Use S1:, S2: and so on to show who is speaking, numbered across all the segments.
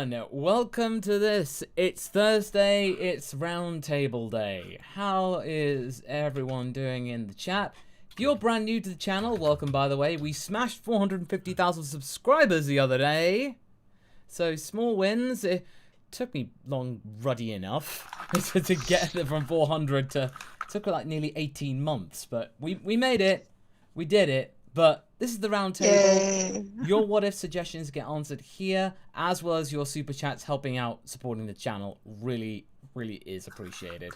S1: everyone, welcome to this. It's Thursday, it's Roundtable Day. How is everyone doing in the chat? If you're brand new to the channel, welcome by the way. We smashed 450,000 subscribers the other day. So small wins. It took me long ruddy enough to get from 400 to... It took like nearly 18 months, but we made it. We did it. But this is the Roundtable. Your what if suggestions get answered here, as well as your super chats helping out supporting the channel. Really is appreciated.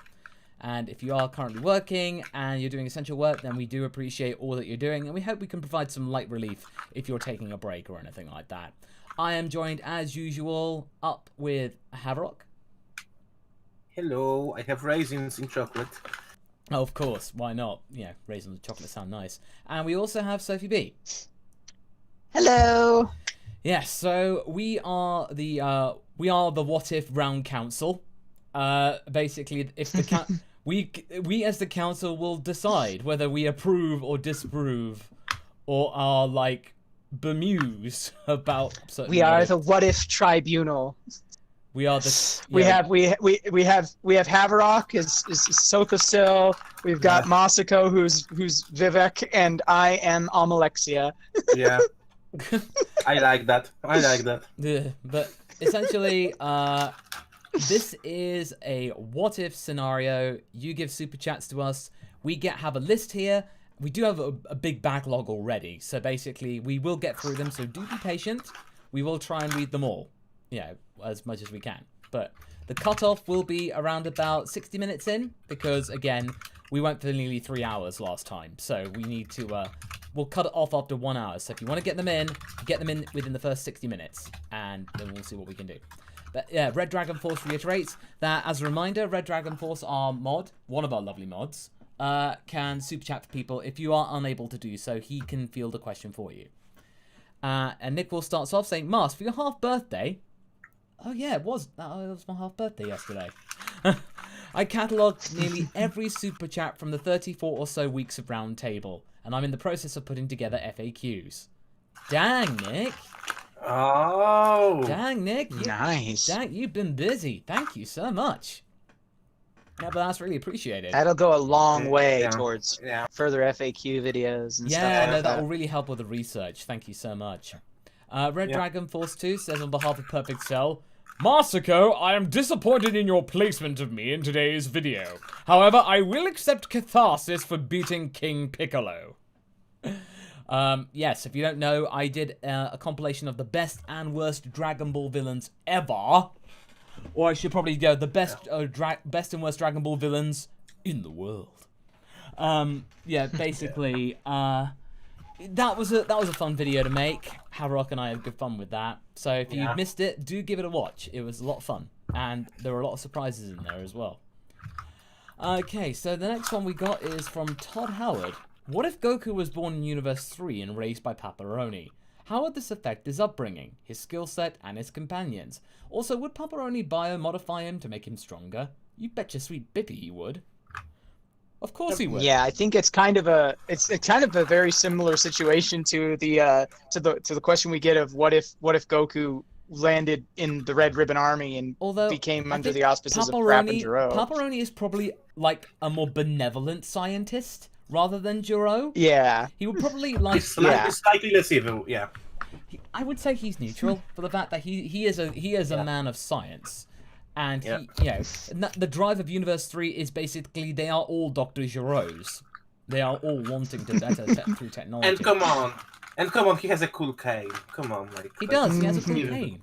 S1: And if you are currently working and you're doing essential work, then we do appreciate all that you're doing, and we hope we can provide some light relief if you're taking a break or anything like that. I am joined as usual up with Haverock.
S2: Hello, I have raisins in chocolate.
S1: Oh, of course, why not? Yeah, raisins and chocolate sound nice. And we also have Sophie B.
S3: Hello.
S1: Yes, so we are the What If Round Council. Basically, if the we as the council will decide whether we approve or disapprove, or are like bemused about certain.
S3: We are the What If Tribunal.
S1: We are the.
S3: Yeah. We have Haverock is Sothosil. We've got Masako who's Vivek, and I am Amalexia.
S2: Yeah, I like that. I like that.
S1: Yeah, but essentially, this is a what if scenario. You give super chats to us. We have a list here. We do have a big backlog already, so basically we will get through them. So do be patient. We will try and read them all. Yeah, as much as we can. But the cutoff will be around about 60 minutes in, because again, we went for nearly 3 hours last time. So we need to, we'll cut it off after 1 hour. So if you want to get them in within the first 60 minutes, and then we'll see what we can do. But yeah, Red Dragon Force reiterates that, as a reminder, Red Dragon Force, our mod, one of our lovely mods, can super chat for people. If you are unable to do so, he can field a question for you. And Nick will starts off saying, Mars, for your half birthday... Oh yeah, it was my half birthday yesterday. I catalogued nearly every super chat from the 34 or so weeks of Roundtable, and I'm in the process of putting together FAQs. Dang, Nick.
S2: Oh.
S1: Dang, Nick.
S3: Nice.
S1: Dang, you've been busy. Thank you so much. Yeah, but that's really appreciated.
S3: That'll go a long way towards further FAQ videos and stuff like
S1: no,
S3: that.
S1: that will really help with the research. Thank you so much. Red Dragon Force 2 says on behalf of Perfect Cell, Masako, I am disappointed in your placement of me in today's video. However, I will accept catharsis for beating King Piccolo. Yes, if you don't know, I did a compilation of the best and worst Dragon Ball villains ever. Or I should probably go the best best and worst Dragon Ball villains in the world. Yeah, basically, that was a fun video to make. Haverock and I had good fun with that. So if you missed it, do give it a watch. It was a lot of fun, and there were a lot of surprises in there as well. Okay, so the next one we got is from Todd Howard. What if Goku was born in Universe 3 and raised by Paparoni? How would this affect his upbringing, his skill set, and his companions? Also, would Paparoni bio-modify him to make him stronger? You betcha sweet Bippy he would. Of course he would.
S3: Yeah, I think it's kind of a very similar situation to the question we get of what if Goku landed in the Red Ribbon Army and became under the auspices of Crap and Jiro.
S1: Paparoni is probably like a more benevolent scientist rather than Jiro.
S3: Yeah.
S1: He would probably like
S2: slightly less evil. Yeah.
S1: I would say he's neutral for the fact that he is a man of science. And the drive of Universe 3 is basically they are all Dr. Giros. They are all wanting to better through technology.
S2: And come on, he has a cool cane. Come on, like
S1: he does. He has a cool cane.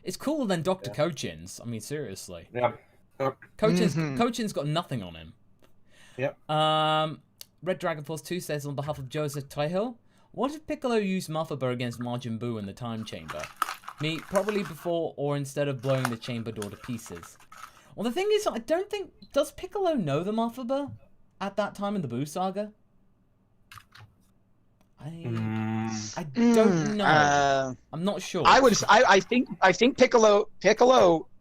S1: It's cooler than Dr. Cochin's. I mean, seriously.
S2: Yeah.
S1: Cochin's got nothing on him.
S2: Yep.
S1: Red Dragon Force 2 says on behalf of Joseph Taiho, what if Piccolo used Mafaba against Majin Buu in the time chamber? Me, probably before or instead of blowing the chamber door to pieces. Well, the thing is, I don't think... Does Piccolo know the Mafaba at that time in the Buu saga? I don't know. I'm not sure.
S3: I think Piccolo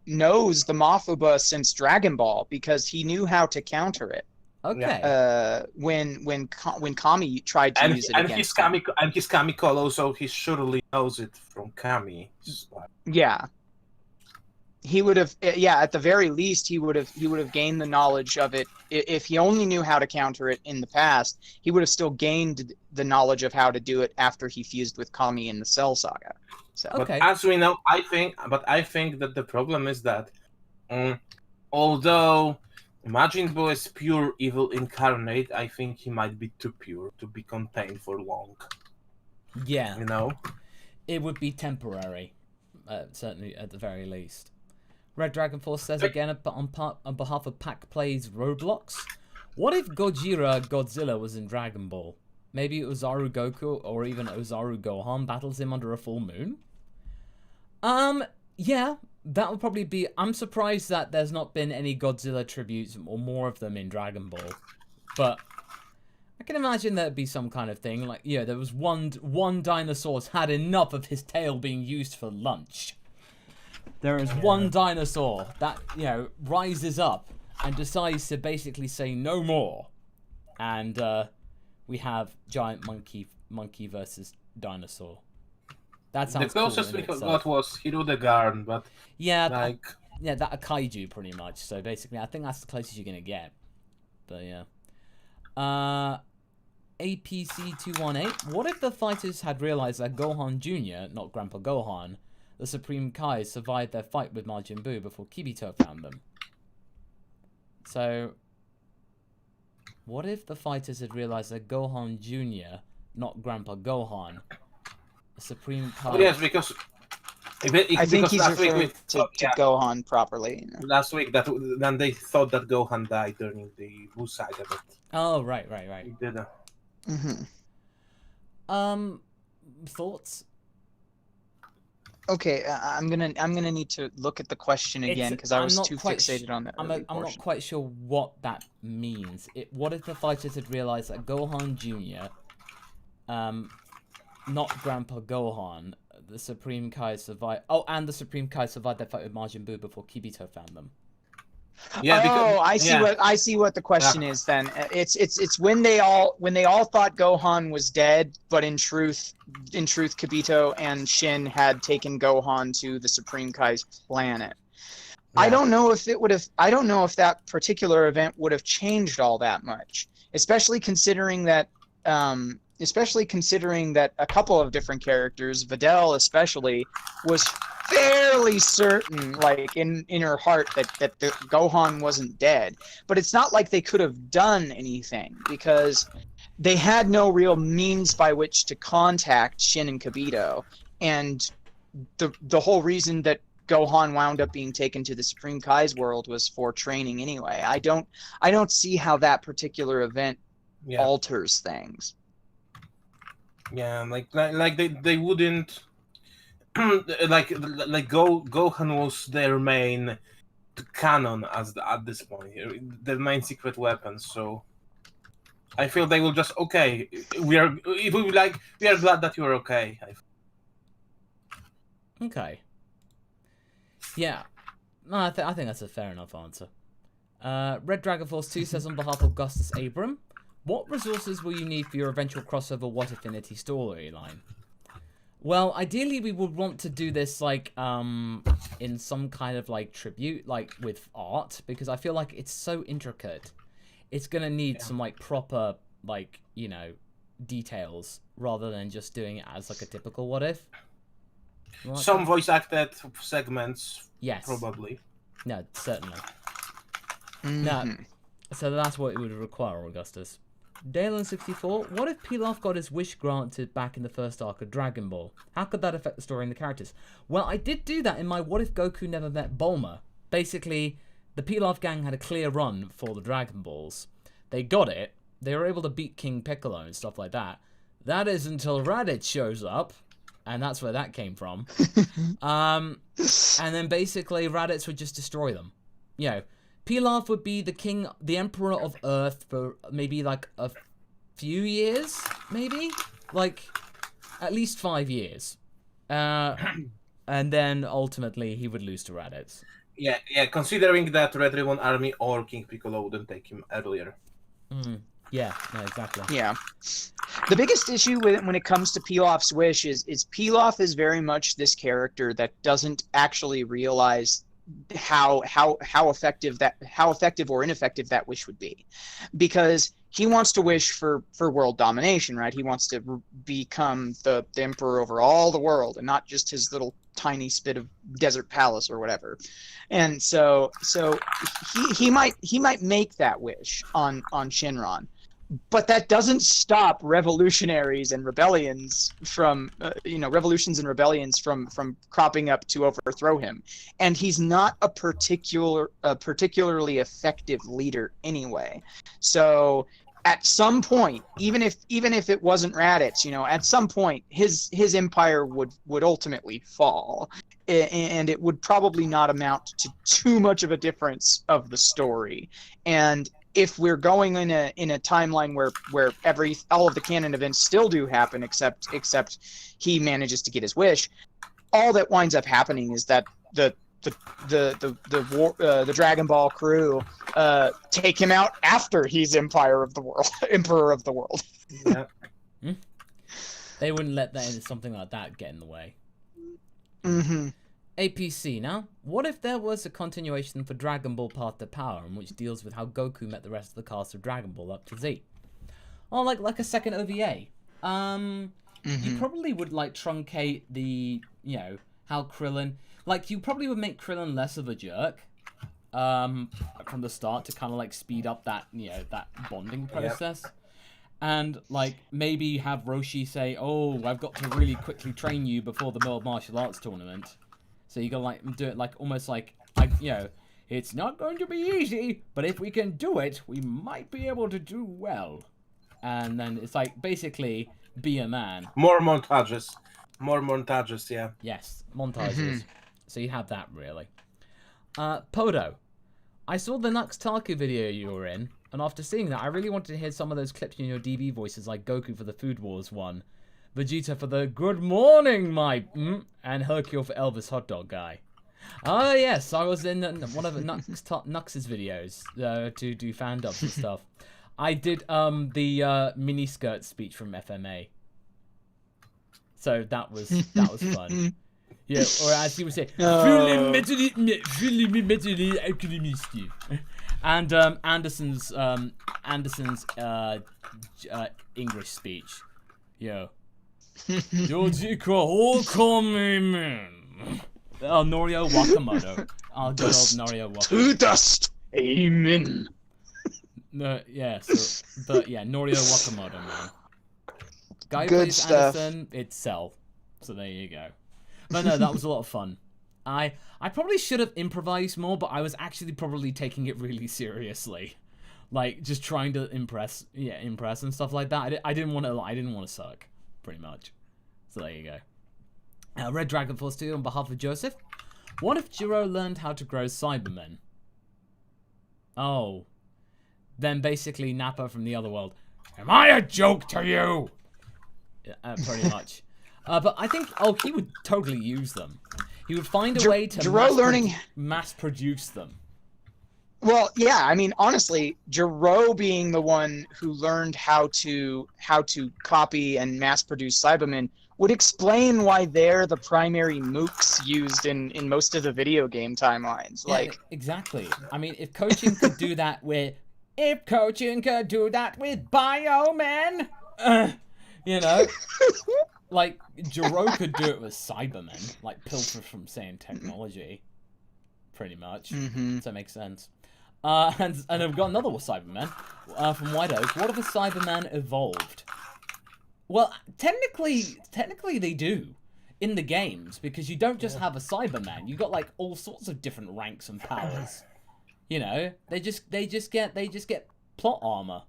S3: knows the Mafaba since Dragon Ball because he knew how to counter it.
S1: Okay.
S3: When Kami tried to use it against him.
S2: And he's Kami Colo, so he surely knows it from Kami.
S3: Yeah. he would have, yeah, at the very least, he would have gained the knowledge of it. If he only knew how to counter it in the past, he would have still gained the knowledge of how to do it after he fused with Kami in the Cell Saga. So.
S1: Okay.
S2: But as we know, I think that the problem is that, although Majin Buu is pure evil incarnate, I think he might be too pure to be contained for long.
S1: Yeah.
S2: You know?
S1: It would be temporary, certainly at the very least. Red Dragon Force says again on behalf of Pack Plays Roblox, what if Godzilla was in Dragon Ball? Maybe Ozaru Goku or even Ozaru Gohan battles him under a full moon? Yeah, that would probably be... I'm surprised that there's not been any Godzilla tributes or more of them in Dragon Ball. But I can imagine there'd be some kind of thing. Like, yeah, there was one dinosaur's had enough of his tail being used for lunch. There is one dinosaur that, you know, rises up and decides to basically say no more. And we have giant monkey versus dinosaur. That sounds cool. The closest we got
S2: was Hirudegarn, but
S1: yeah,
S2: like
S1: that a kaiju pretty much. So basically, I think that's the closest you're gonna get. But yeah. APC 218. What if the fighters had realized that Gohan Jr., not Grandpa Gohan, the Supreme Kai, survived their fight with Majin Buu before Kibito found them? So, what if the fighters had realized that Gohan Jr., not Grandpa Gohan, the Supreme Kai...
S2: Oh, yes, because...
S3: I think he's referring to Gohan properly. You know?
S2: Last week, then they thought that Gohan died during the Buu saga. But
S1: oh, right.
S2: He didn't.
S1: Thoughts?
S3: Okay, I'm gonna need to look at the question again because I was too fixated on that.
S1: I'm not quite sure what that means. What if the fighters had realized that Gohan Jr., not Grandpa Gohan, the Supreme Kai survived? Oh, and the Supreme Kai survived their fight with Majin Buu before Kibito found them.
S2: Yeah, because,
S3: I see what the question is then. It's when they all thought Gohan was dead, but in truth Kibito and Shin had taken Gohan to the Supreme Kai's planet. Yeah. I don't know if that particular event would have changed all that much, especially considering that a couple of different characters, Videl especially, was fairly certain, like in her heart, that the Gohan wasn't dead. But it's not like they could have done anything because they had no real means by which to contact Shin and Kibito, and the whole reason that Gohan wound up being taken to the Supreme Kai's world was for training anyway. I don't see how that particular event alters things.
S2: Yeah, like they wouldn't like Gohan was their main canon at this point, their main secret weapon. So I feel they will just we are glad that you are okay.
S1: Okay. Yeah, no, I think that's a fair enough answer. Red Dragon Force 2 says on behalf of Augustus Abram, what resources will you need for your eventual crossover What Affinity storyline? Well, ideally we would want to do this like in some kind of like tribute, like with art, because I feel like it's so intricate. It's gonna need some like proper like, you know, details rather than just doing it as like a typical What If.
S2: Some voice acted segments.
S1: Yes.
S2: Probably.
S1: No, certainly. No. So that's what it would require, Augustus. Dalen64, what if Pilaf got his wish granted back in the first arc of Dragon Ball? How could that affect the story and the characters? Well, I did do that in my What If Goku Never Met Bulma. Basically, the Pilaf gang had a clear run for the Dragon Balls. They got it. They were able to beat King Piccolo and stuff like that. That is until Raditz shows up, and that's where that came from. And then basically Raditz would just destroy them. You know, Pilaf would be the king, the emperor of Earth for maybe like a few years, maybe? Like, at least 5 years. And then ultimately he would lose to Raditz.
S2: Yeah, considering that Red Ribbon Army or King Piccolo wouldn't take him earlier.
S1: Yeah, no, exactly.
S3: Yeah. The biggest issue when it comes to Pilaf's wish is Pilaf is very much this character that doesn't actually realize how effective or ineffective that wish would be, because he wants to wish for world domination, right? He wants to become the emperor over all the world and not just his little tiny spit of desert palace or whatever. And so he might make that wish on Shinron. But that doesn't stop revolutionaries and rebellions from, revolutions and rebellions from cropping up to overthrow him. And he's not a particularly effective leader anyway. So at some point, even if it wasn't Raditz, at some point his empire would ultimately fall, and it would probably not amount to too much of a difference of the story. And if we're going in a timeline where all of the canon events still do happen, except he manages to get his wish, all that winds up happening is that the Dragon Ball crew take him out after he's emperor of the world.
S2: Yeah.
S1: They wouldn't let something like that get in the way.
S3: Mm-hmm.
S1: APC now. What if there was a continuation for Dragon Ball Path to Power, in which deals with how Goku met the rest of the cast of Dragon Ball up to Z? Or like a second OVA. You probably would truncate the how Krillin, you probably would make Krillin less of a jerk from the start to kind of speed up that that bonding process. Yep. And maybe have Roshi say, "Oh, I've got to really quickly train you before the World Martial Arts Tournament." So you gotta do it almost it's not going to be easy, but if we can do it, we might be able to do well. And then it's basically be a man.
S2: More montages, yeah.
S1: Yes, montages. So you have that really. Podo, I saw the Nux Taku video you were in, and after seeing that, I really wanted to hear some of those clips in your DB voices, like Goku for the Food Wars one, Vegeta for the "Good morning, my," and Hercule for Elvis Hot Dog Guy. Oh yes, I was in one of Nux's videos to do fan dubs and stuff. I did the mini skirt speech from FMA, so that was fun. Yeah, or as he would say, and Anderson's English speech. Yo. Norio Wakamoto. Good old Norio Wakamoto.
S3: To dust. Amen.
S1: No, yeah, Norio Wakamoto, man. Guy
S3: Good
S1: plays
S3: stuff.
S1: Anderson, it's Cell. So there you go. But no, that was a lot of fun. I probably should have improvised more, but I was actually probably taking it really seriously. Just trying to impress and stuff like that. I didn't want to suck, pretty much. So there you go. Red Dragon Force 2 on behalf of Joseph. What if Jiro learned how to grow Cybermen? Oh. Then basically Nappa from the other world. Am I a joke to you? Pretty much. But I think, he would totally use them. He would find a way to mass produce them.
S3: Well, yeah, I mean, honestly, Jiro being the one who learned how to copy and mass produce Cybermen would explain why they're the primary mooks used in most of the video game timelines.
S1: Yeah, exactly. I mean, if coaching could do that with Biomen, Jiro could do it with Cybermen, pilfer from Saiyan technology, pretty much. So it makes sense. And I've got another Cyberman from White Oak. What if a Cyberman evolved? Well, technically they do in the games, because you don't just have a Cyberman. You got all sorts of different ranks and powers. They just get plot armor,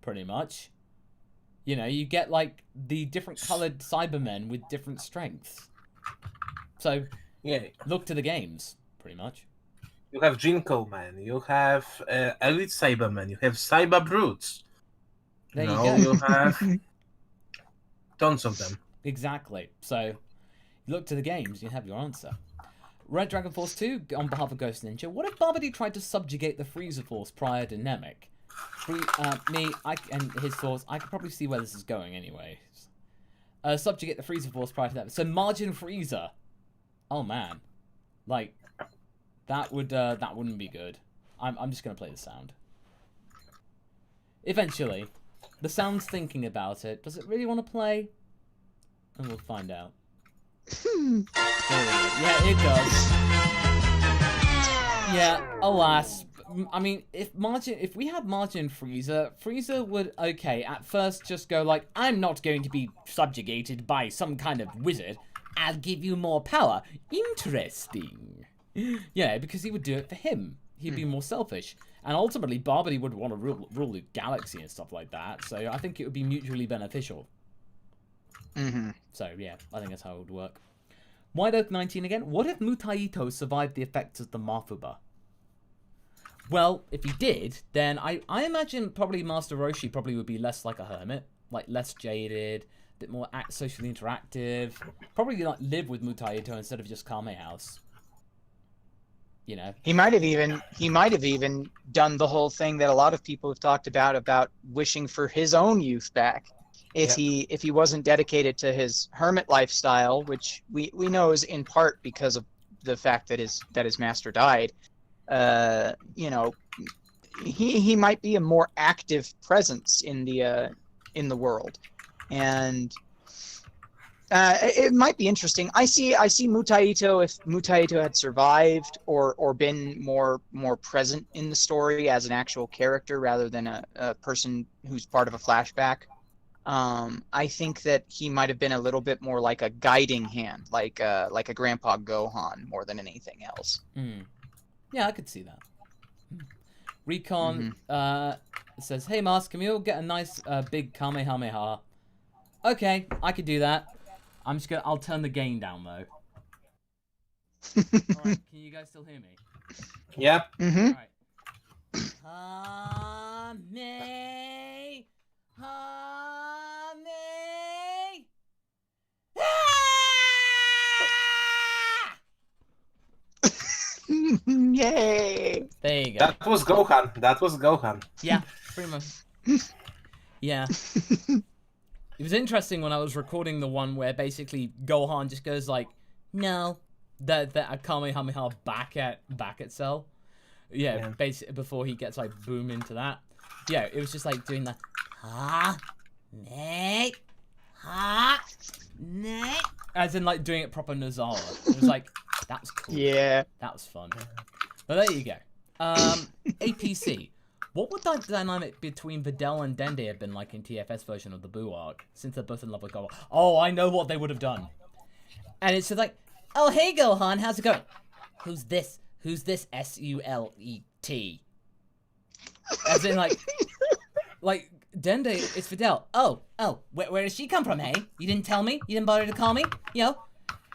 S1: pretty much. You get the different colored Cybermen with different strengths. So
S2: yeah,
S1: look to the games, pretty much.
S2: You have Jinko Man, you have Elite Cybermen, you have Cyber Brutes.
S1: There you go.
S2: You have tons of them.
S1: Exactly. So look to the games, you have your answer. Red Dragon Force 2 on behalf of Ghost Ninja. What if Babidi tried to subjugate the Frieza Force prior to Namek? And his thoughts, I could probably see where this is going anyways. Subjugate the Frieza Force prior to that. So Margin Frieza. Oh man. That wouldn't be good. I'm just gonna play the sound. Eventually, the sound's thinking about it. Does it really want to play? And we'll find out. Yeah, it does. Yeah, alas. I mean, if we had Margin Frieza, Frieza would, okay, at first just go like, I'm not going to be subjugated by some kind of wizard. I'll give you more power. Interesting. Yeah, because he would do it for him. He'd be more selfish. And ultimately, Barbary would want to rule the galaxy and stuff like that. So I think it would be mutually beneficial. So yeah, I think that's how it would work. White Oak 19 again. What if Mutaito survived the effects of the Mafuba? Well, if he did, then I imagine probably Master Roshi probably would be less like a hermit, like less jaded, a bit more socially interactive. Probably like live with Mutaito instead of just Kame House. You know,
S3: he might have even done the whole thing that a lot of people have talked about wishing for his own youth back. If he wasn't dedicated to his hermit lifestyle, which we know is in part because of the fact that his master died, you know, he might be a more active presence in the world, and it might be interesting. I see Mutaito, if Mutaito had survived or been more present in the story as an actual character rather than a person who's part of a flashback. I think that he might have been a little bit more like a guiding hand, like a Grandpa Gohan more than anything else.
S1: Yeah, I could see that. Recon says, "Hey Mars, can we all get a nice big Kamehameha?" Okay, I could do that. I'll turn the gain down though. Alright, can you guys still hear me?
S2: Yep.
S1: Alright.
S3: Yay!
S1: There you go.
S2: That was Gohan.
S1: Yeah, pretty much. Yeah. It was interesting when I was recording the one where basically Gohan just goes like, no, that Kamehameha back at Cell. Yeah, basically before he gets like boom into that. Yeah, it was just like doing the as in like doing it proper Nozawa. It was like, that was cool.
S3: Yeah.
S1: That was fun. But there you go. APC. What would that dynamic between Videl and Dende have been like in TFS version of the Boo arc, since they're both in love with Gohan? Oh, I know what they would have done. And it's just like, oh, hey, Gohan, how's it going? Who's this? Who's this Sulet? As in, like Dende, it's Videl. Oh, where does she come from, hey? You didn't tell me? You didn't bother to call me? You know,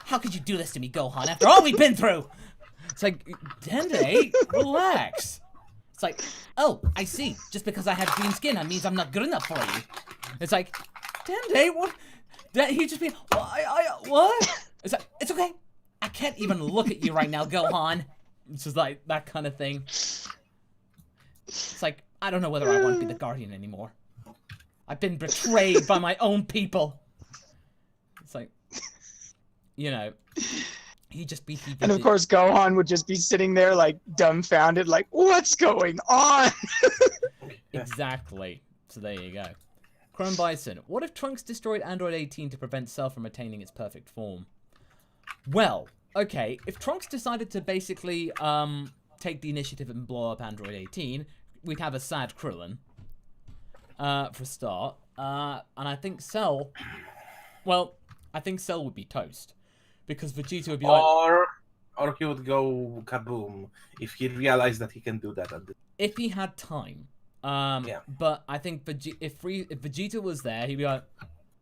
S1: how could you do this to me, Gohan, after all we've been through? It's like, Dende, relax. It's like, oh, I see. Just because I have green skin, that means I'm not good enough for you. It's like, Dende, what? He just be, what? It's like, it's okay. I can't even look at you right now, Gohan. It's just like that kind of thing. It's like, I don't know whether I want to be the Guardian anymore. I've been betrayed by my own people. It's like, you know,
S3: and of course Gohan would just be sitting there like dumbfounded, like, what's going on?
S1: Exactly. So there you go. Chrome Bison. What if Trunks destroyed Android 18 to prevent Cell from attaining its perfect form? Well, okay, if Trunks decided to basically take the initiative and blow up Android 18, we'd have a sad Krillin, for a start. And I think Cell, well, I think Cell would be toast. Because Vegeta would be like...
S2: Or he would go kaboom if he realized that he can do that.
S1: If he had time. Yeah. But I think if Vegeta was there, he'd be like,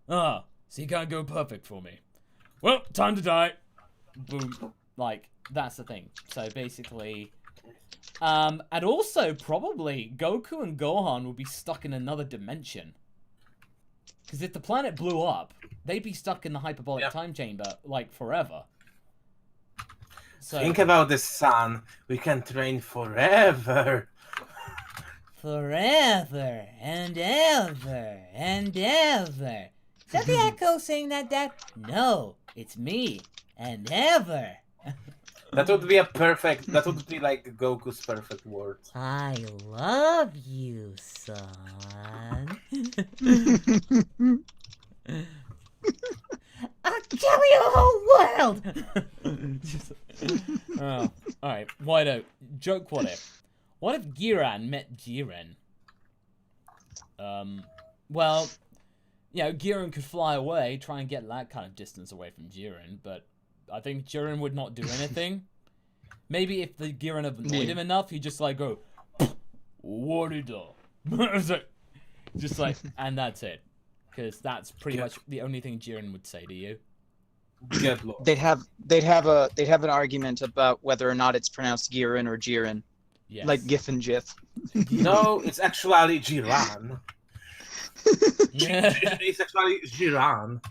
S1: so you can't go perfect for me. Well, time to die. Boom. Like, that's the thing. So basically... and also, probably, Goku and Gohan would be stuck in another dimension. Because if the planet blew up, they'd be stuck in the hyperbolic time chamber, like, forever. So,
S2: think about the sun. We can train forever.
S1: Forever and ever and ever. Is that the Echo saying that, Dad? No, it's me. And ever.
S2: That would be a perfect. That would be like Goku's perfect word.
S1: I love you, son. I'll kill your whole world. Oh, all right. Why don't joke? What if? What if Giran met Jiren? Well, you know, Giran could fly away, try and get that kind of distance away from Jiren, but I think Jiren would not do anything. Maybe if the Giran annoyed him enough, he'd just like go, what did just like, and that's it. Because that's pretty much the only thing Jiren would say to you.
S3: They'd have an argument about whether or not it's pronounced Giran or Jiren.
S1: Yes.
S3: Like GIF and GIF.
S2: No, it's actually Jiran. It's actually Jiran.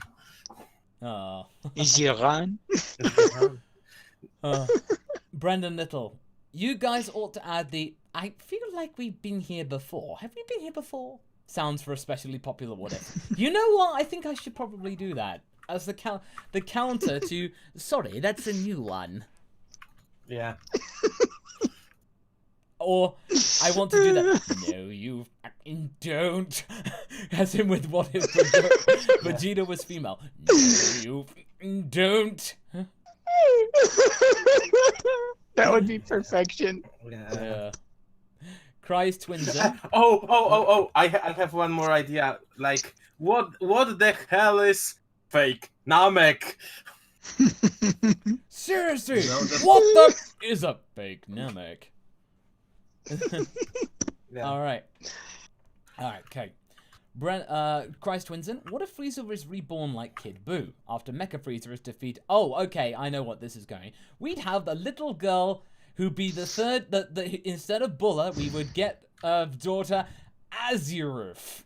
S1: Oh.
S3: Jiran?
S1: Brendan Little, you guys ought to add the I feel like we've been here before. Have we been here before? Sounds for especially popular what if. You know what? I think I should probably do that as the counter to sorry, that's a new one.
S2: Yeah.
S1: Or I want to do that. No, you fucking don't. As in with what if Vegeta was female. No, you fucking don't.
S3: That would be perfection.
S2: Yeah.
S1: Cries Twinsen.
S2: Oh! I have one more idea. Like, what the hell is fake Namek?
S1: Seriously, what the is a fake Namek?
S2: Yeah.
S1: All right, okay. Christ Twinsen, what if Frieza was reborn like Kid Buu after Mecha Frieza is defeated? Oh, okay, I know what this is going. We'd have the little girl who'd be the third. Instead of Bulla, we would get daughter Azuruf,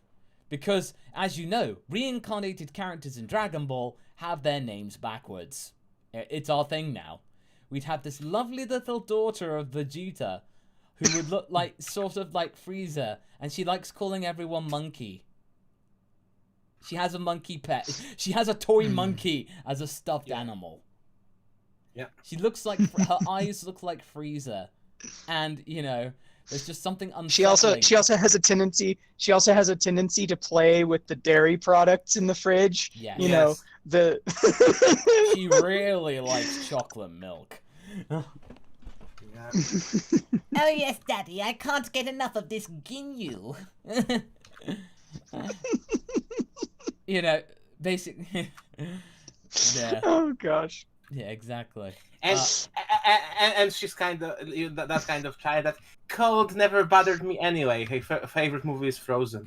S1: because as you know, reincarnated characters in Dragon Ball have their names backwards. It's our thing now. We'd have this lovely little daughter of Vegeta, who would look like sort of like Frieza, and she likes calling everyone monkey. She has a monkey pet. She has a toy monkey as a stuffed animal.
S2: Yeah.
S1: She looks like her eyes look like Frieza, and you know, there's just something unsettling.
S3: She also has a tendency. She also has a tendency to play with the dairy products in the fridge.
S1: Yeah.
S3: You know the.
S1: She really likes chocolate milk.
S2: Yeah.
S1: Oh yes, Daddy, I can't get enough of this Ginyu. You know, basically. Yeah.
S3: Oh gosh.
S1: Yeah, exactly.
S2: And she's kind of that kind of child that cold never bothered me anyway. Her favorite movie is Frozen.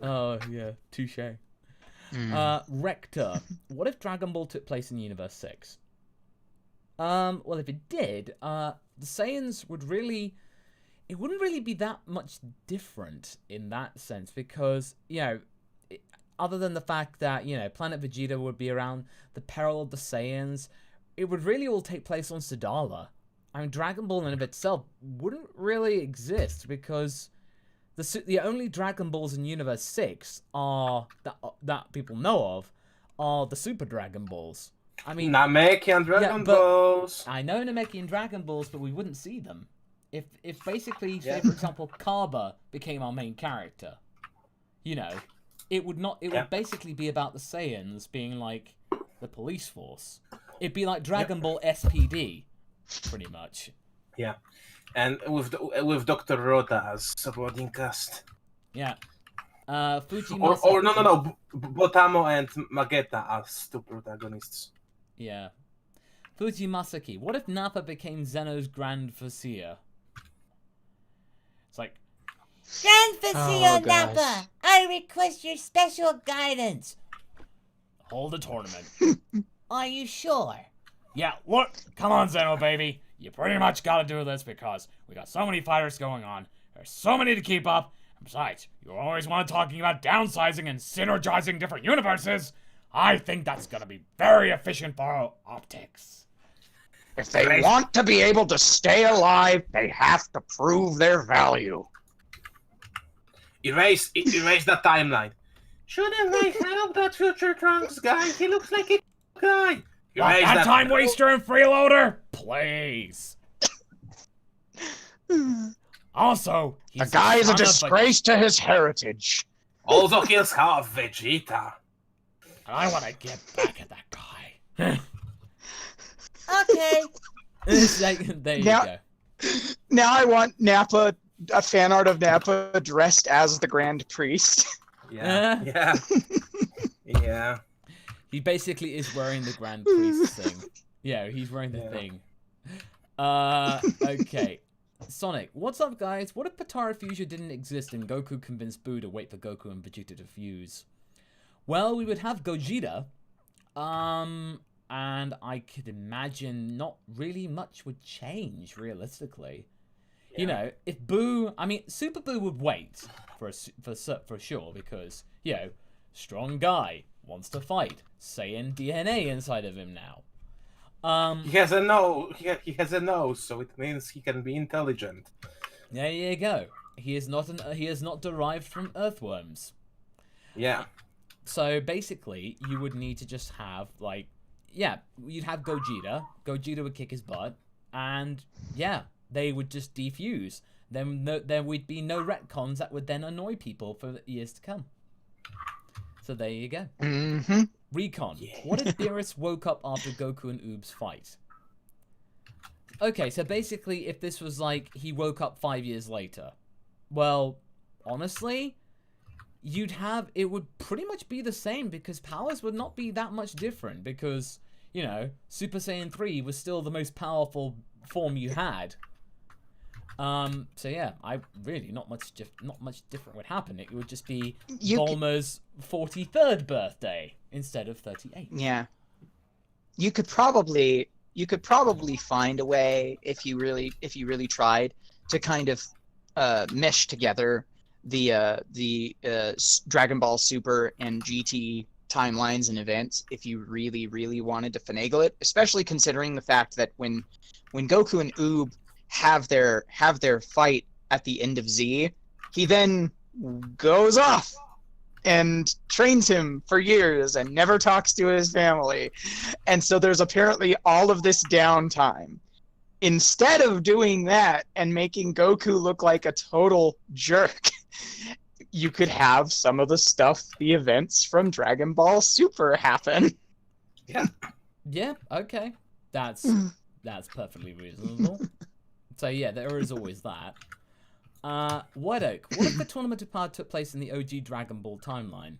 S1: Oh yeah, touche. Rector, what if Dragon Ball took place in Universe 6? Well, if it did, the Saiyans would really... It wouldn't really be that much different in that sense, because, you know, other than the fact that, you know, Planet Vegeta would be around, the peril of the Saiyans, it would really all take place on Sadala. I mean, Dragon Ball in and of itself wouldn't really exist, because the only Dragon Balls in Universe 6 are that people know of are the Super Dragon Balls. I mean,
S2: Namekian Dragon Balls.
S1: I know Namekian Dragon Balls, but we wouldn't see them. If basically, say for example, Kaba became our main character, you know, it would not. It would basically be about the Saiyans being like the police force. It'd be like Dragon Ball SPD, pretty much. Yeah,
S2: and with Dr. Rota as supporting cast.
S1: Yeah. Fujimasa.
S2: Or no, Botamo and Magetta as two protagonists.
S1: Yeah. Fujimasaki, what if Nappa became Zeno's Grand Vizier? It's like,
S4: Grand Vizier Nappa, I request your special guidance.
S1: Hold the tournament.
S4: Are you sure?
S1: Yeah, look, come on, Zeno, baby. You pretty much gotta do this because we got so many fighters going on. There's so many to keep up. And besides, you always want to talking about downsizing and synergizing different universes. I think that's gonna be very efficient for our optics.
S3: If they want to be able to stay alive, they have to prove their value.
S2: Erase the timeline. Shouldn't I help that future Trunks guy? He looks like a guy.
S1: That time waster and freeloader, please. Also,
S3: the guy is a disgrace to his heritage.
S2: Also kills half Vegeta.
S1: And I want to get back at that guy.
S4: Okay.
S1: It's like, there you go.
S3: Now I want Nappa, a fan art of Nappa dressed as the Grand Priest.
S2: Yeah. Yeah.
S1: He basically is wearing the Grand Priest thing. Yeah, he's wearing the thing. Okay. Sonic, what's up, guys? What if Potara fusion didn't exist and Goku convinced Buu to wait for Goku and Vegeta to fuse? Well, we would have Gogeta. And I could imagine not really much would change, realistically. Yeah. You know, if Buu... I mean, Super Buu would wait for sure, because, you know, strong guy, wants to fight, Saiyan DNA inside of him now.
S2: He has a nose. He has a nose, so it means he can be intelligent.
S1: There you go. He is not derived from earthworms.
S2: Yeah.
S1: So basically, you would need to just have like, yeah, you'd have Gogeta. Gogeta would kick his butt, and yeah, they would just defuse. Then there would be no retcons that would then annoy people for years to come. So there you go.
S3: Mm-hmm.
S1: Recon. Yeah. What if Beerus woke up after Goku and Oob's fight? Okay, so basically, if this was like he woke up 5 years later, well, honestly, it would pretty much be the same because powers would not be that much different because, you know, Super Saiyan 3 was still the most powerful form you had. So yeah, not much different would happen. It would just be Bulma's 43rd birthday instead of 38.
S3: Yeah. You could probably find a way if you really tried to kind of mesh together the Dragon Ball Super and GT timelines and events if you really wanted to finagle it, especially considering the fact that when Goku and Oob have their fight at the end of Z, he then goes off and trains him for years and never talks to his family. And so there's apparently all of this downtime. Instead of doing that and making Goku look like a total jerk, you could have some of the events from Dragon Ball Super happen.
S2: Yeah.
S1: Yeah, okay. That's perfectly reasonable. So yeah, there is always that. White Oak, what if the Tournament of Power took place in the OG Dragon Ball timeline?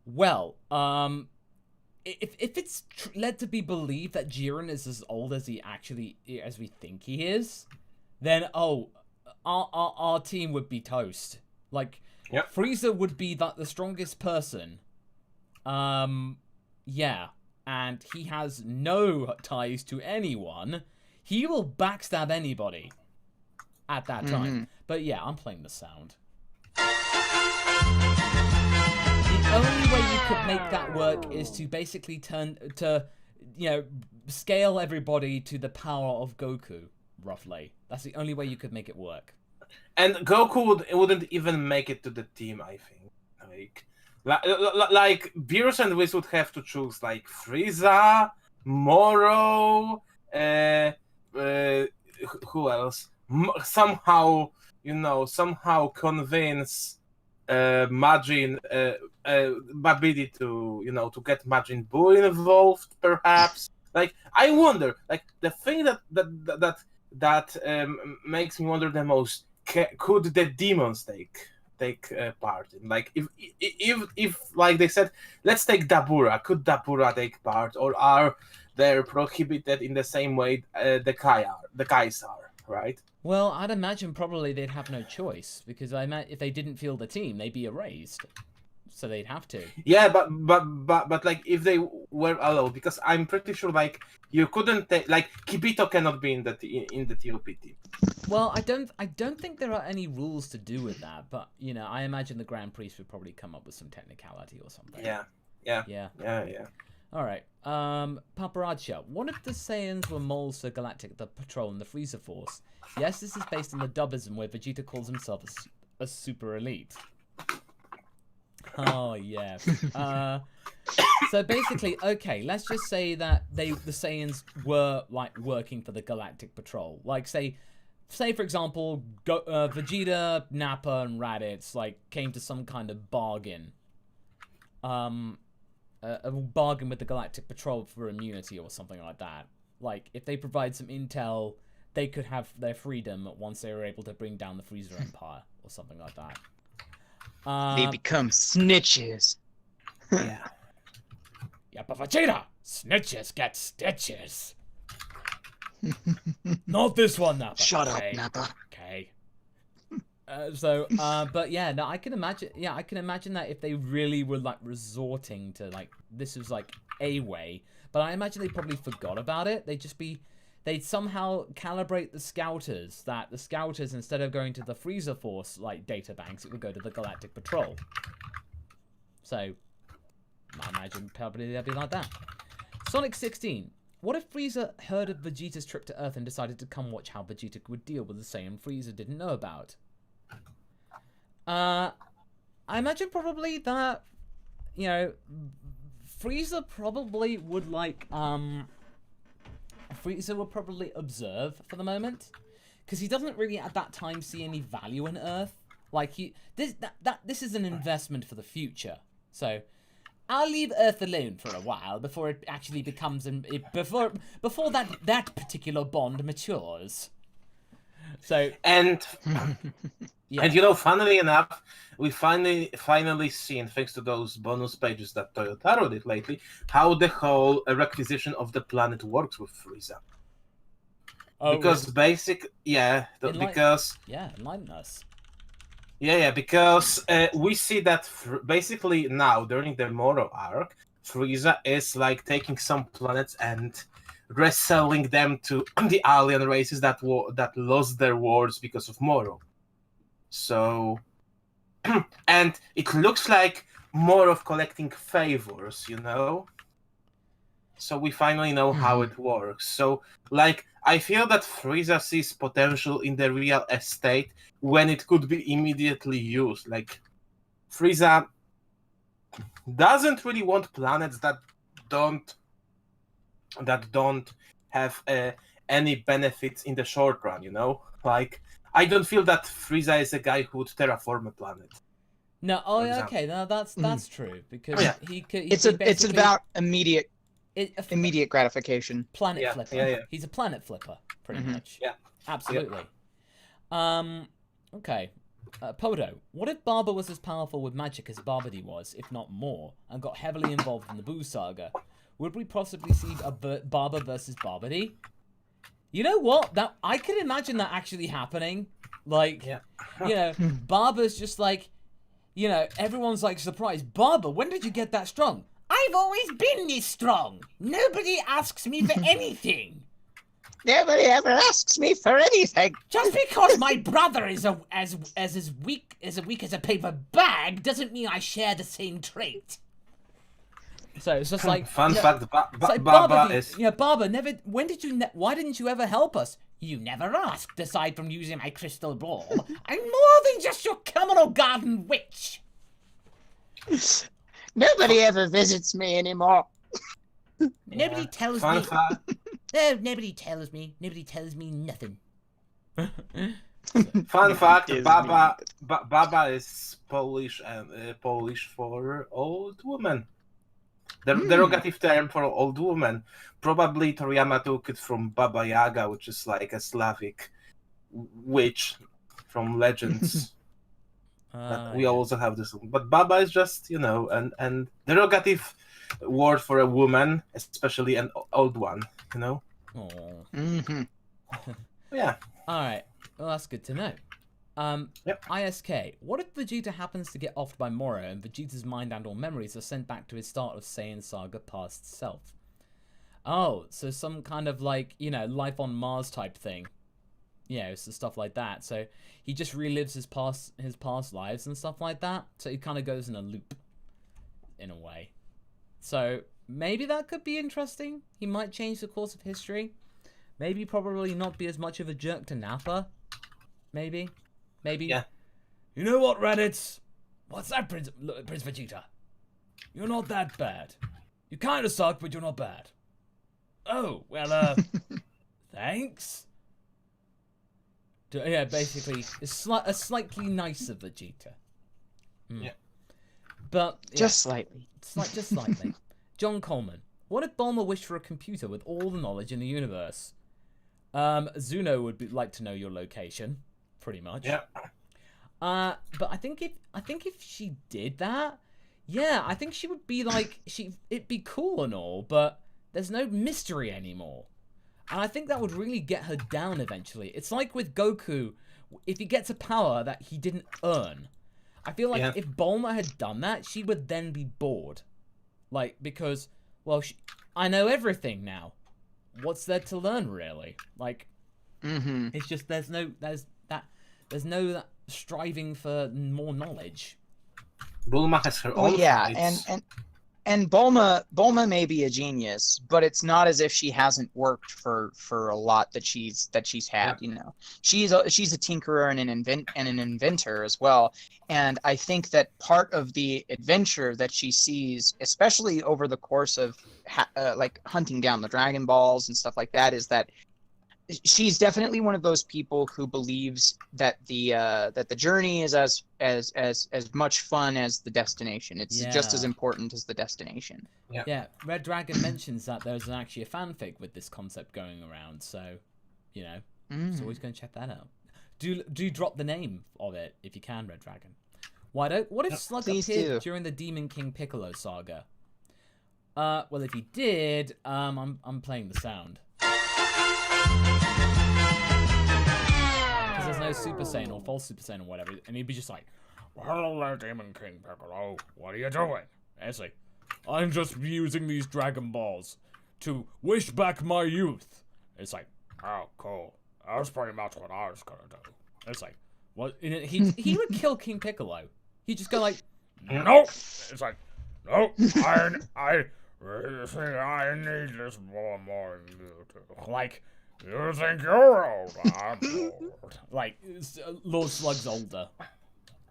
S1: Well, if it's led to be believed that Jiren is as old as as we think he is, then our team would be toast. Like,
S2: yep.
S1: Frieza would be the strongest person. Yeah, and he has no ties to anyone. He will backstab anybody at that time. Mm-hmm. But yeah, I'm playing the sound. The only way you could make that work is to basically scale everybody to the power of Goku, roughly. That's the only way you could make it work.
S2: And Goku wouldn't even make it to the team, I think. Like Beerus and Whis would have to choose like Frieza, Moro, who else? Somehow convince Majin Babidi to get Majin Buu involved, perhaps. Like, I wonder, like, the thing that makes me wonder the most, could the demons take part in? Like, if like they said, let's take Dabura, could Dabura take part, or are they prohibited in the same way the Kais are, right?
S1: Well, I'd imagine probably they'd have no choice, because if they didn't field the team, they'd be erased. So they'd have to. Yeah,
S2: but like if they were allowed, because I'm pretty sure like you couldn't take, like Kibito cannot be in the TOP team.
S1: Well, I don't think there are any rules to do with that, but you know, I imagine the Grand Priest would probably come up with some technicality or something.
S2: Yeah.
S1: All right. Paparazzo, what if the Saiyans were moles for Galactic, the Patrol, and the Frieza Force? Yes, this is based on the dubism where Vegeta calls himself a super elite. Oh yeah. So basically, okay, let's just say that the Saiyans were like working for the Galactic Patrol. Like say for example, Vegeta, Nappa, and Raditz like came to some kind of bargain. A bargain with the Galactic Patrol for immunity or something like that. Like if they provide some intel, they could have their freedom once they were able to bring down the Frieza Empire or something like that.
S3: They become snitches.
S2: Yeah.
S1: Yeah, but Vegeta, snitches get stitches. Not this one, Nappa.
S3: Shut
S1: okay.
S3: up, Nappa.
S1: Okay. But yeah, no, I can imagine. Yeah, I can imagine that if they really were like resorting to like this was like a way, but I imagine they probably forgot about it. They'd somehow calibrate the scouters. That the scouters, instead of going to the Frieza Force like data banks, it would go to the Galactic Patrol. So I imagine probably they'd be like that. Sonic 16. What if Frieza heard of Vegeta's trip to Earth and decided to come watch how Vegeta would deal with the Saiyan Frieza didn't know about? I imagine probably that, you know, Frieza probably would like, Frieza would probably observe for the moment, because he doesn't really at that time see any value in Earth. Like this is an investment for the future. So I'll leave Earth alone for a while before it actually becomes before that particular bond matures. So
S2: and
S1: yeah.
S2: and you know, funnily enough, we finally seen, thanks to those bonus pages that Toyotaro did lately, how the whole requisition of the planet works with Frieza.
S1: Oh,
S2: because
S1: really?
S2: enlighten
S1: us.
S2: Yeah, because we see that basically now, during the Moro arc, Frieza is like taking some planets and reselling them to the alien races that lost their wars because of Moro. So, and it looks like more of collecting favors, you know? So we finally know how it works. So, like, I feel that Frieza sees potential in the real estate when it could be immediately used. Like, Frieza doesn't really want planets that don't have any benefits in the short run, you know? Like, I don't feel that Frieza is a guy who would terraform a planet.
S1: No, okay, no, that's true, because
S3: it's about immediate gratification.
S1: Planet flipper.
S2: Yeah.
S1: He's a planet flipper, pretty much.
S2: Yeah.
S1: Absolutely. Okay. Podo, what if Barba was as powerful with magic as Babidi was, if not more, and got heavily involved in the Buu saga? Would we possibly see a Barba versus Babidi? You know what? I can imagine that actually happening. Like, you know, Barba's just like, you know, everyone's like surprised. Barba, when did you get that strong? I've always been this strong. Nobody asks me for anything.
S3: Nobody ever asks me for anything.
S1: Just because my brother is as weak as a paper bag doesn't mean I share the same trait. So it's just like
S2: fun fact.
S1: Barba is Barba never. Why didn't you ever help us? You never asked. Aside from using my crystal ball, I'm more than just your communal garden witch.
S3: Nobody ever visits me anymore.
S1: Nobody tells me. No, nobody tells me. Nobody tells me nothing.
S2: Fun fact: Baba is Polish and Polish for old woman. The derogative term for old woman. Probably Toriyama took it from Baba Yaga, which is like a Slavic witch from legends. We also have this, but Baba is just, you know, and derogative word for a woman, especially an old one, you know.
S1: Oh.
S2: Yeah.
S1: All right. Well, that's good to know. ISK. What if Vegeta happens to get offed by Moro and Vegeta's mind and/or memories are sent back to his start of Saiyan Saga past self? Oh, so some kind of like, you know, life on Mars type thing. You know, so stuff like that. So he just relives his past lives and stuff like that. So he kind of goes in a loop, in a way. So maybe that could be interesting. He might change the course of history. Maybe probably not be as much of a jerk to Nappa. Maybe.
S2: Yeah.
S1: You know what, Raditz? What's that, Prince Vegeta? You're not that bad. You kind of suck, but you're not bad. Oh, well, thanks? Yeah, basically, a slightly nicer Vegeta.
S2: Yeah.
S1: But... Yeah,
S3: just slightly.
S1: Just slightly. John Coleman. What if Bulma wished for a computer with all the knowledge in the universe? Zuno would like to know your location, pretty much.
S2: Yeah.
S1: But I think if she did that, yeah, I think she would be like it'd be cool and all, but there's no mystery anymore. And I think that would really get her down eventually. It's like with Goku, if he gets a power that he didn't earn. I feel like if Bulma had done that, she would then be bored. Like, because, well, I know everything now. What's there to learn, really? Like, it's just there's no striving for more knowledge.
S2: Bulma has her own fights.
S3: and Bulma may be a genius, but it's not as if she hasn't worked for a lot that she's had. You know, she's a tinkerer and an inventor as well. And I think that part of the adventure that she sees, especially over the course of like hunting down the Dragon Balls and stuff like that, is that she's definitely one of those people who believes that the journey is as much fun as the destination. It's just as important as the destination.
S1: Yeah. Red Dragon mentions that there's actually a fanfic with this concept going around, so you know, it's always going to check that out. Do drop the name of it if you can, Red Dragon. What if Slug appeared during the Demon King Piccolo saga? Well, if he did, I'm playing the sound. Because there's no Super Saiyan or false Super Saiyan or whatever, and he'd be just like, "Hello there, Demon King Piccolo. What are you doing?" And it's like, "I'm just using these Dragon Balls to wish back my youth." It's like, "Oh, cool. That's pretty much what I was gonna do." It's like, what? He would kill King Piccolo. He'd just go like, "Nope." It's like, "Nope. I need this more than you do." Like, "You think you're old? I'm old." Like, Lord Slug's older.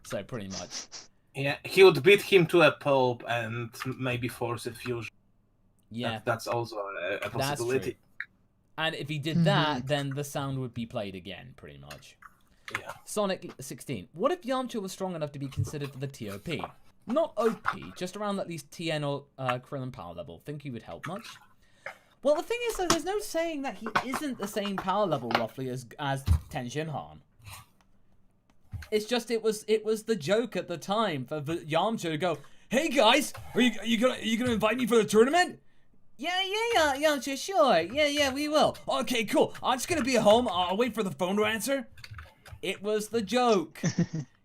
S1: So, pretty much.
S2: Yeah, he would beat him to a pulp and maybe force a fusion.
S1: Yeah.
S2: That's also a possibility.
S1: That's true. And if he did that, then the sound would be played again, pretty much.
S2: Yeah.
S1: Sonic 16. What if Yamcha was strong enough to be considered for the TOP? Not OP, just around at least TN or Krillin power level. Think he would help much? Well, the thing is, though, there's no saying that he isn't the same power level, roughly, as Ten Shinhan. It's just, it was the joke at the time for Yamcha to go, "Hey, guys, are you gonna invite me for the tournament?" Yeah, Yamcha, sure. Yeah, we will. Okay, cool. I'm just gonna be at home. I'll wait for the phone to answer. It was the joke.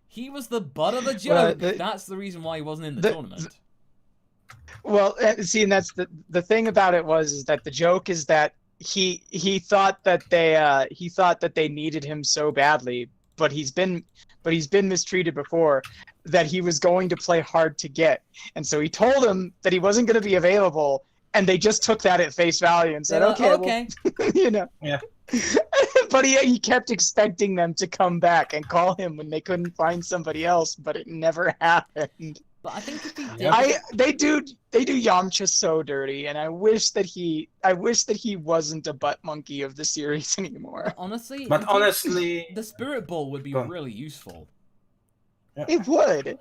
S1: He was the butt of the joke. That's the reason why he wasn't in the tournament.
S3: Well, see, and that's the thing about it is that the joke is that he thought that they needed him so badly, but he's been mistreated before, that he was going to play hard to get, and so he told him that he wasn't going to be available, and they just took that at face value and said, "Okay, well, you know."
S2: Yeah.
S3: But he kept expecting them to come back and call him when they couldn't find somebody else, but it never happened.
S1: But I think if he did,
S3: they do Yamcha so dirty, and I wish that he wasn't a butt monkey of the series anymore.
S1: Honestly, the Spirit Ball would be really useful.
S2: Yeah.
S3: It would.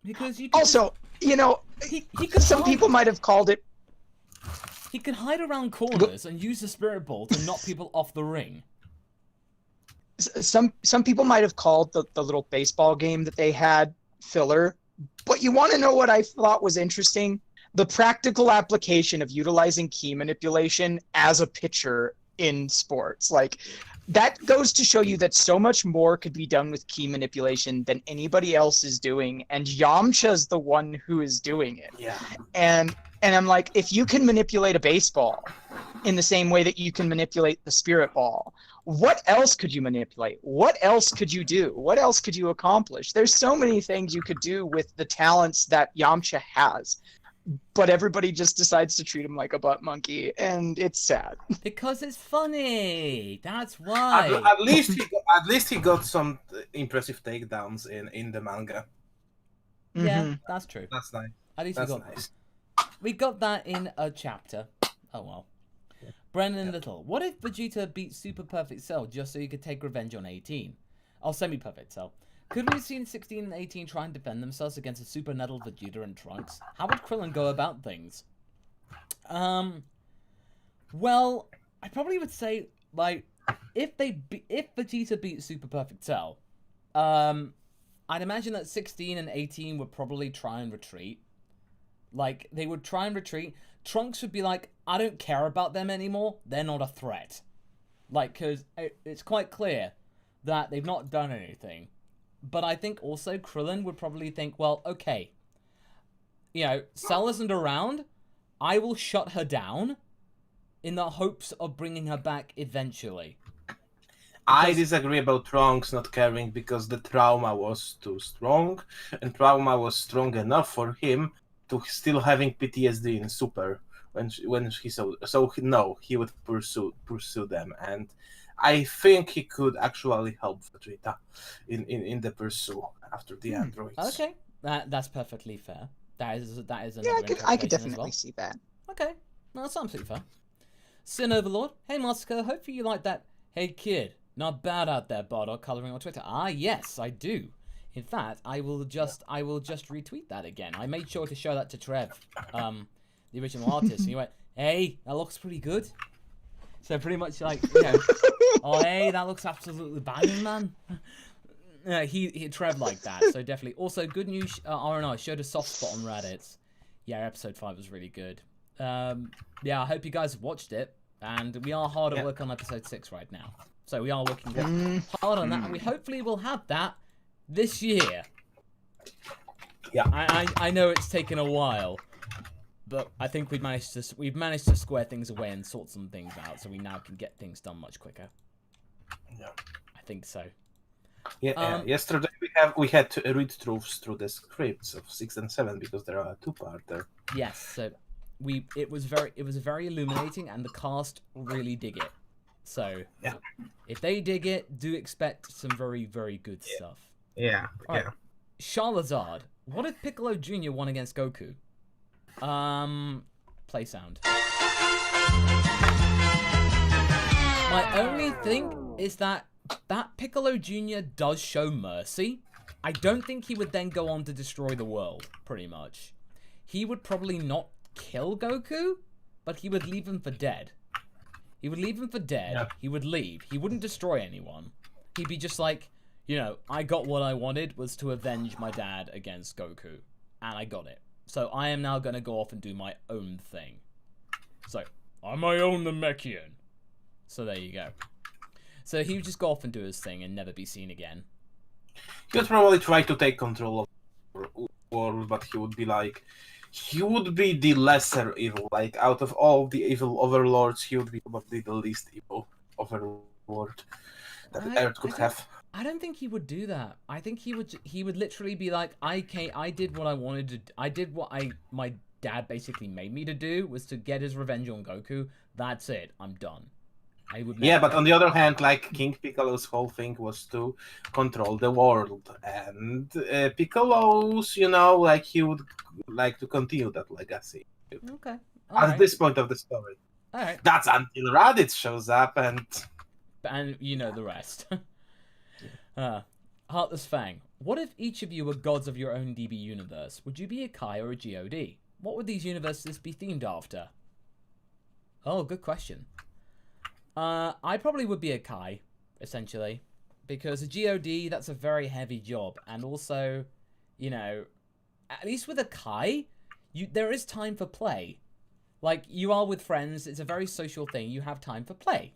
S1: Because you could
S3: also, you know, some people might have called it.
S1: He could hide around corners and use the Spirit Ball to knock people off the ring.
S3: Some people might have called the little baseball game that they had filler, but you want to know what I thought was interesting? The practical application of utilizing key manipulation as a pitcher in sports. Like, that goes to show you that so much more could be done with key manipulation than anybody else is doing, and Yamcha's the one who is doing it.
S2: Yeah.
S3: And I'm like, if you can manipulate a baseball in the same way that you can manipulate the Spirit Ball, what else could you manipulate? What else could you do? What else could you accomplish? There's so many things you could do with the talents that Yamcha has, but everybody just decides to treat him like a butt monkey, and it's sad.
S1: Because it's funny. That's why.
S2: At least he got some impressive takedowns in the manga.
S1: Yeah, that's true.
S2: That's nice.
S1: At least
S2: That's nice.
S1: We got that in a chapter. Oh well. Brennan Little, what if Vegeta beat Super Perfect Cell just so he could take revenge on 18? Oh, Semi-Perfect Cell. Could we have seen 16 and 18 try and defend themselves against a Super Nettle Vegeta and Trunks? How would Krillin go about things? Well, I probably would say, like, if Vegeta beat Super Perfect Cell, I'd imagine that 16 and 18 would probably try and retreat. Like, they would try and retreat. Trunks would be like, I don't care about them anymore. They're not a threat. Like, because it's quite clear that they've not done anything. But I think also Krillin would probably think, well, okay, you know, Cell isn't around. I will shut her down in the hopes of bringing her back eventually.
S2: I disagree about Trunks not caring because the trauma was too strong, and trauma was strong enough for him to still having PTSD in Super when he saw. So no, he would pursue them, and I think he could actually help Vegeta in the pursuit after the androids.
S1: Okay, that's perfectly fair. That is another
S3: I could definitely
S1: as well.
S3: see that.
S1: Okay, no, that's absolutely fair. Sin Overlord, hey Masako, hopefully you like that. Hey kid, not bad out there, Bardock coloring on Twitter. Ah yes, I do. In fact, I will just retweet that again. I made sure to show that to Trev, the original artist, and he went, "Hey, that looks pretty good." So pretty much like, you know, oh hey, that looks absolutely banging, man. Yeah, he Trev liked that, so definitely. Also, good news. RNR showed a soft spot on Reddit. Yeah, episode 5 was really good. Yeah, I hope you guys watched it, and we are hard at work on episode 6 right now. So we are looking hard on that, and we hopefully will have that this year.
S2: Yeah,
S1: I know it's taken a while, but I think we've managed to square things away and sort some things out, so we now can get things done much quicker.
S2: Yeah,
S1: I think so.
S2: Yeah. Yesterday we had to read through the scripts of 6 and 7 because there are a 2-parter.
S1: Yes, so it was very illuminating, and the cast really dig it. So
S2: yeah,
S1: if they dig it, do expect some very, very good stuff.
S5: Yeah,
S1: Right. Charlazard, what if Piccolo Jr. won against Goku? Play sound. My only thing is that Piccolo Jr. does show mercy. I don't think he would then go on to destroy the world, pretty much. He would probably not kill Goku, but he would leave him for dead. He would leave him for dead. Yeah. He would leave. He wouldn't destroy anyone. He'd be just like, you know, I got what I wanted, was to avenge my dad against Goku. And I got it. So I am now going to go off and do my own thing. So, I'm my own Namekian. So there you go. So he would just go off and do his thing and never be seen again.
S2: He would probably try to take control of the world, but he would be like... He would be the lesser evil. Like, out of all the evil overlords, he would be probably the least evil overlord that Earth could have.
S1: I don't think he would do that. I think he would literally be like, I did what I wanted to. I did what my dad basically made me to do, was to get his revenge on Goku. That's it. I'm done. I would.
S2: Yeah, but on the other hand, like King Piccolo's whole thing was to control the world, and Piccolo's, you know, like he would like to continue that legacy.
S1: Okay.
S2: At this point of the story.
S1: All right.
S2: That's until Raditz shows up and
S1: you know the rest. Heartless Fang. What if each of you were gods of your own DB universe? Would you be a Kai or a God? What would these universes be themed after? Oh, good question. I probably would be a Kai, essentially. Because a God, that's a very heavy job. And also, you know, at least with a Kai, there is time for play. Like, you are with friends, it's a very social thing, you have time for play.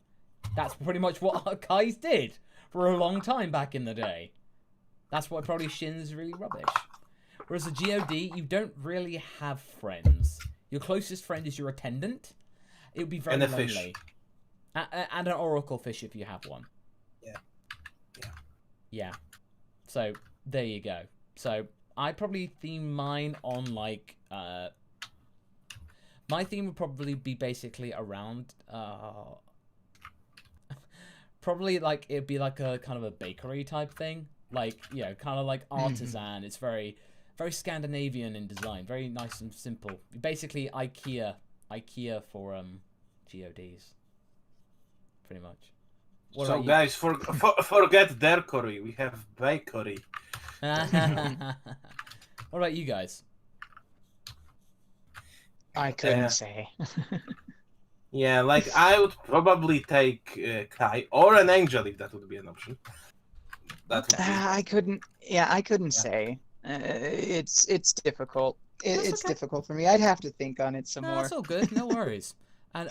S1: That's pretty much what our Kais did for a long time back in the day. That's why probably Shin's really rubbish. Whereas a God, you don't really have friends. Your closest friend is your attendant. It would be very lonely. Fish. And an oracle fish if you have one. Yeah. So, there you go. So, I'd probably theme mine on, like, my theme would probably be basically around, probably, like, it'd be like a kind of a bakery type thing. Like, you know, kind of like artisan. It's very, very Scandinavian in design, very nice and simple. Basically, IKEA for GODs, pretty much. What
S2: so guys, forget their curry. We have bakery.
S1: What about you guys?
S3: I couldn't say.
S2: Yeah, like I would probably take Kai or an angel if that would be an option. That would be...
S3: I couldn't. Yeah, I couldn't say. It's difficult. It's difficult for me. I'd have to think on it some more.
S1: That's all good. No worries. And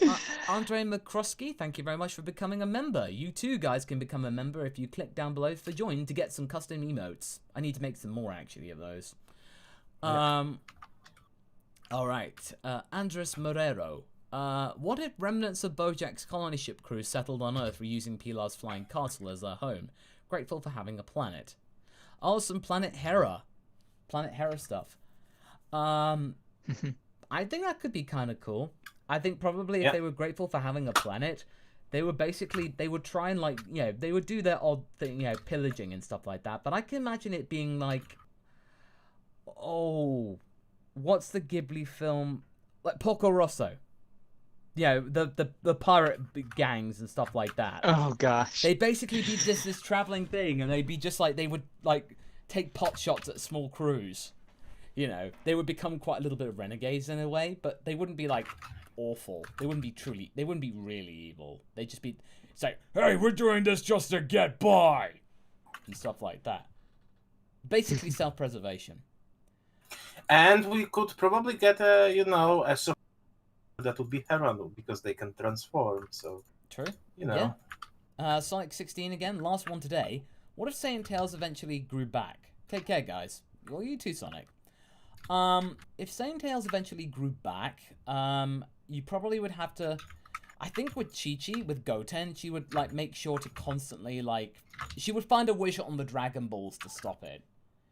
S1: Andre McCroskey, thank you very much for becoming a member. You too, guys, can become a member if you click down below for join to get some custom emotes. I need to make some more, actually, of those. All right. Andres Morero. What if remnants of Bojack's colony ship crew settled on Earth reusing Pilar's flying castle as their home? Grateful for having a planet. Oh, some Planet Hera. Planet Hera stuff. I think that could be kind of cool. I think probably if they were grateful for having a planet, they would try and, like, you know, they would do their odd thing, you know, pillaging and stuff like that. But I can imagine it being like, oh, what's the Ghibli film? Like Porco Rosso. Yeah, the pirate gangs and stuff like that.
S3: Oh gosh.
S1: They'd basically be just this traveling thing, and they'd be just like, they would like take pot shots at small crews. You know, they would become quite a little bit of renegades in a way, but they wouldn't be like awful. They wouldn't be really evil. They'd just be say, hey, we're doing this just to get by, and stuff like that. Basically self-preservation.
S2: And we could probably get a support that would be Heranu because they can transform. So
S1: true.
S2: You know.
S1: Yeah. Sonic 16 again. Last one today. What if Saiyan Tails eventually grew back? Take care, guys. Well, you too, Sonic. If Saiyan Tails eventually grew back, you probably would have to. I think with Chi-Chi, with Goten, she would like make sure to constantly she would find a wish on the Dragon Balls to stop it.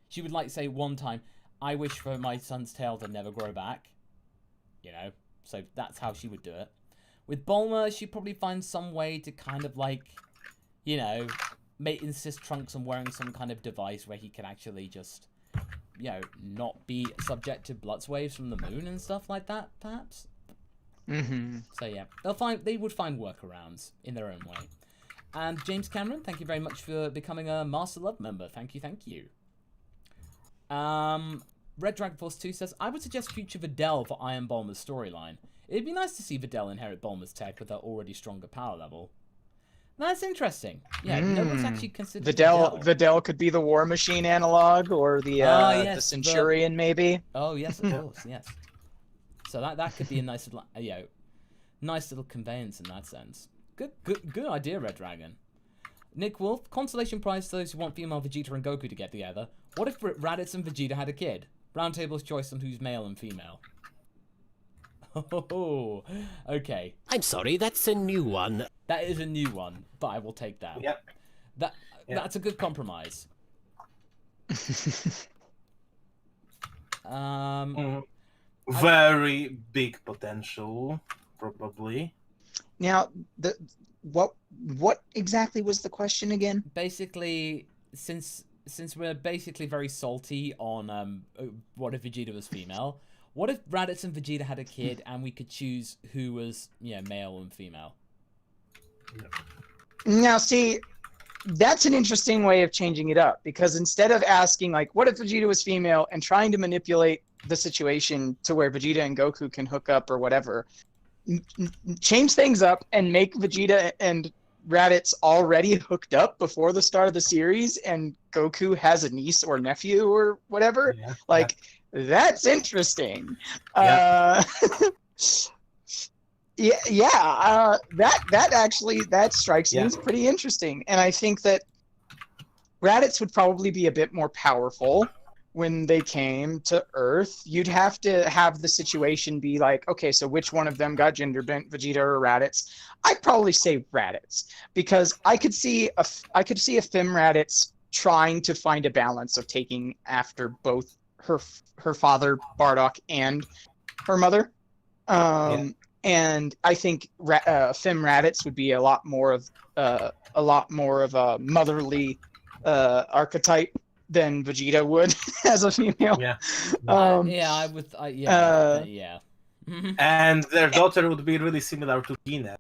S1: She would like say one time, I wish for my son's tail to never grow back. You know, so that's how she would do it. With Bulma, she'd probably find some way to kind of like, you know, insist Trunks on wearing some kind of device where he can actually just, you know, not be subject to Bloods waves from the moon and stuff like that, perhaps. So yeah, they would find workarounds in their own way. And James Cameron, thank you very much for becoming a Master Love member. Thank you. Red Dragon Force 2 says, I would suggest future Videl for Iron Bulma's storyline. It'd be nice to see Videl inherit Bulma's tech with her already stronger power level. That's interesting. Yeah, no one's actually considered
S3: Videl could be the War Machine analog, or the Centurion, maybe.
S1: Oh yes, of course, yes. So that could be a nice little, nice little conveyance in that sense. Good idea, Red Dragon. Nick Wolf, consolation prize to those who want female Vegeta and Goku to get together. What if Raditz and Vegeta had a kid? Roundtable's choice on who's male and female. Oh, okay.
S5: I'm sorry, that's a new one.
S1: That is a new one, but I will take that.
S2: Yep.
S1: That's a good compromise.
S2: Very big potential, probably.
S3: Now, what exactly was the question again?
S1: Basically, since we're basically very salty on what if Vegeta was female, what if Raditz and Vegeta had a kid and we could choose who was male and female?
S3: Now, see, that's an interesting way of changing it up, because instead of asking like what if Vegeta was female and trying to manipulate the situation to where Vegeta and Goku can hook up or whatever, change things up and make Vegeta and Raditz already hooked up before the start of the series, and Goku has a niece or nephew or whatever. That's interesting. That strikes me as pretty interesting, and I think that Raditz would probably be a bit more powerful when they came to Earth. You'd have to have the situation be like, okay, so which one of them got gender bent, Vegeta or Raditz? I'd probably say Raditz, because I could see a Fem Raditz trying to find a balance of taking after both her father Bardock and her mother. And I think Fem Raditz would be a lot more of a motherly archetype than Vegeta would as a female.
S2: Yeah.
S1: Yeah, I would. Yeah.
S2: And their daughter would be really similar to Tina.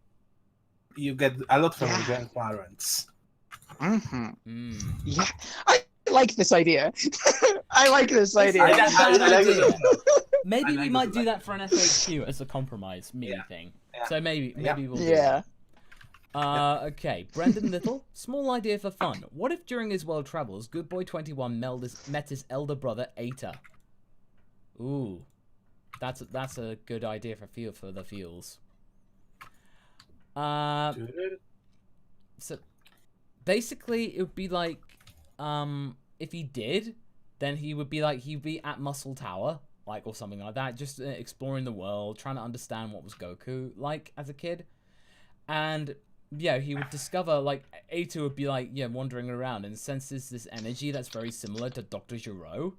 S2: You get a lot from your grandparents.
S3: Yeah, I like this idea. I like this idea.
S1: Maybe we might do that for an FAQ as a compromise thing. Yeah. So maybe we'll do that. Okay, Brendan Little, small idea for fun. What if during his world travels, Good Boy 21 met his elder brother Eta? Ooh, that's a good idea for the feels. So basically, it would be like, if he did, then he'd be at Muscle Tower, like, or something like that, just exploring the world, trying to understand what was Goku like as a kid, and yeah, he would discover, like, Eta would be like, wandering around and senses this energy that's very similar to Dr. Gero,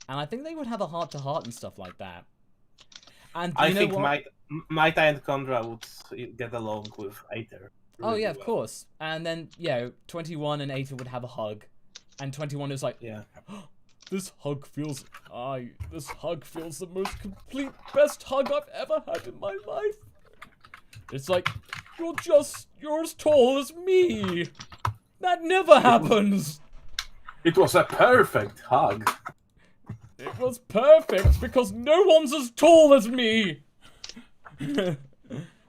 S1: and I think they would have a heart-to-heart and stuff like that. And
S2: I think Maita and Condra would get along with Aether.
S1: Really of course. And then, 21 and Aether would have a hug. And 21 is like, this hug feels the most complete, best hug I've ever had in my life. It's like, you're as tall as me. That never happens.
S2: It was a perfect hug.
S1: It was perfect because no one's as tall as me.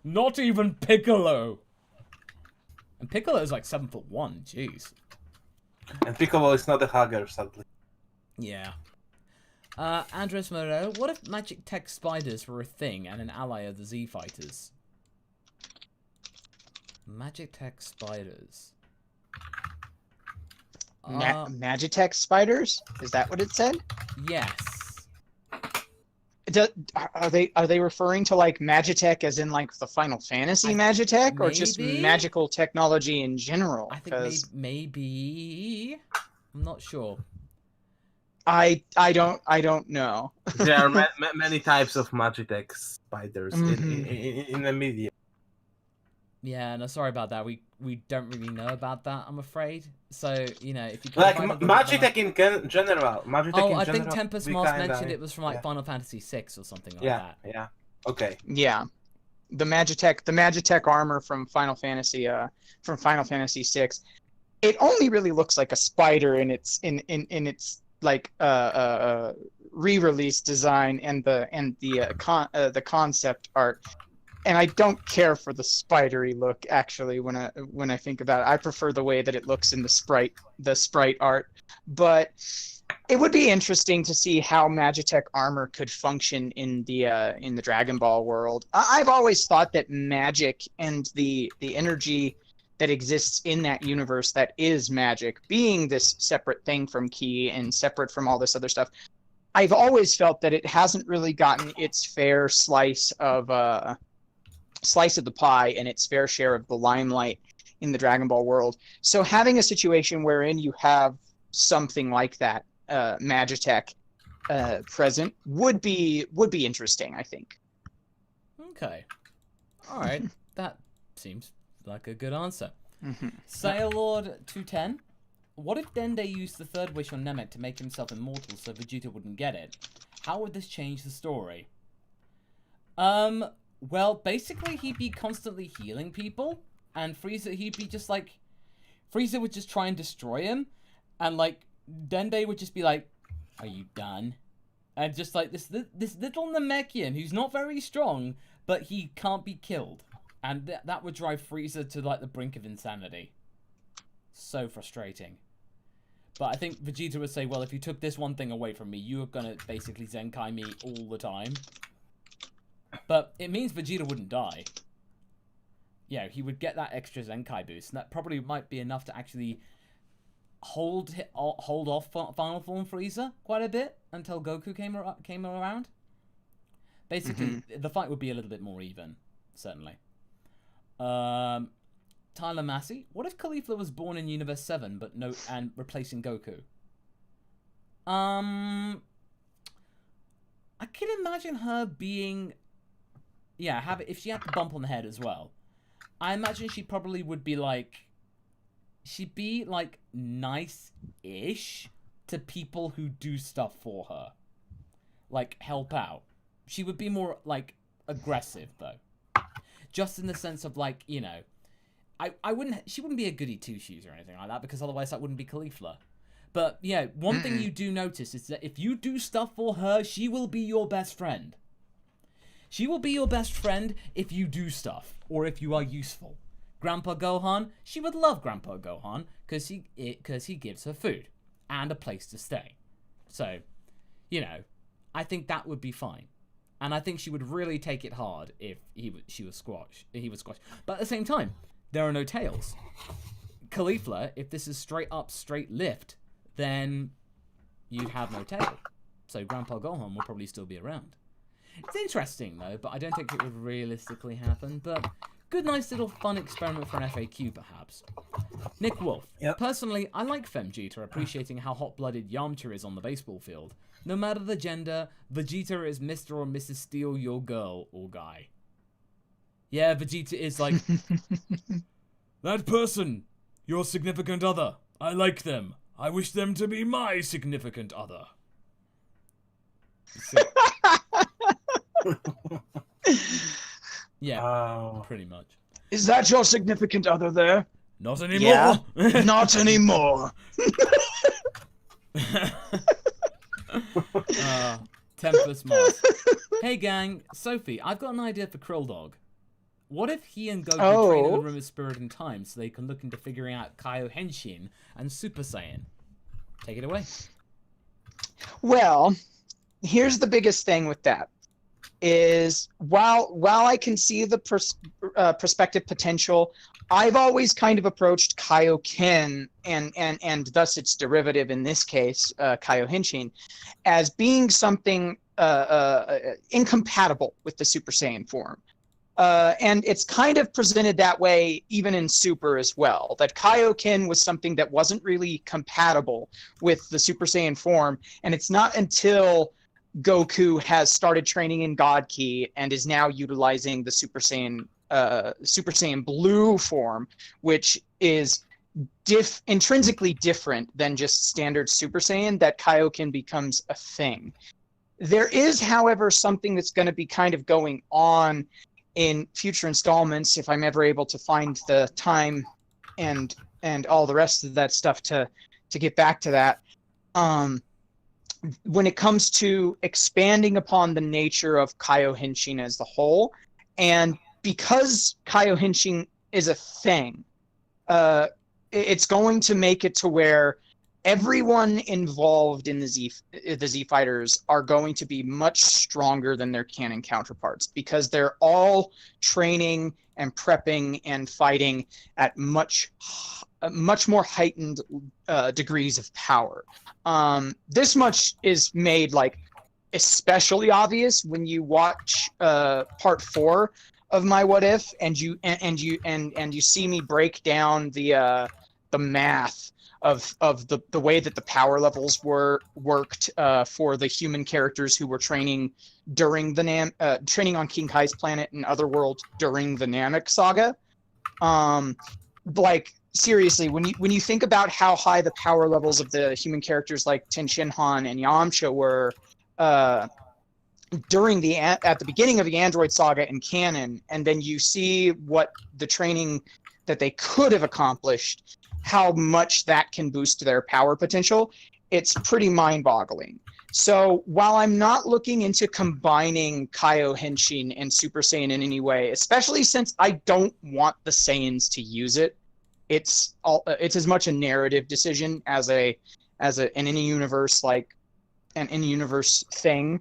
S1: Not even Piccolo. And Piccolo is like 7'1". Jeez.
S2: And Piccolo is not a hugger, sadly.
S1: Yeah. Andres Moreau, what if magic tech spiders were a thing and an ally of the Z Fighters? Magic tech spiders.
S3: Magitech spiders? Is that what it said?
S1: Yes.
S3: Are they referring to like Magitech as in like the Final Fantasy Magitech, or just magical technology in general?
S1: I think maybe. I'm not sure.
S3: I don't know.
S2: There are many types of Magitech spiders in the media.
S1: Yeah, no, sorry about that. We don't really know about that, I'm afraid. So, if you can
S2: like Magitech in general.
S1: I think Tempest Mars mentioned it was from like Final Fantasy VI or something like that.
S2: Yeah. Okay.
S3: Yeah, the Magitech armor from Final Fantasy VI. It only really looks like a spider in its like re-release design and the concept art. And I don't care for the spidery look, actually, when I think about it. I prefer the way that it looks in the sprite art. But it would be interesting to see how Magitech armor could function in the Dragon Ball world. I've always thought that magic and the energy that exists in that universe that is magic, being this separate thing from Ki and separate from all this other stuff, I've always felt that it hasn't really gotten its fair slice of the pie and its fair share of the limelight in the Dragon Ball world. So having a situation wherein you have something like that, Magitech, present would be interesting, I think.
S1: Okay. All right. That seems like a good answer. Sailor 210. What if Dende used the third wish on Namek to make himself immortal so Vegeta wouldn't get it? How would this change the story? Well, basically, he'd be constantly healing people, and Frieza, he'd be just like... Frieza would just try and destroy him, and, like, Dende would just be like, are you done? And just, like, this little Namekian who's not very strong, but he can't be killed. And that would drive Frieza to, like, the brink of insanity. So frustrating. But I think Vegeta would say, well, if you took this one thing away from me, you were gonna basically Zenkai me all the time. But it means Vegeta wouldn't die. Yeah, he would get that extra Zenkai boost, and that probably might be enough to actually hold off Final Form Frieza quite a bit until Goku came around. Basically, the fight would be a little bit more even, certainly. Tyler Massey, what if Caulifla was born in Universe 7 and replacing Goku? I can imagine her being... Yeah, if she had the bump on the head as well. I imagine she probably would be like... She'd be, like, nice-ish, to people who do stuff for her. Like, help out. She would be more, like, aggressive, though. Just in the sense of, like, you know... she wouldn't be a goody two-shoes or anything like that, because otherwise that wouldn't be Caulifla. But, yeah, one thing you do notice is that if you do stuff for her, she will be your best friend. She will be your best friend if you do stuff, or if you are useful. Grandpa Gohan, she would love Grandpa Gohan, because he gives her food, and a place to stay. So, you know, I think that would be fine. And I think she would really take it hard if he was squashed. But at the same time, there are no tails. Caulifla, if this is straight up, straight lift, then you'd have no tail. So Grandpa Gohan will probably still be around. It's interesting, though, but I don't think it would realistically happen. But good, nice little fun experiment for an FAQ, perhaps. Nick Wolf.
S2: Yep.
S1: Personally, I like Femjita appreciating how hot-blooded Yamcha is on the baseball field. No matter the gender, Vegeta is Mr. or Mrs. Steel, your girl or guy. Yeah, Vegeta is like... That person, your significant other. I like them. I wish them to be my significant other. So, yeah, pretty much.
S3: Is that your significant other there?
S1: Not anymore.
S3: Yeah, not anymore.
S1: Tempest Mars. Hey gang, Sophie, I've got an idea for Krill Dog. What if he and Goku train in the Room of Spirit and Time so they can look into figuring out Kaioshin and Super Saiyan? Take it away.
S3: Well, here's the biggest thing with that. Is while I can see the perspective potential, I've always kind of approached Kaioken and thus its derivative in this case, Kaioshin, as being something incompatible with the Super Saiyan form. And it's kind of presented that way even in Super as well, that Kaioken was something that wasn't really compatible with the Super Saiyan form, and it's not until Goku has started training in God Ki and is now utilizing the Super Saiyan Blue form, which is intrinsically different than just standard Super Saiyan, that Kaioken becomes a thing. There is, however, something that's going to be kind of going on in future installments, if I'm ever able to find the time and all the rest of that stuff to get back to that. When it comes to expanding upon the nature of Kaioshin as the whole, and because Kaioshin is a thing, it's going to make it to where everyone involved in the Z Fighters are going to be much stronger than their canon counterparts, because they're all training and prepping and fighting at much more heightened degrees of power. This much is made like especially obvious when you watch part 4 of my What If, and you see me break down the math of the way that the power levels were worked for the human characters who were training during the training on King Kai's planet and Otherworld during the Namek saga. Like seriously, when you think about how high the power levels of the human characters like Ten Shinhan and Yamcha were during at the beginning of the Android saga and canon, and then you see what the training that they could have accomplished, how much that can boost their power potential, it's pretty mind-boggling. So while I'm not looking into combining Kaioshin and Super Saiyan in any way, especially since I don't want the Saiyans to use it, it's as much a narrative decision as an in-universe thing.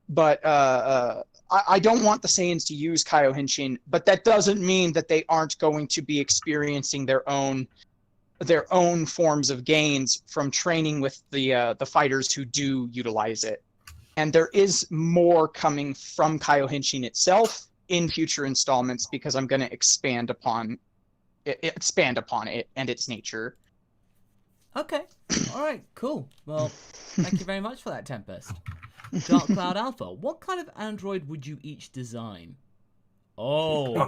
S3: But I don't want the Saiyans to use Kaioshin, but that doesn't mean that they aren't going to be experiencing their own forms of gains from training with the fighters who do utilize it. And there is more coming from Kaioshin itself in future installments, because I'm going to expand upon it and its nature.
S1: Okay. All right. Cool. Well, thank you very much for that, Tempest. Dark Cloud Alpha, what kind of android would you each design? Amarok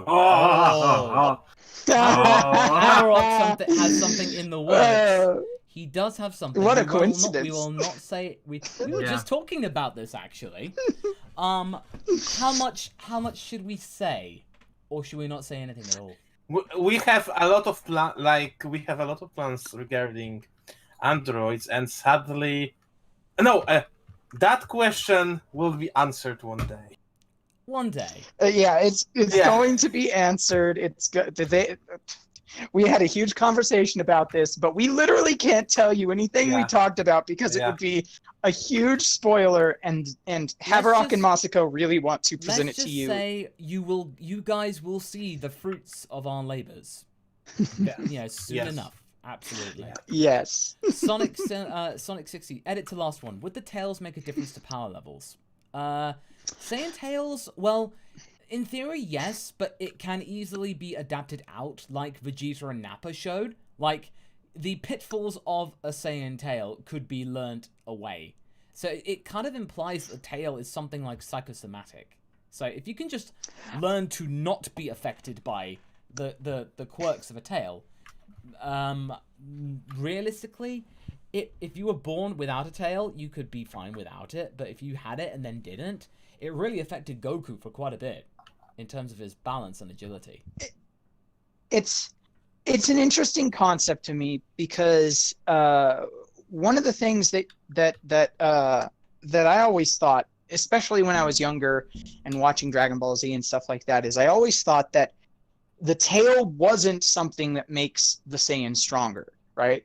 S1: has something in the works. He does have something.
S3: What a
S1: We
S3: coincidence.
S1: will not say. We were just talking about this actually. How much should we say, or should we not say anything at all?
S2: We have a lot of plans regarding androids, and sadly, that question will be answered one day.
S1: One day.
S3: Yeah, it's going to be answered. It's good. We had a huge conversation about this, but we literally can't tell you anything we talked about because it would be a huge spoiler, and Haverock and Masako really want to present it to you.
S1: Let's just say you guys will see the fruits of our labors. Soon enough. Absolutely.
S3: Yes.
S1: Sonic 60. Edit to last one. Would the tails make a difference to power levels? Saiyan tails, well, in theory, yes, but it can easily be adapted out, like Vegeta and Nappa showed. Like, the pitfalls of a Saiyan tail could be learnt away. So it kind of implies the tail is something like psychosomatic. So if you can just learn to not be affected by the quirks of a tail, realistically, if you were born without a tail, you could be fine without it. But if you had it and then didn't, it really affected Goku for quite a bit in terms of his balance and agility.
S3: It's an interesting concept to me because one of the things that I always thought, especially when I was younger and watching Dragon Ball Z and stuff like that, is I always thought that the tail wasn't something that makes the Saiyan stronger, right?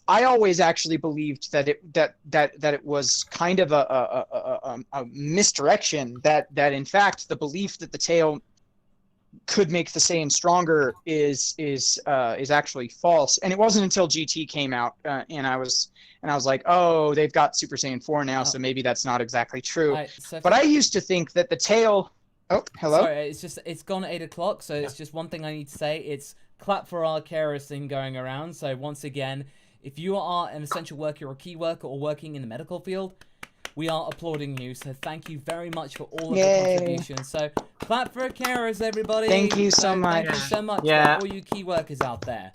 S3: I always actually believed that it was kind of a misdirection, that in fact the belief that the tail could make the Saiyan stronger is actually false. And it wasn't until GT came out and I was like, oh, they've got Super Saiyan 4 now, so maybe that's not exactly true. But I used to think that the tail. Oh, hello.
S1: Sorry, it's gone at 8 o'clock, so it's just one thing I need to say. It's clap for our carers thing going around. So once again, if you are an essential worker or a key worker or working in the medical field, we are applauding you. So thank you very much for all of the contributions. So clap for our carers, everybody.
S3: Thank you so much.
S1: Thank you so much for all you key workers out there.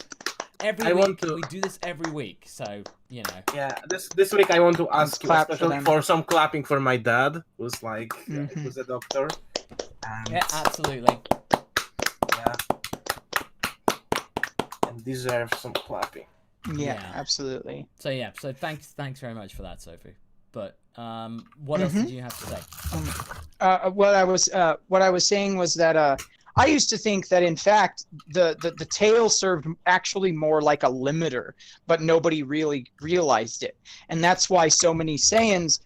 S1: We do this every week, so you know.
S2: Yeah, this week I want to ask you especially for some clapping for my dad, who's who's a doctor.
S1: Yeah, absolutely.
S2: Yeah, and deserves some clapping.
S3: Yeah, absolutely.
S1: So thanks very much for that, Sophie. But what else did you have to say?
S3: What I was saying was that I used to think that in fact the tail served actually more like a limiter, but nobody really realized it, and that's why so many Saiyans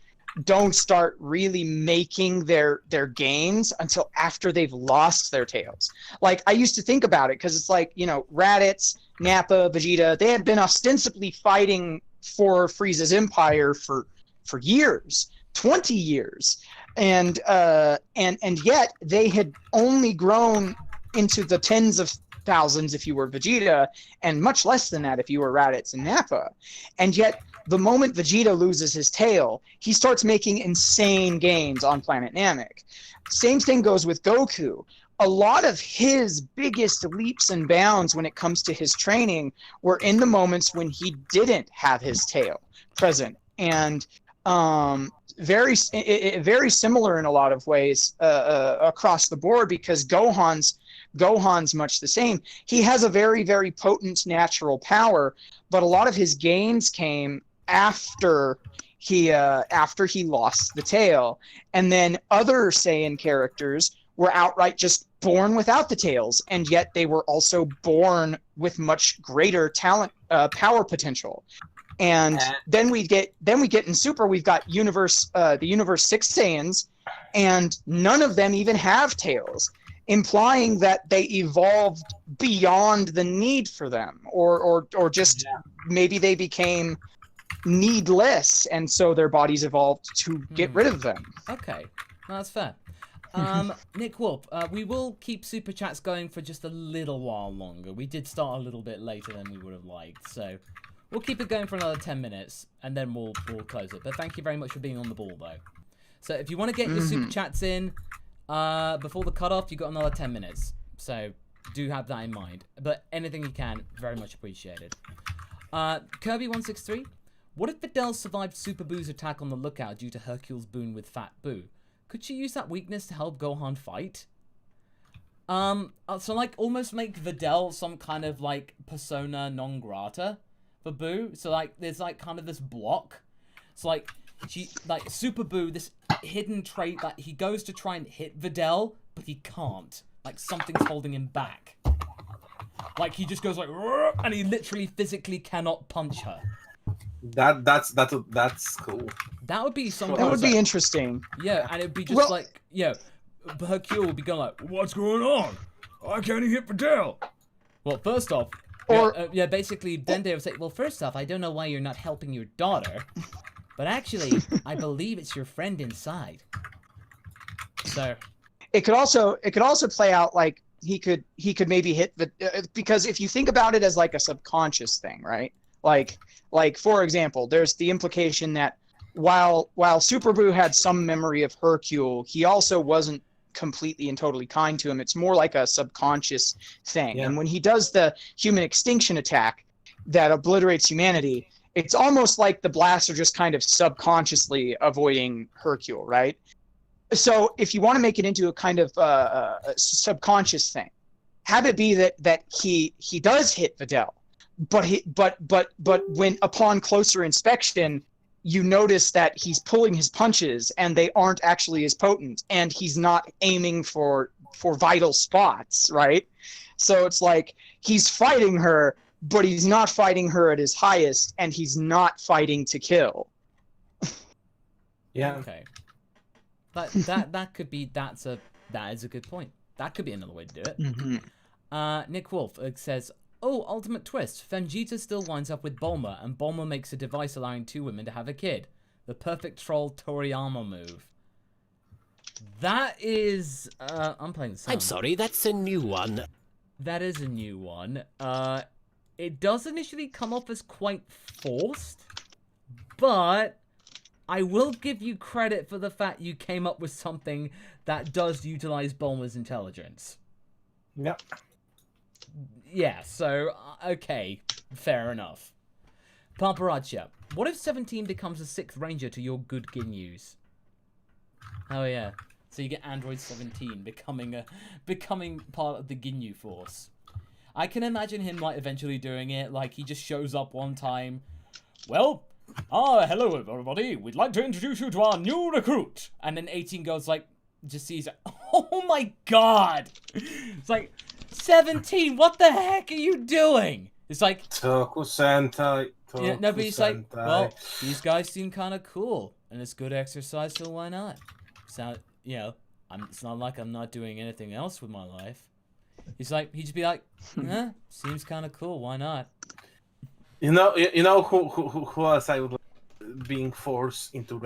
S3: don't start really making their gains until after they've lost their tails. Like, I used to think about it because it's like, Raditz, Nappa, Vegeta, they had been ostensibly fighting for Frieza's empire for years, 20 years, and yet they had only grown into the tens of thousands if you were Vegeta, and much less than that if you were Raditz and Nappa. And yet the moment Vegeta loses his tail, he starts making insane gains on planet Namek. Same thing goes with Goku. A lot of his biggest leaps and bounds when it comes to his training were in the moments when he didn't have his tail present. And very similar in a lot of ways across the board, because Gohan's much the same. He has a very, very potent natural power, but a lot of his gains came after he lost the tail. And then other Saiyan characters were outright just born without the tails, and yet they were also born with much greater talent, power potential. And then we get in Super, we've got the Universe 6 Saiyans, and none of them even have tails, implying that they evolved beyond the need for them, or just maybe they became needless, and so their bodies evolved to get rid of them.
S1: Okay, that's fair. Nick Wolf, we will keep super chats going for just a little while longer. We did start a little bit later than we would have liked, so we'll keep it going for another 10 minutes, and then we'll close it. But thank you very much for being on the ball, though. So if you want to get your super chats in before the cutoff, you've got another 10 minutes. So do have that in mind. But anything you can, very much appreciated. Kirby163. What if Videl survived Super Boo's attack on the lookout due to Hercule's boon with Fat Boo? Could she use that weakness to help Gohan fight? So like almost make Videl some kind of like persona non grata for Boo. So like there's like kind of this block. So like Super Boo, this hidden trait that he goes to try and hit Videl, but he can't. Like something's holding him back. Like he just goes like, and he literally physically cannot punch her.
S2: That's cool.
S1: That would be something.
S3: That would be interesting.
S1: Yeah, and it'd be just like, yeah, Hercule would be going like, what's going on? Why can't he hit Videl? Well, first off, basically Dende would say, well, first off, I don't know why you're not helping your daughter, but actually, I believe it's your friend inside. So, it could also
S3: play out like he could maybe hit the because if you think about it as like a subconscious thing, right? Like for example, there's the implication that while Super Boo had some memory of Hercule, he also wasn't completely and totally kind to him. It's more like a subconscious thing. Yeah. And when he does the human extinction attack that obliterates humanity, it's almost like the blasts are just kind of subconsciously avoiding Hercule, right? So if you want to make it into a kind of a subconscious thing, have it be that he does hit Videl, but when upon closer inspection, you notice that he's pulling his punches and they aren't actually as potent, and he's not aiming for vital spots, right? So it's like he's fighting her, but he's not fighting her at his highest, and he's not fighting to kill.
S1: Yeah. Okay. That is a good point. That could be another way to do it.
S3: Mm-hmm.
S1: Nick Wolf says, oh, ultimate twist. Femjita still winds up with Bulma, and Bulma makes a device allowing two women to have a kid. The perfect troll Toriyama move. That is... I'm playing the sound.
S5: I'm sorry, that's a new one.
S1: That is a new one. It does initially come off as quite forced, but I will give you credit for the fact you came up with something that does utilize Bulma's intelligence.
S2: Yep.
S1: Yeah, so, okay, fair enough. Paparazzi, what if 17 becomes a 6th ranger to your good Ginyus? Oh yeah, so you get Android 17 becoming part of the Ginyu force. I can imagine him like eventually doing it, like he just shows up one time. Well, hello everybody, we'd like to introduce you to our new recruit. And then 18 goes like, just sees, oh my god! It's like, 17, what the heck are you doing? It's like...
S2: Toku Sentai.
S1: Yeah, no, but he's like, well, these guys seem kind of cool, and it's good exercise, so why not? So, you know, it's not like I'm not doing anything else with my life. He's like, he'd just be like, seems kind of cool, why not?
S2: You know who else I would like being forced into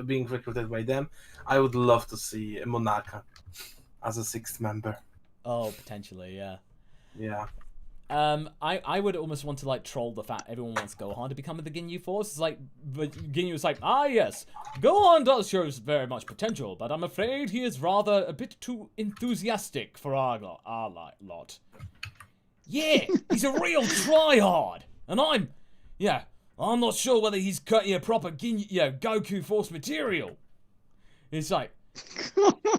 S2: being recruited by them? I would love to see Monaka as a 6th member.
S1: Oh, potentially, yeah.
S2: Yeah.
S1: I would almost want to like troll the fact everyone wants Gohan to become the Ginyu Force. It's like, Ginyu's like, yes, Gohan does show very much potential, but I'm afraid he is rather a bit too enthusiastic for our lot. Yeah, he's a real tryhard, and I'm not sure whether he's proper Goku Force material. It's like,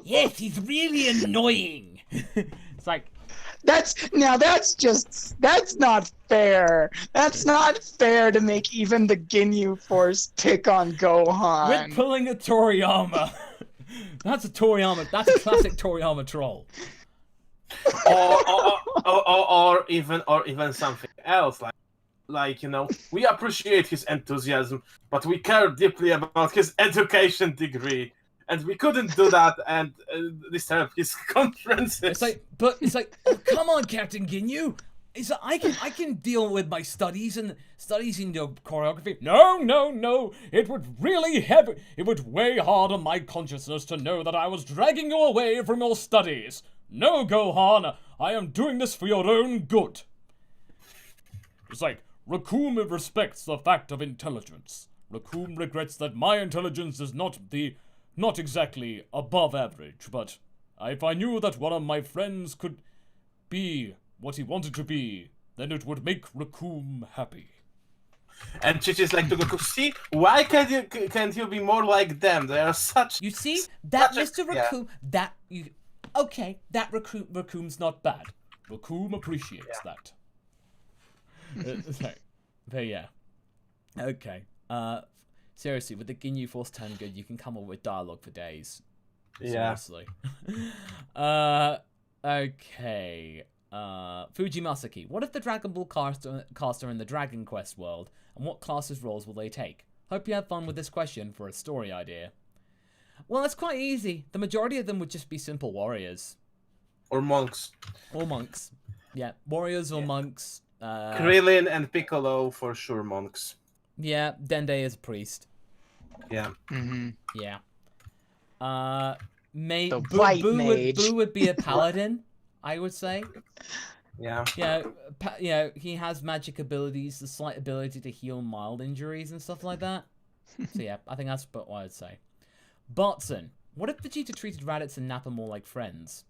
S1: yes, he's really annoying. It's like,
S3: that's not fair. That's not fair to make even the Ginyu Force pick on Gohan.
S1: We're pulling a Toriyama. That's a Toriyama. That's a classic Toriyama troll.
S2: or even something else like we appreciate his enthusiasm, but we care deeply about his education degree. And we couldn't do that and disturb his conferences.
S1: It's like, oh, come on, Captain Ginyu. It's like, I can deal with my studies and studying choreography. No. It would weigh hard on my consciousness to know that I was dragging you away from your studies. No, Gohan, I am doing this for your own good. It's like, Raccoon respects the fact of intelligence. Raccoon regrets that my intelligence is not exactly above average, but if I knew that one of my friends could be what he wanted to be, then it would make Raccoon happy.
S2: And Chi-Chi's like to Goku, see, why can't you be more like them? They are such...
S1: You see, that
S2: such a-
S1: Mr. Raccoon, that you... Okay, that Raccoon's not bad. Raccoon appreciates that. But yeah. Okay. Seriously, with the Ginyu Force turn good, you can come up with dialogue for days.
S2: Yeah.
S1: Seriously. Okay. Fuji Masaki. What if the Dragon Ball cast are in the Dragon Quest world, and what classes roles will they take? Hope you have fun with this question for a story idea. Well, it's quite easy. The majority of them would just be simple warriors.
S2: Or monks.
S1: Or monks. Yeah, warriors or monks.
S2: Krillin and Piccolo, for sure, monks.
S1: Yeah, Dende is a priest.
S2: Yeah.
S3: Mm-hmm.
S1: Yeah.
S3: The white mage.
S1: Boo would be a paladin, I would say.
S2: Yeah.
S1: Yeah, he has magic abilities, the slight ability to heal mild injuries and stuff like that. So yeah, I think that's what I'd say. Bartson, what if Vegeta treated Raditz and Nappa more like friends?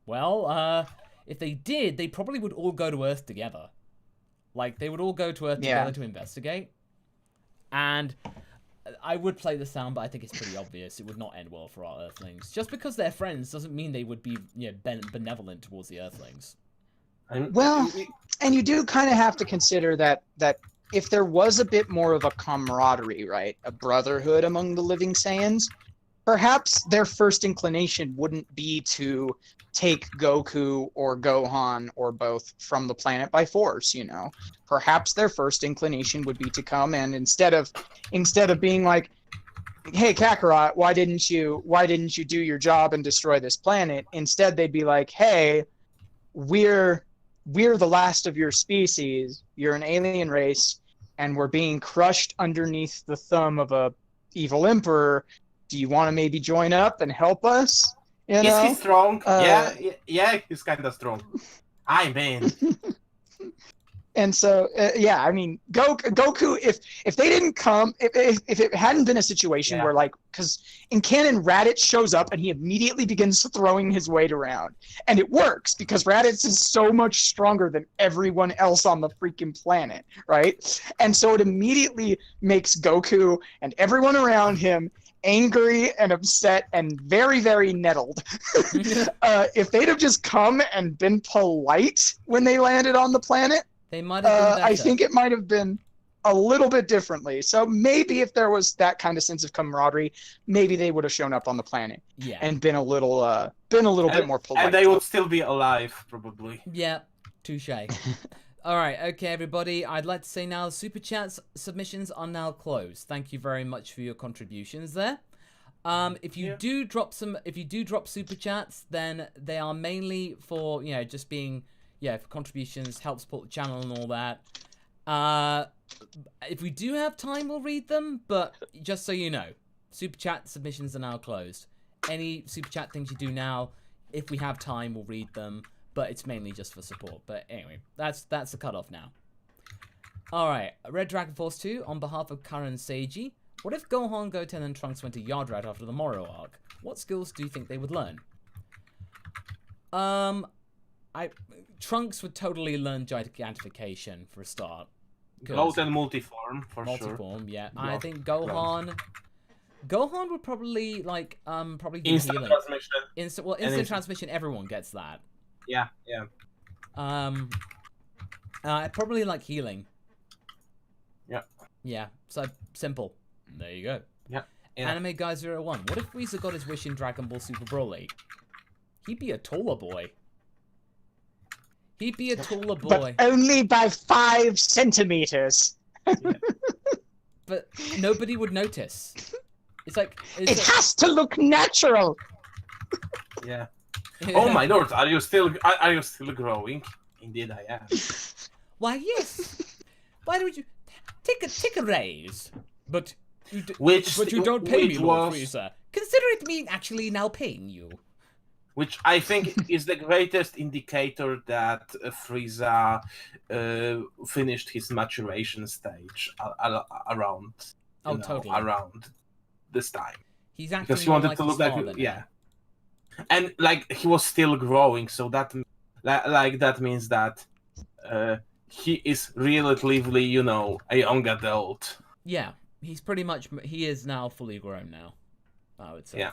S1: Well, if they did, they probably would all go to Earth together. Like, they would all go to Earth together to investigate. And I would play the sound, but I think it's pretty obvious. It would not end well for our Earthlings. Just because they're friends doesn't mean they would be, benevolent towards the Earthlings.
S3: Well, and you do kind of have to consider that if there was a bit more of a camaraderie, right, a brotherhood among the living Saiyans, perhaps their first inclination wouldn't be to take Goku or Gohan or both from the planet by force, you know. Perhaps their first inclination would be to come and instead of being like, hey Kakarot, why didn't you do your job and destroy this planet? Instead they'd be like, hey, we're the last of your species, you're an alien race, and we're being crushed underneath the thumb of a evil emperor. Do you want to maybe join up and help us? You know?
S2: Is he strong? Yeah, he's kind of strong. I mean.
S3: And so, I mean, Goku, if they didn't come, if it hadn't been a situation where, like, because in canon, Raditz shows up and he immediately begins throwing his weight around. And it works because Raditz is so much stronger than everyone else on the freaking planet, right? And so it immediately makes Goku and everyone around him angry and upset and very, very nettled. If they'd have just come and been polite when they landed on the planet,
S1: they might have been better.
S3: I think it might have been a little bit differently. So maybe if there was that kind of sense of camaraderie, maybe they would have shown up on the planet and been a little bit more polite.
S2: And they would still be alive, probably.
S1: Yeah, touche. All right, okay, everybody. I'd like to say now, super chats submissions are now closed. Thank you very much for your contributions there. If you do drop super chats, then they are mainly for just being for contributions, help support the channel and all that. If we do have time, we'll read them. But just so you know, super chat submissions are now closed. Any super chat things you do now, if we have time, we'll read them. But it's mainly just for support. But anyway, that's the cutoff now. Alright, Red Dragon Force 2, on behalf of Karan Seiji. What if Gohan, Goten, and Trunks went to Yard Rat after the Moro arc? What skills do you think they would learn? Trunks would totally learn gigantification for a start.
S2: Goten multiform, for sure.
S1: Multiform, yeah. I think Gohan would probably, probably do
S2: instant
S1: healing.
S2: Transmission.
S1: Instant transmission, everyone gets that.
S2: Yeah.
S1: Probably like healing.
S2: Yeah.
S1: Yeah, so simple. There you go.
S2: Yeah.
S1: Anime Guy 01. What if Frieza got his wish in Dragon Ball Super Broly? He'd be a taller boy.
S3: But only by 5 centimeters.
S1: But nobody would notice.
S3: It has to look natural.
S2: Yeah. Oh my lord, are you still growing? Indeed I am.
S1: Why yes. Why would you take a raise? But you don't pay me more, Frieza. Consider it me actually now paying you.
S2: Which I think is the greatest indicator that Frieza finished his maturation stage around this time.
S1: He's actually
S2: because he wanted to look like and like he was still growing, so that means that he is relatively, a young adult.
S1: Yeah, he's pretty much, he is now fully grown now, I would say.
S2: Yeah.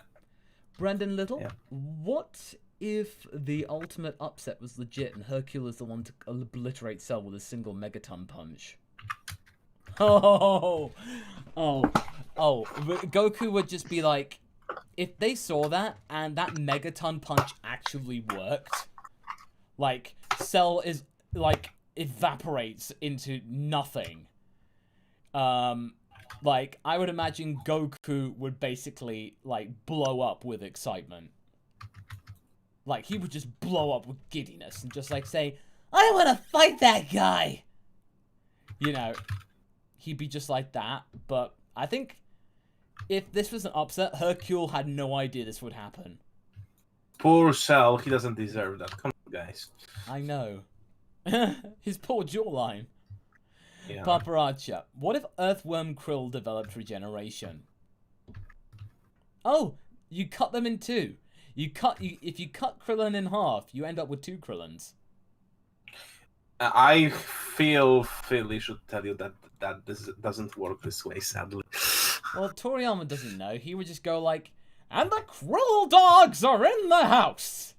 S1: Brendan Little,
S2: Yeah.
S1: what if the ultimate upset was legit and Hercule is the one to obliterate Cell with a single megaton punch? Oh, Goku would just be like, if they saw that and that megaton punch actually worked, like, Cell is, like, evaporates into nothing. Like, I would imagine Goku would basically, like, blow up with excitement. Like, he would just blow up with giddiness and just, like, say, I want to fight that guy! You know, he'd be just like that, but I think if this was an upset, Hercule had no idea this would happen.
S2: Poor Cell, he doesn't deserve that. Come on, guys.
S1: I know. His poor jawline.
S2: Yeah.
S1: Paparacha, what if Earthworm Krill developed regeneration? Oh, you cut them in two. If you cut Krillin in half, you end up with 2 Krillins.
S2: I feel Philly should tell you that this doesn't work this way, sadly.
S1: Well, Toriyama doesn't know. He would just go like, and the Krill dogs are in the house.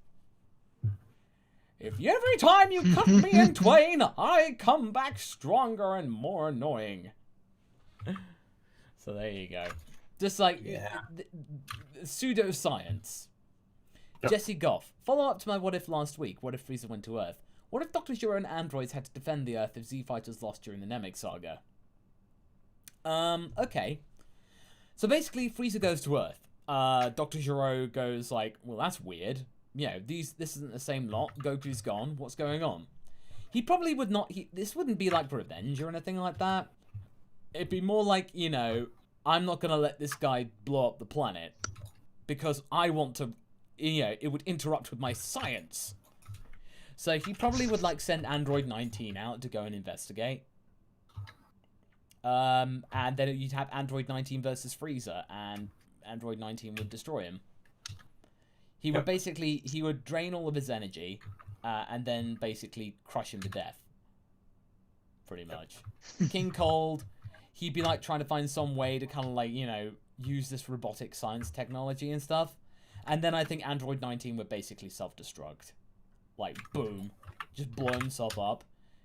S1: If every time you cut me in twain, I come back stronger and more annoying. So there you go. Just like pseudoscience.
S2: Yep.
S1: Jesse Goff, follow up to my what if last week. What if Frieza went to Earth? What if Dr. Gero and androids had to defend the Earth if Z Fighters lost during the Namek saga? Okay. So basically, Frieza goes to Earth. Dr. Gero goes like, well, that's weird. You know, this isn't the same lot. Goku's gone. What's going on? He probably would not... this wouldn't be like revenge or anything like that. It'd be more like, you know, I'm not going to let this guy blow up the planet because I want to... You know, it would interrupt with my science. So he probably would, like, send Android 19 out to go and investigate. And then you'd have Android 19 versus Frieza, and Android 19 would destroy him. He would basically, he would drain all of his energy, and then basically crush him to death. Pretty much. King Cold, he'd be like trying to find some way to kind of like, you know, use this robotic science technology and stuff. And then I think Android 19 would basically self-destruct. Like, boom. Just blow himself up.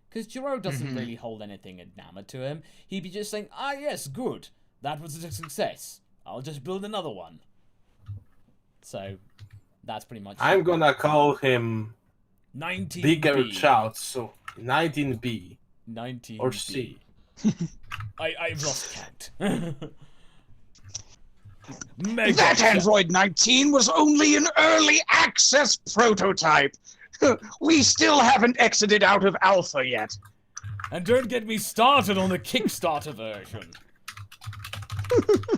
S1: Because Gero doesn't really hold anything enamored to him. He'd be just saying, ah yes, good. That was a success. I'll just build another one. So... that's pretty much...
S2: I'm gonna call him...
S1: 19B.
S2: Bigger child, so 19B.
S1: 19B.
S2: Or C.
S1: I've lost count.
S3: That Android 19 was only an early access prototype. We still haven't exited out of alpha yet.
S1: And don't get me started on the Kickstarter version.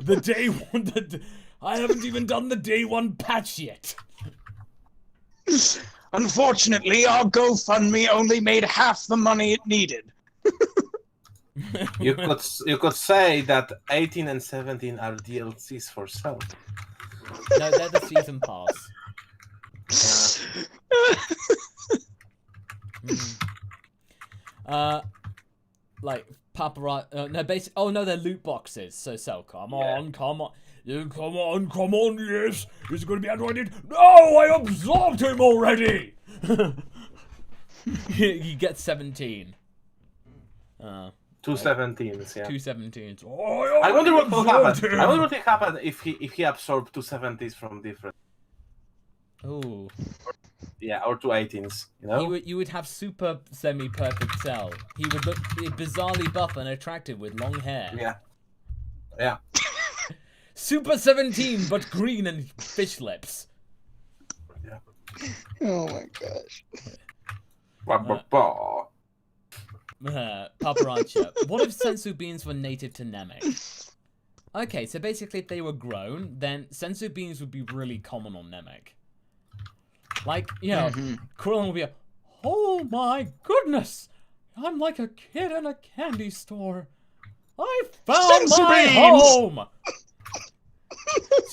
S1: The day one... I haven't even done the day one patch yet.
S3: Unfortunately, our GoFundMe only made half the money it needed.
S2: You could say that 18 and 17 are DLCs for Cell.
S1: No, they're the season pass. Like paparazzi. No, basic. Oh no, they're loot boxes. So Cell, come on, come on. Come on, yes! Is it going to be androided? No, I absorbed him already! You get 17.
S2: 2 17s, yeah.
S1: 2 17s.
S2: Oh, I wonder what will happen. I wonder what will happen if he absorbed 2 70s from different...
S1: Ooh.
S2: Yeah, or 2 18s, you know?
S1: You would have super semi-perfect Cell. He would look bizarrely buff and attractive with long hair.
S2: Yeah. Yeah.
S1: Super 17, but green and fish lips.
S2: Yeah.
S3: Oh my gosh.
S1: Paparazzi. What if sensu beans were native to Namek? Okay, so basically if they were grown, then sensu beans would be really common on Namek. Like, you know, Krillin would be a, oh my goodness! I'm like a kid in a candy store. I found
S3: sensu
S1: my
S3: beans!
S1: home!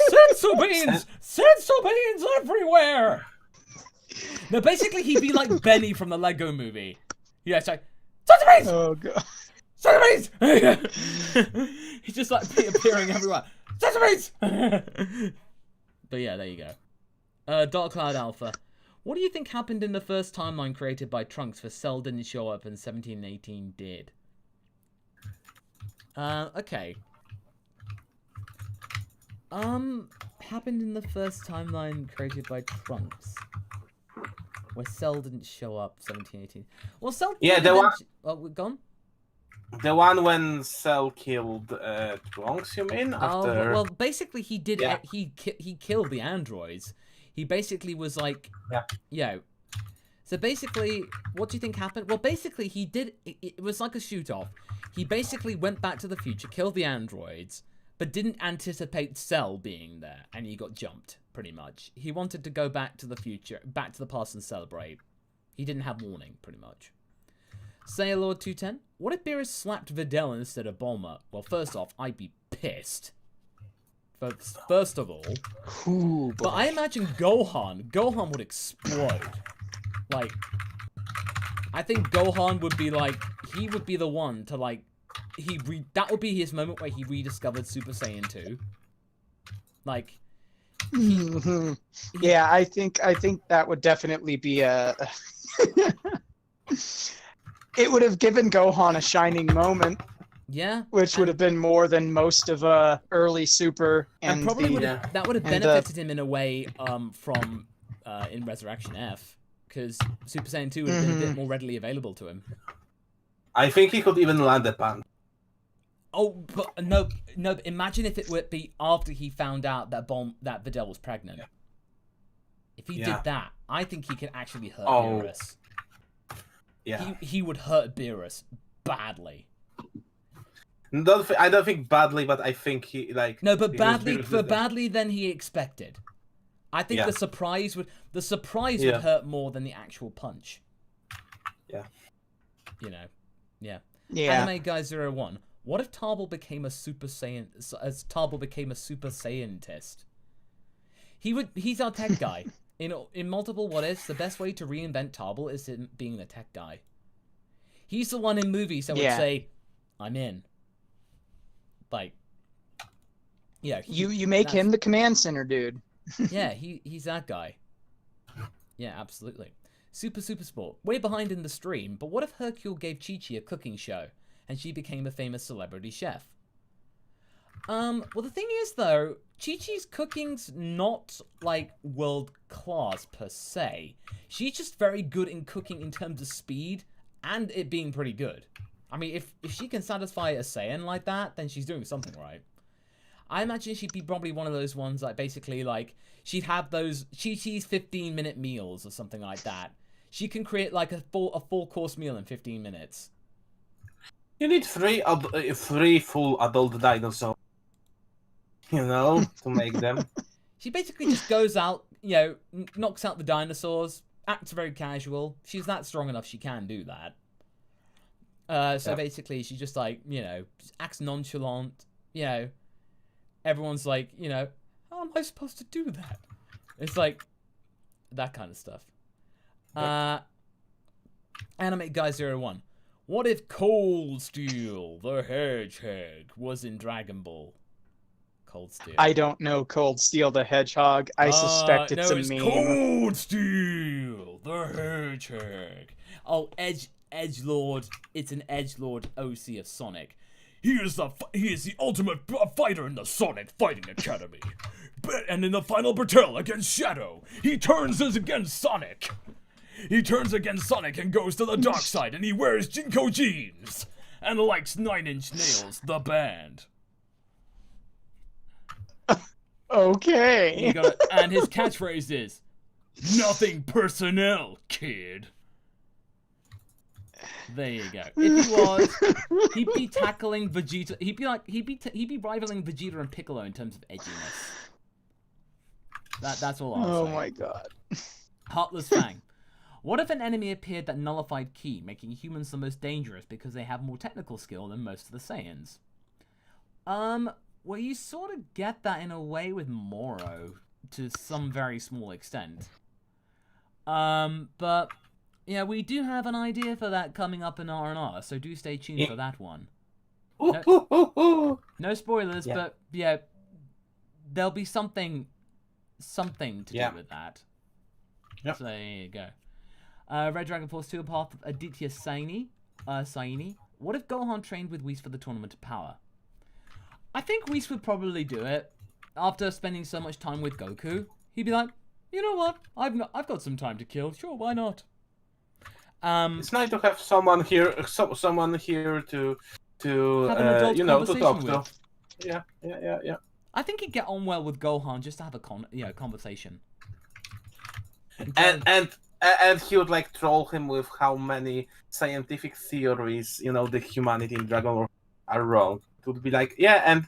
S1: Sensu beans! Sensu beans everywhere! No, basically he'd be like Benny from the Lego movie. Yeah, it's like, sensu Sesames!
S3: Oh god.
S1: Sesames! He's just like appearing everywhere. Sesames! But yeah, there you go. Dark Cloud Alpha. What do you think happened in the first timeline created by Trunks for Cell didn't show up and 17 and 18 did? Okay. Happened in the first timeline created by Trunks, where Cell didn't show up 17, 18. Well, Cell.
S2: Yeah, the one.
S1: Oh, we're gone.
S2: The one when Cell killed Trunks, you mean?
S1: After... well, basically he did.
S2: Yeah.
S1: He killed the androids. He basically was like, yeah. So basically, what do you think happened? Well, basically he did. It was like a shoot off. He basically went back to the future, killed the androids, but didn't anticipate Cell being there, and he got jumped, pretty much. He wanted to go back to the future, back to the past and celebrate. He didn't have warning, pretty much. Sailor 210, what if Beerus slapped Videl instead of Bulma? Well, first off, I'd be pissed. First of all.
S3: Ooh,
S1: but I imagine Gohan would explode. Like, I think Gohan would be like, he would be the one to like, that would be his moment where he rediscovered Super Saiyan 2. Like,
S3: yeah, I think that would definitely be a. It would have given Gohan a shining moment.
S1: Yeah,
S3: which would have been more than most of early Super, and
S1: probably that would have benefited him in a way from in Resurrection F, because Super Saiyan 2 would have been a bit more readily available to him.
S2: I think he could even land a punch.
S1: Oh, but no. Imagine if it would be after he found out that Videl was pregnant. Yeah. If he did that, I think he could actually hurt Beerus.
S2: Yeah,
S1: he would hurt Beerus badly.
S2: I don't think badly, but I think he like.
S1: No, but badly than he expected. I think the surprise would hurt more than the actual punch.
S2: Yeah.
S1: You know. Yeah.
S3: Yeah.
S1: Anime Guy 01. What if Tarbell became a Super Saiyan? As Tarbell became a Super Saiyan-tist? He's our tech guy. In multiple what ifs, the best way to reinvent Tarbell is him being the tech guy. He's the one in movies that would say, "I'm in." Like, yeah.
S3: You make him the command center, dude.
S1: Yeah, he's that guy. Yeah, absolutely. Super Sport. Way behind in the stream, but what if Hercule gave Chi-Chi a cooking show, and she became a famous celebrity chef? Well, the thing is, though, Chi-Chi's cooking's not, like, world-class, per se. She's just very good in cooking in terms of speed, and it being pretty good. I mean, if she can satisfy a Saiyan like that, then she's doing something right. I imagine she'd be probably one of those ones, like, basically, like, she'd have those Chi-Chi's 15-minute meals or something like that. She can create, like, a full-course meal in 15 minutes.
S2: You need three full adult dinosaurs, you know, to make them.
S1: She basically just goes out, you know, knocks out the dinosaurs, acts very casual. She's that strong enough she can do that. So basically, she just, like, you know, acts nonchalant, you know. Everyone's like, you know, how am I supposed to do that? It's like, that kind of stuff. Anime Guy 01. What if Cold Steel, the Hedgehog, was in Dragon Ball? Cold Steel.
S3: I don't know Cold Steel the Hedgehog. I suspect it's a meme.
S1: Cold Steel, the Hedgehog. Oh, Edgelord. It's an Edgelord OC of Sonic. He is the ultimate fighter in the Sonic Fighting Academy. And in the final battle against Shadow, he turns against Sonic. He turns against Sonic and goes to the dark side, and he wears Jinko jeans and likes 9 Inch Nails, the band.
S3: Okay.
S1: And his catchphrase is, "Nothing personnel, kid." There you go. If he was, he'd be tackling Vegeta. He'd be rivaling Vegeta and Piccolo in terms of edginess. That's all I'll say.
S3: Oh my god.
S1: Heartless Fang. What if an enemy appeared that nullified Ki, making humans the most dangerous because they have more technical skill than most of the Saiyans? Well, you sort of get that in a way with Moro, to some very small extent. But Yeah, we do have an idea for that coming up in R&R, so do stay tuned for that one. No spoilers, but yeah, there'll be something to do with that. Yep. So there you go. Red Dragon Force 2, path of Aditya Saini. What if Gohan trained with Whis for the Tournament of Power? I think Whis would probably do it. After spending so much time with Goku, he'd be like, you know what? I've got some time to kill. Sure, why not?
S2: It's nice to have someone here to
S1: have an adult
S2: to talk
S1: with.
S2: to. Yeah.
S1: I think he'd get on well with Gohan just to have a conversation.
S2: And he would like troll him with how many scientific theories, the humanity in Dragon Ball are wrong. It would be like, yeah, and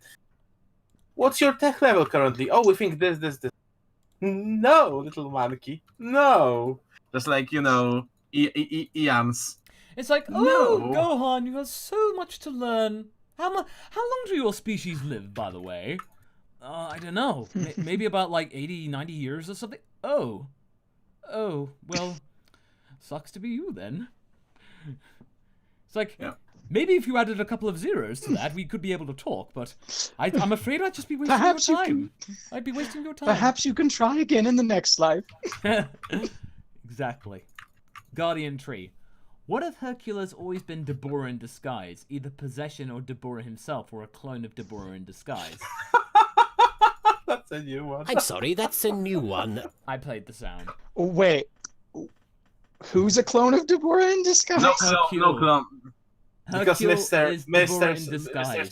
S2: what's your tech level currently? Oh, we think this. No, little monkey. No. Just like, Iams.
S1: It's like, oh, no. Gohan, you have so much to learn. How long do your species live, by the way? I don't know. Maybe about like 80, 90 years or something. Oh, well, sucks to be you then. It's like, maybe if you added a couple of zeros to that, we could be able to talk, but I'm afraid I'd just be wasting your time. I'd be wasting your time.
S3: Perhaps you can try again in the next life.
S1: Exactly. Guardian Tree. What if Hercules always been Deborah in disguise? Either possession or Deborah himself, or a clone of Deborah in disguise?
S2: That's a new one.
S5: I'm sorry, that's a new one.
S1: I played the sound.
S3: Wait. Who's a clone of Deborah in disguise?
S2: No clone. Because
S1: Mr.
S2: Satan.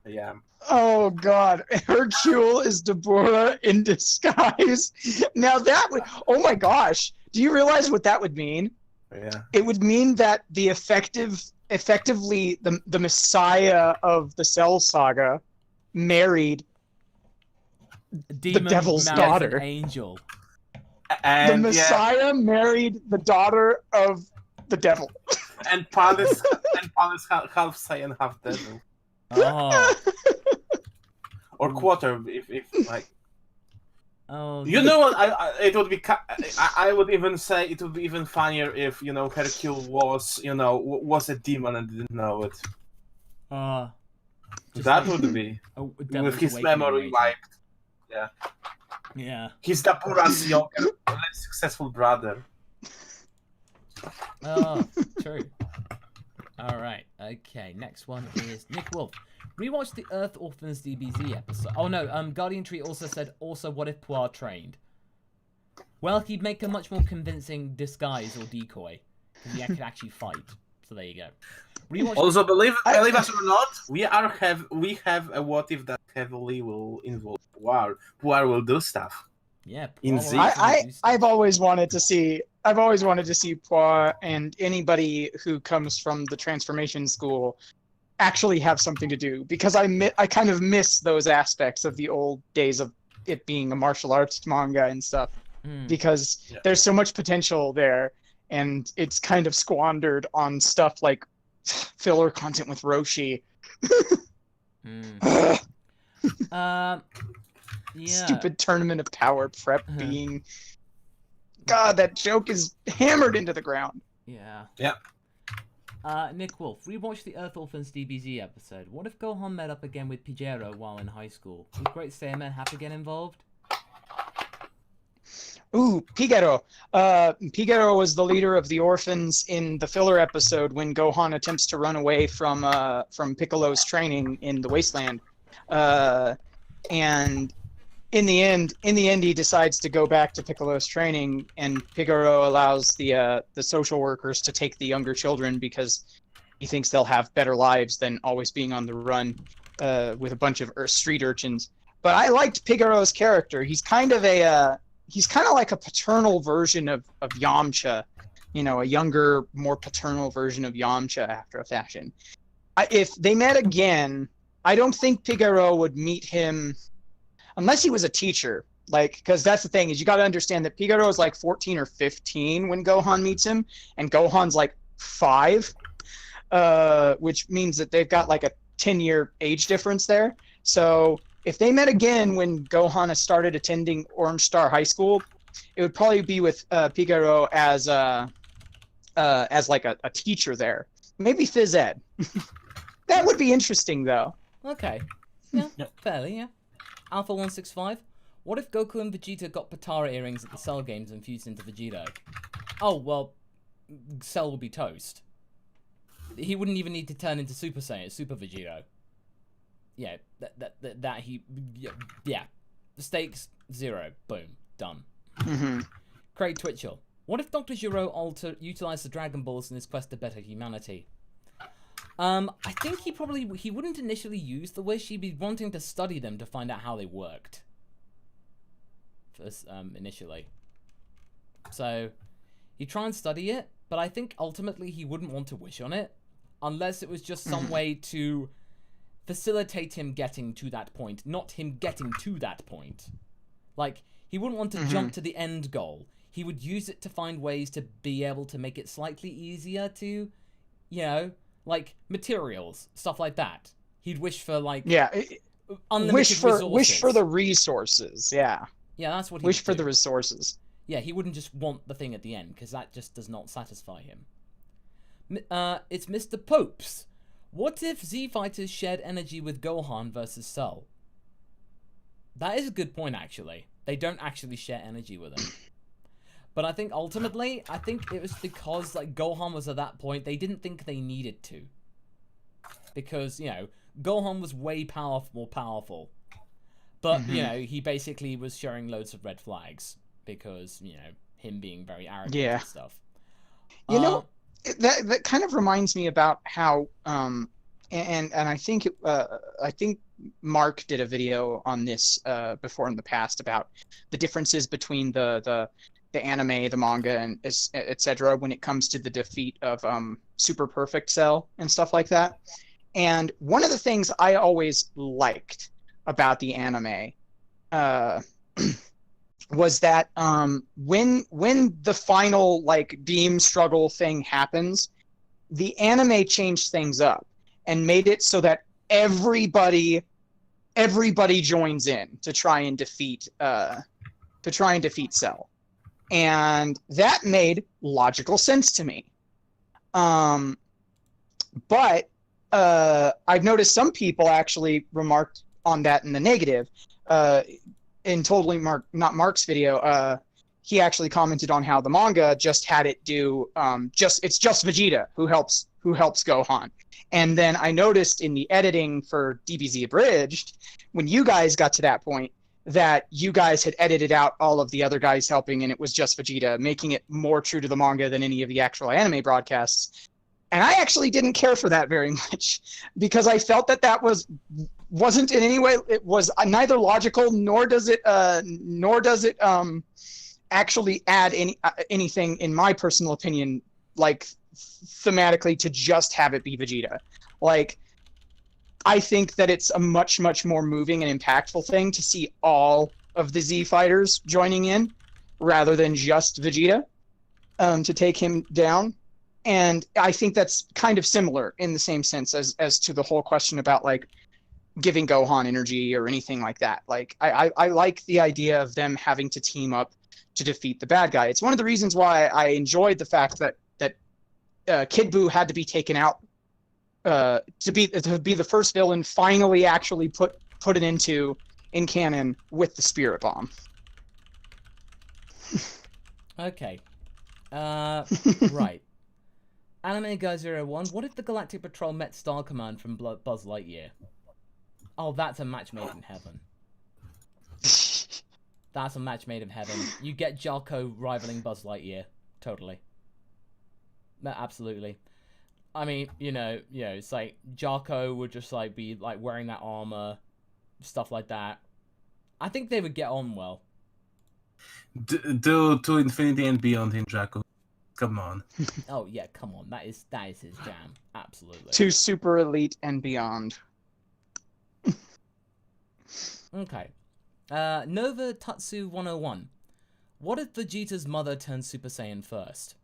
S2: Yeah.
S3: Oh God, Hercule is Deborah in disguise. Now that would, oh my gosh, do you realize what that would mean?
S2: Yeah.
S3: It would mean that the effectively the Messiah of the Cell Saga married the devil's daughter.
S1: An angel.
S2: And,
S3: the Messiah married the daughter of the devil.
S2: And Palace half Saiyan, half devil.
S1: Oh.
S2: Or quarter, if like.
S1: Oh.
S2: You know what? It would be. I would even say it would be even funnier if Hercule was a demon and didn't know it. That would be with his memory wiped. Yeah.
S1: Yeah.
S2: He's Dabura's younger, less successful brother.
S1: Oh, true. Alright, okay, next one is Nick Wolf. Rewatch the Earth Orphans DBZ episode. Oh no, Guardian Tree also said, what if Puar trained? Well, he'd make a much more convincing disguise or decoy. Because he could actually fight. So there you go. Rewatch
S2: also, believe us or not, we have a what if that heavily will involve Puar. Puar will do stuff.
S1: Yeah,
S3: I've always wanted to see Puar and anybody who comes from the transformation school actually have something to do, because I kind of miss those aspects of the old days of it being a martial arts manga and stuff, because there's so much potential there, and it's kind of squandered on stuff like filler content with Roshi.
S1: Yeah.
S3: Stupid Tournament of Power prep being... God, that joke is hammered into the ground.
S1: Yeah.
S2: Yeah.
S1: Nick Wolf, rewatch the Earth Orphans DBZ episode. What if Gohan met up again with Pijero while in high school? Would Great Saiyaman have to get involved?
S3: Ooh, Pigero. Pigero was the leader of the orphans in the filler episode when Gohan attempts to run away from Piccolo's training in the wasteland. And in the end, he decides to go back to Piccolo's training, and Pigero allows the social workers to take the younger children because he thinks they'll have better lives than always being on the run with a bunch of street urchins. But I liked Pigero's character. He's kind of like a paternal version of Yamcha, a younger, more paternal version of Yamcha after a fashion. If they met again, I don't think Pigero would meet him unless he was a teacher. Because that's the thing, is you got to understand that Pigero is like 14 or 15 when Gohan meets him, and Gohan's like 5, which means that they've got like a 10-year age difference there. So if they met again when Gohan has started attending Orange Star High School, it would probably be with Pigero as as like a teacher there. Maybe phys ed. That would be interesting, though.
S1: Okay. Yeah, fairly, yeah. Alpha 165. What if Goku and Vegeta got Potara earrings at the Cell games and fused into Vegito? Oh, well, Cell would be toast. He wouldn't even need to turn into Super Saiyan, Super Vegito. Yeah, yeah. The stakes, 0. Boom. Done. Craig Twitchell. What if Dr. Giro utilized the Dragon Balls in his quest to better humanity? I think he wouldn't initially use the wish. He'd be wanting to study them to find out how they worked. First, initially. So, he'd try and study it, but I think ultimately he wouldn't want to wish on it, unless it was just some way to facilitate him getting to that point, not him getting to that point. Like, he wouldn't want to jump to the end goal. He would use it to find ways to be able to make it slightly easier to, you know, like materials, stuff like that. He'd wish for like unlimited resources.
S3: Wish for the resources. Yeah.
S1: Yeah, that's what he
S3: wish for the resources.
S1: Yeah, he wouldn't just want the thing at the end because that just does not satisfy him. It's Mr. Popes. What if Z fighters shared energy with Gohan versus Cell? That is a good point, actually. They don't actually share energy with him. But I think ultimately, it was because like Gohan was at that point, they didn't think they needed to. Because, you know, Gohan was way more powerful. But, you know, he basically was showing loads of red flags. Because, you know, him being very arrogant and stuff.
S3: You know, that kind of reminds me about how, and I think Mark did a video on this before in the past about the differences between the anime, the manga, and etc. when it comes to the defeat of Super Perfect Cell and stuff like that. And one of the things I always liked about the anime was that when the final like beam struggle thing happens, the anime changed things up and made it so that everybody joins in to try and defeat Cell. And that made logical sense to me. But I've noticed some people actually remarked on that in the negative. In not Mark's video, he actually commented on how the manga just had it do it's just Vegeta who helps Gohan. And then I noticed in the editing for DBZ Abridged, when you guys got to that point, that you guys had edited out all of the other guys helping and it was just Vegeta, making it more true to the manga than any of the actual anime broadcasts. And I actually didn't care for that very much because I felt that wasn't in any way, it was neither logical nor does it actually add anything, in my personal opinion, like thematically to just have it be Vegeta. Like, I think that it's a much, much more moving and impactful thing to see all of the Z fighters joining in rather than just Vegeta to take him down. And I think that's kind of similar in the same sense as to the whole question about like giving Gohan energy or anything like that. Like I like the idea of them having to team up to defeat the bad guy. It's one of the reasons why I enjoyed the fact that Kid Buu had to be taken out to be the first villain finally actually put it in canon with the Spirit Bomb.
S1: Okay. Right. Anime Guy 01, what if the Galactic Patrol met Star Command from Buzz Lightyear? Oh, that's a match made in heaven. That's a match made in heaven. You get Jarko rivaling Buzz Lightyear. Totally. No, absolutely. I mean, you know, it's like Jarko would just like be like wearing that armor, stuff like that. I think they would get on well.
S2: Do to infinity and beyond in Jarko. Come on.
S1: Oh yeah, come on. That is his jam. Absolutely.
S3: To Super Elite and beyond.
S1: Okay. Nova Tatsu 101. What if Vegeta's mother turned Super Saiyan first?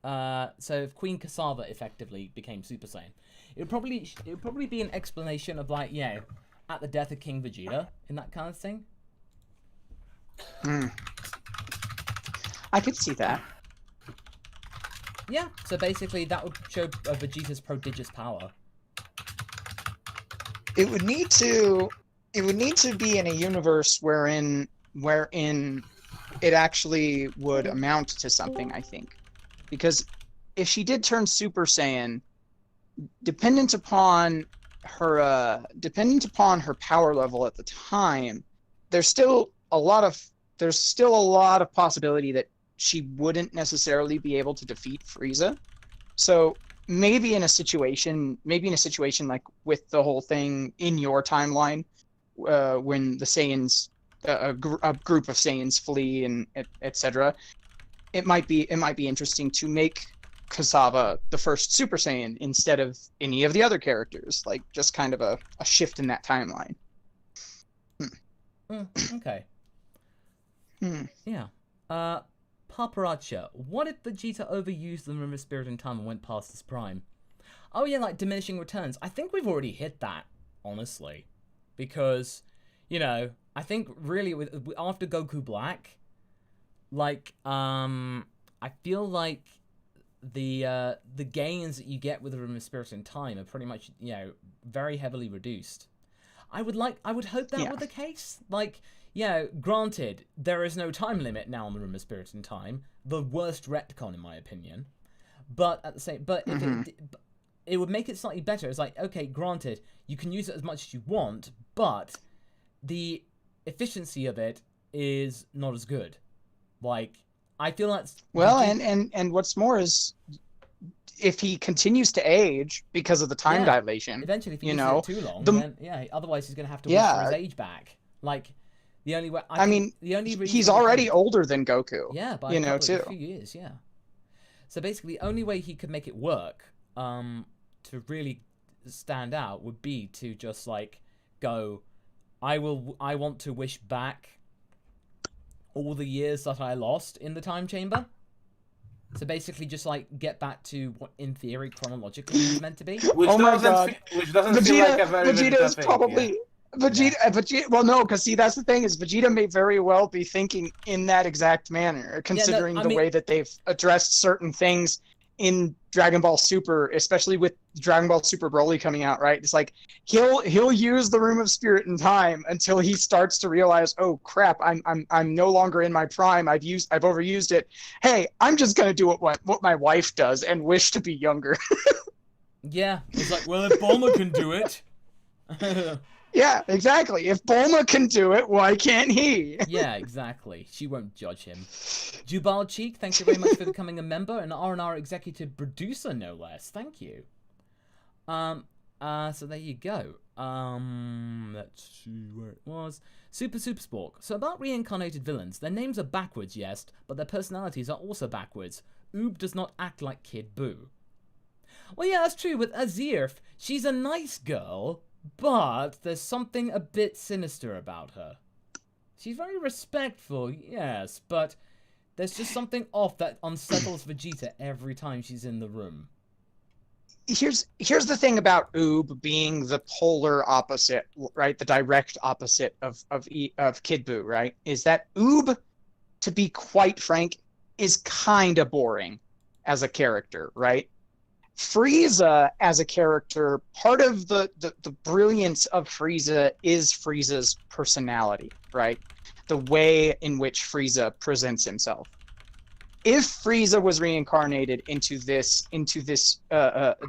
S1: So if Queen Cassava effectively became Super Saiyan, it would probably be an explanation of like, you know, at the death of King Vegeta and that kind of thing.
S3: I could see that.
S1: Yeah, so basically that would show Vegeta's prodigious power.
S3: It would need to be in a universe wherein it actually would amount to something, I think. Because if she did turn Super Saiyan, dependent upon her power level at the time, there's still a lot of possibility that she wouldn't necessarily be able to defeat Frieza. So maybe in a situation like with the whole thing in your timeline, when the Saiyans, a group of Saiyans flee and etc., it might be interesting to make Cassava the first Super Saiyan instead of any of the other characters, like just kind of a shift in that timeline.
S1: Okay. Yeah. Paparacha, what if Vegeta overused the Room of Spirit and Time and went past his prime? Oh yeah, like diminishing returns. I think we've already hit that, honestly. Because, you know, I think really after Goku Black, like, I feel like the gains that you get with the Room of Spirit and Time are pretty much, you know, very heavily reduced. I would hope that were the case. Like, yeah, granted, there is no time limit now on the Room of Spirit and Time. The worst retcon, in my opinion. But at the same, if it would make it slightly better. It's like, okay, granted, you can use it as much as you want, but the efficiency of it is not as good. Like, I feel that's
S3: and what's more is, if he continues to age because of the time dilation,
S1: eventually, if he uses it too long, then otherwise he's gonna have to wait for his age back. Like, the only way the only reason
S3: he's already older than Goku.
S1: Yeah, by a few years. Yeah. So basically, the only way he could make it work, to really stand out, would be to just like go, I want to wish back all the years that I lost in the time chamber. So basically, just like get back to what, in theory, chronologically is meant to be.
S2: Which doesn't feel like a very
S3: Vegeta is probably.
S2: Yeah.
S3: Vegeta, well, no, because see, that's the thing, is Vegeta may very well be thinking in that exact manner, considering the way that they've addressed certain things in Dragon Ball Super, especially with Dragon Ball Super Broly coming out, right? It's like he'll use the Room of Spirit and Time until he starts to realize, oh crap, I'm no longer in my prime. I've overused it. Hey, I'm just gonna do what my wife does and wish to be younger.
S1: Yeah, it's like, well, if Bulma can do it.
S3: Yeah, exactly. If Bulma can do it, why can't he?
S1: Yeah, exactly. She won't judge him. Jubal Cheek, thank you very much for becoming a member, and R&R executive producer, no less. Thank you. So there you go. Let's see where it was. Super Spork. So about reincarnated villains, their names are backwards, yes, but their personalities are also backwards. Oob does not act like Kid Buu. Well, yeah, that's true. With Azirf, she's a nice girl, but there's something a bit sinister about her. She's very respectful, yes, but there's just something off that unsettles Vegeta every time she's in the room.
S3: Here's the thing about Oob being the polar opposite, right? The direct opposite of Kid Buu, right? Is that Oob, to be quite frank, is kind of boring as a character, right? Frieza as a character, part of the brilliance of Frieza is Frieza's personality, right? The way in which Frieza presents himself. If Frieza was reincarnated into this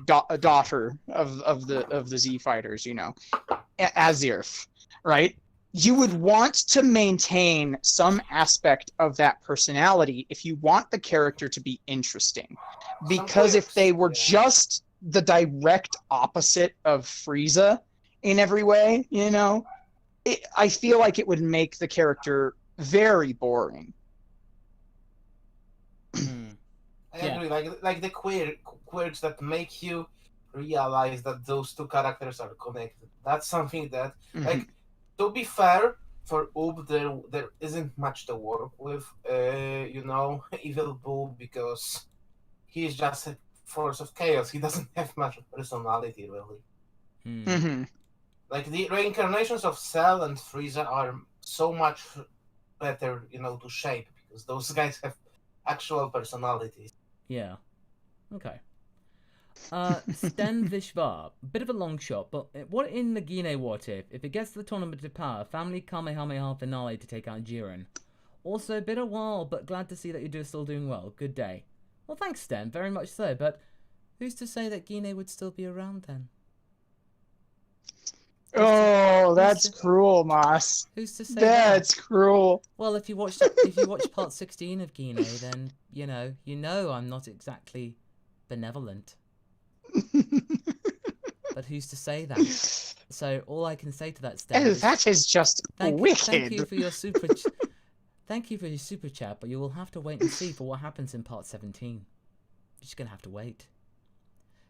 S3: daughter of the Z fighters, you know, Azirf, right? You would want to maintain some aspect of that personality if you want the character to be interesting. Because if they were just the direct opposite of Frieza in every way, you know, I feel like it would make the character very boring.
S2: I agree. Like the quirks that make you realize that those two characters are connected. That's something that, like, to be fair, for Oob, there isn't much to work with. You know, Evil Buu, because he's just a force of chaos. He doesn't have much personality, really. Like, the reincarnations of Cell and Frieza are so much better, you know, to shape, because those guys have actual personalities.
S1: Yeah. Okay. Sten Vishvar, bit of a long shot, but what in the Gine what if it gets to the tournament of power, family Kamehameha finale to take out Jiren? Also, been a while, but glad to see that you're still doing well. Good day. Well, thanks, Sten, very much so, but who's to say that Gine would still be around then?
S3: That's cruel, Mas.
S1: Who's to say
S3: that's
S1: that?
S3: Cruel.
S1: Well, if you watch part 16 of Gine, then you know I'm not exactly benevolent. But who's to say that? So all I can say to that, Sten,
S3: that is just wicked.
S1: Thank you for your Thank you for your super chat, but you will have to wait and see for what happens in part 17. You're just gonna have to wait.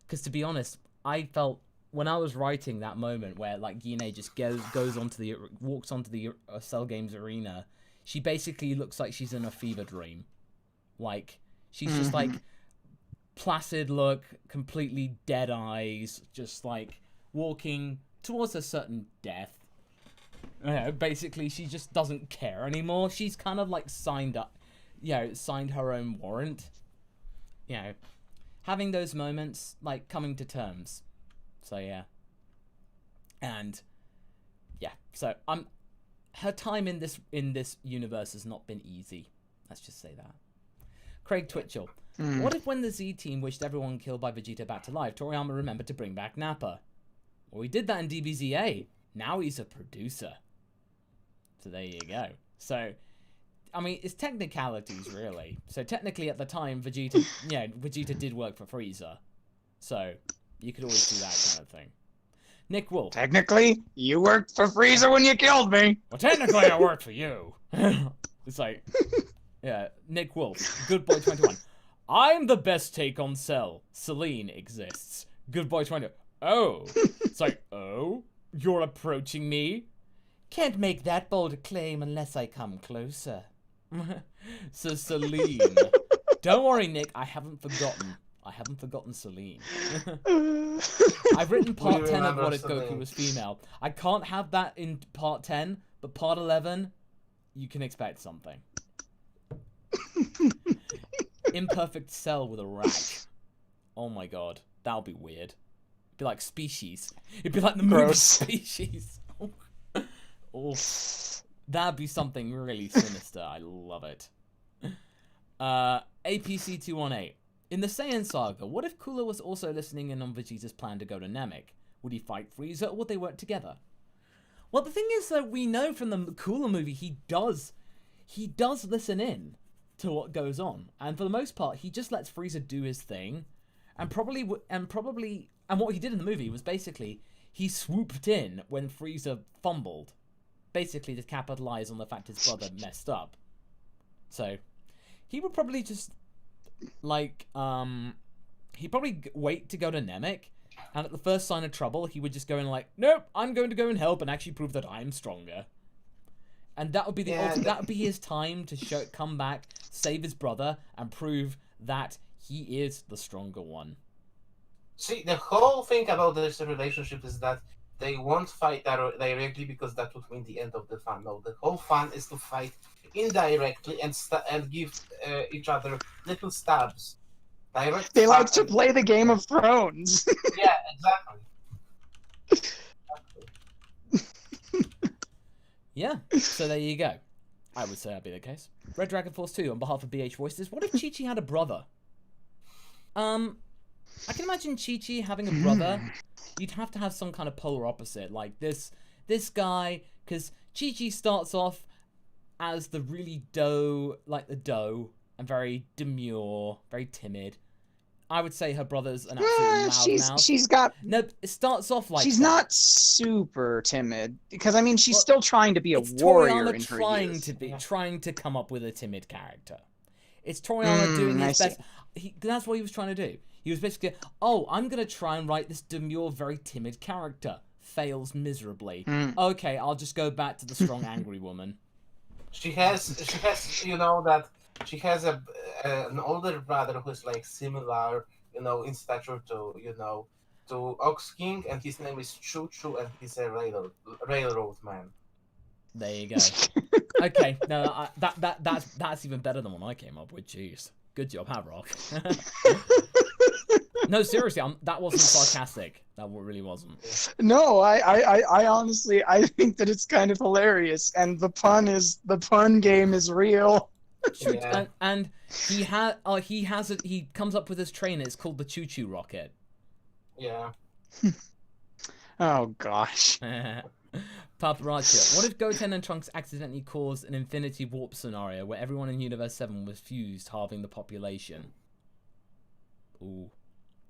S1: Because to be honest, I felt when I was writing that moment where like Gine just walks onto the Cell Games arena, she basically looks like she's in a fever dream. Like she's just like placid look, completely dead eyes, just like walking towards a certain death. Basically she just doesn't care anymore. She's kind of like signed her own warrant. Having those moments, like coming to terms. So yeah. And yeah, so her time in this universe has not been easy. Let's just say that. Craig Twitchell. What if when the Z team wished everyone killed by Vegeta back to life, Toriyama remembered to bring back Nappa? Well, he did that in DBZ. Now he's a producer. So there you go. So, I mean, it's technicalities, really. So technically, at the time, Vegeta did work for Frieza. So you could always do that kind of thing. Nick Wolf.
S3: Technically, you worked for Frieza when you killed me.
S1: Well, technically, I worked for you. It's like, yeah, Nick Wolf. Good Boy 21. I'm the best take on Cell. Celine exists. Good Boy 20. Oh. It's like, oh? You're approaching me? Can't make that bold a claim unless I come closer. So Celine. Don't worry, Nick. I haven't forgotten Celine. I've written part 10 of What If Goku Was Female. I can't have that in part 10, but part 11, you can expect something. Imperfect Cell with a rack. Oh my god. That'll be weird. It'd be like Species. It'd be like the movie Species. Oh. That'd be something really sinister. I love it. APC 218. In the Saiyan saga, what if Cooler was also listening in on Vegeta's plan to go to Namek? Would he fight Frieza, or would they work together? Well, the thing is that we know from the Cooler movie he does listen in to what goes on, and for the most part he just lets Frieza do his thing, and what he did in the movie was basically he swooped in when Frieza fumbled, basically to capitalize on the fact his brother messed up. So he would probably just like he'd probably wait to go to Namek, and at the first sign of trouble he would just go in like, nope, I'm going to go and help and actually prove that I'm stronger. And that would be that would be his time to come back, save his brother, and prove that he is the stronger one.
S2: See, the whole thing about this relationship is that they won't fight directly because that would mean the end of the fun. No, the whole fun is to fight indirectly and give each other little stabs.
S3: They like to play the Game of Thrones.
S2: Yeah, exactly.
S1: Yeah, so there you go. I would say that'd be the case. Red Dragon Force 2, on behalf of BH Voices, what if Chi-Chi had a brother? I can imagine Chi-Chi having a brother. You'd have to have some kind of polar opposite, like this guy, because Chi-Chi starts off as the really doe, and very demure, very timid. I would say her brother's an absolute loudmouth.
S3: She's got...
S1: No, it starts off like
S3: she's not super timid, because, I mean, she's still trying to be a warrior in her youth.
S1: Trying to come up with a timid character. It's Toriyama doing his best. That's what he was trying to do. He was basically, I'm going to try and write this demure, very timid character. Fails miserably. Okay, I'll just go back to the strong, angry woman.
S2: She has, she has an older brother who's like similar, in stature to Ox King, and his name is Choo Choo, and he's a railroad man.
S1: There you go. Okay, no, that's even better than what I came up with. Jeez, good job, Havrock. No, seriously, that wasn't sarcastic. That really wasn't.
S3: No, I honestly, I think that it's kind of hilarious, and the pun game is real.
S2: Yeah.
S1: And he comes up with his trainer. It's called the Choo Choo Rocket.
S2: Yeah.
S3: Oh gosh.
S1: Paparazzi. What if Goten and Trunks accidentally caused an infinity warp scenario where everyone in Universe 7 was fused, halving the population? Ooh.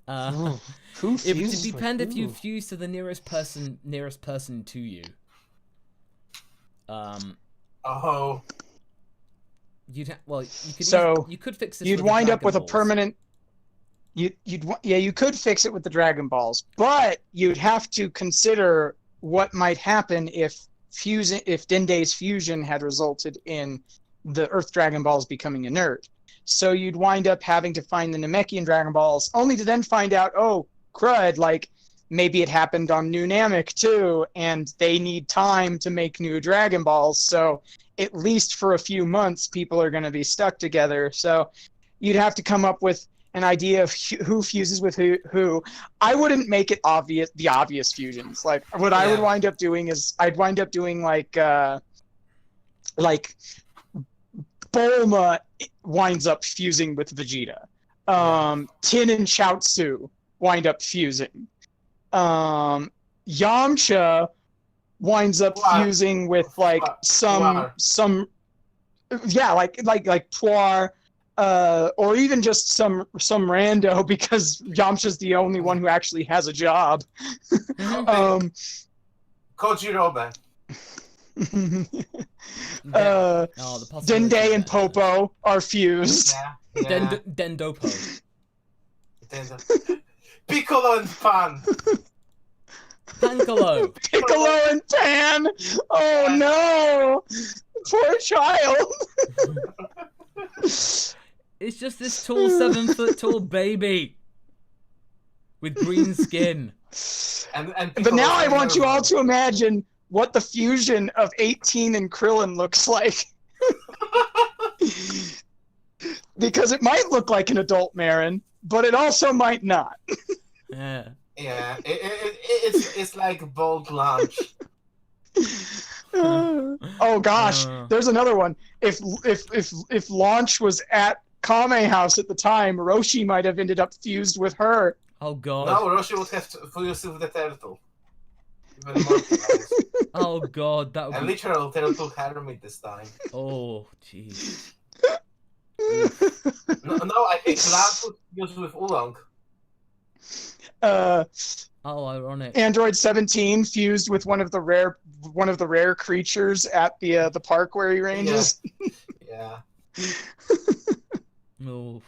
S3: Who
S1: It would
S3: fuses
S1: depend
S3: with
S1: if you
S3: who?
S1: fuse to the nearest person to you.
S2: Oh.
S3: You
S1: could fix this.
S3: You'd
S1: with the
S3: wind up
S1: Dragon
S3: with a
S1: Balls.
S3: permanent. You could fix it with the Dragon Balls, but you'd have to consider what might happen if Dende's fusion had resulted in the Earth Dragon Balls becoming inert. So you'd wind up having to find the Namekian Dragon Balls, only to then find out, oh, crud, like, maybe it happened on New Namek too, and they need time to make new Dragon Balls, so at least for a few months, people are going to be stuck together. So you'd have to come up with an idea of who fuses with who. I wouldn't make it the obvious fusions. Like, what I would wind up doing is, I'd wind up doing, like Bulma winds up fusing with Vegeta. Tin and Chaozu wind up fusing. Yamcha winds up fusing with like some Puar, or even just some rando, because Yamcha's the only one who actually has a job.
S2: Kojirobe.
S3: Dende and Popo are fused.
S2: Yeah.
S1: Dendopo.
S2: Piccolo and Pan.
S1: Pancolo.
S3: Piccolo and Pan. Oh no, poor child.
S1: It's just this tall 7 foot tall baby with green skin.
S3: But now I want you all to imagine what the fusion of 18 and Krillin looks like. Because it might look like an adult Marin, but it also might not.
S1: Yeah.
S2: Yeah, it's like bold lunch.
S3: Oh gosh, there's another one. If Launch was at Kame House at the time, Roshi might have ended up fused with her.
S1: Oh god.
S2: No, Roshi would have fused with the turtle.
S1: Oh god, that would
S2: a
S1: be...
S2: literal turtle hermit this time.
S1: Oh jeez.
S2: No, I think Lance would fuse with Oolong.
S1: Oh, ironic.
S3: Android 17 fused with one of the rare creatures at the park where he ranges.
S2: Yeah.
S1: Oh,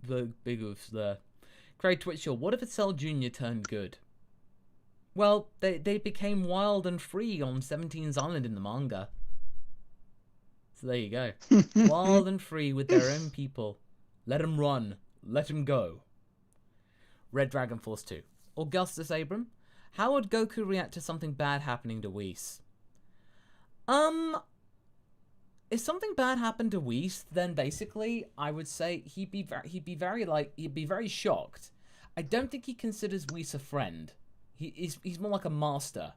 S1: the big oofs there. Craig Twitchell, what if a Cell Jr. turned good? Well, they became wild and free on 17's Island in the manga. So there you go. Wild and free with their own people. Let them run. Let them go. Red Dragon Force 2. Augustus Abram, how would Goku react to something bad happening to Whis? If something bad happened to Whis, then basically I would say he'd be very shocked. I don't think he considers Whis a friend. He's more like a master.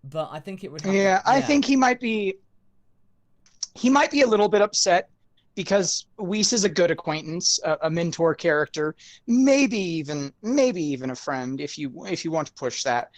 S1: But I think it would happen.
S3: Yeah, I think he might be a little bit upset because Whis is a good acquaintance, a mentor character, maybe even a friend if you want to push that.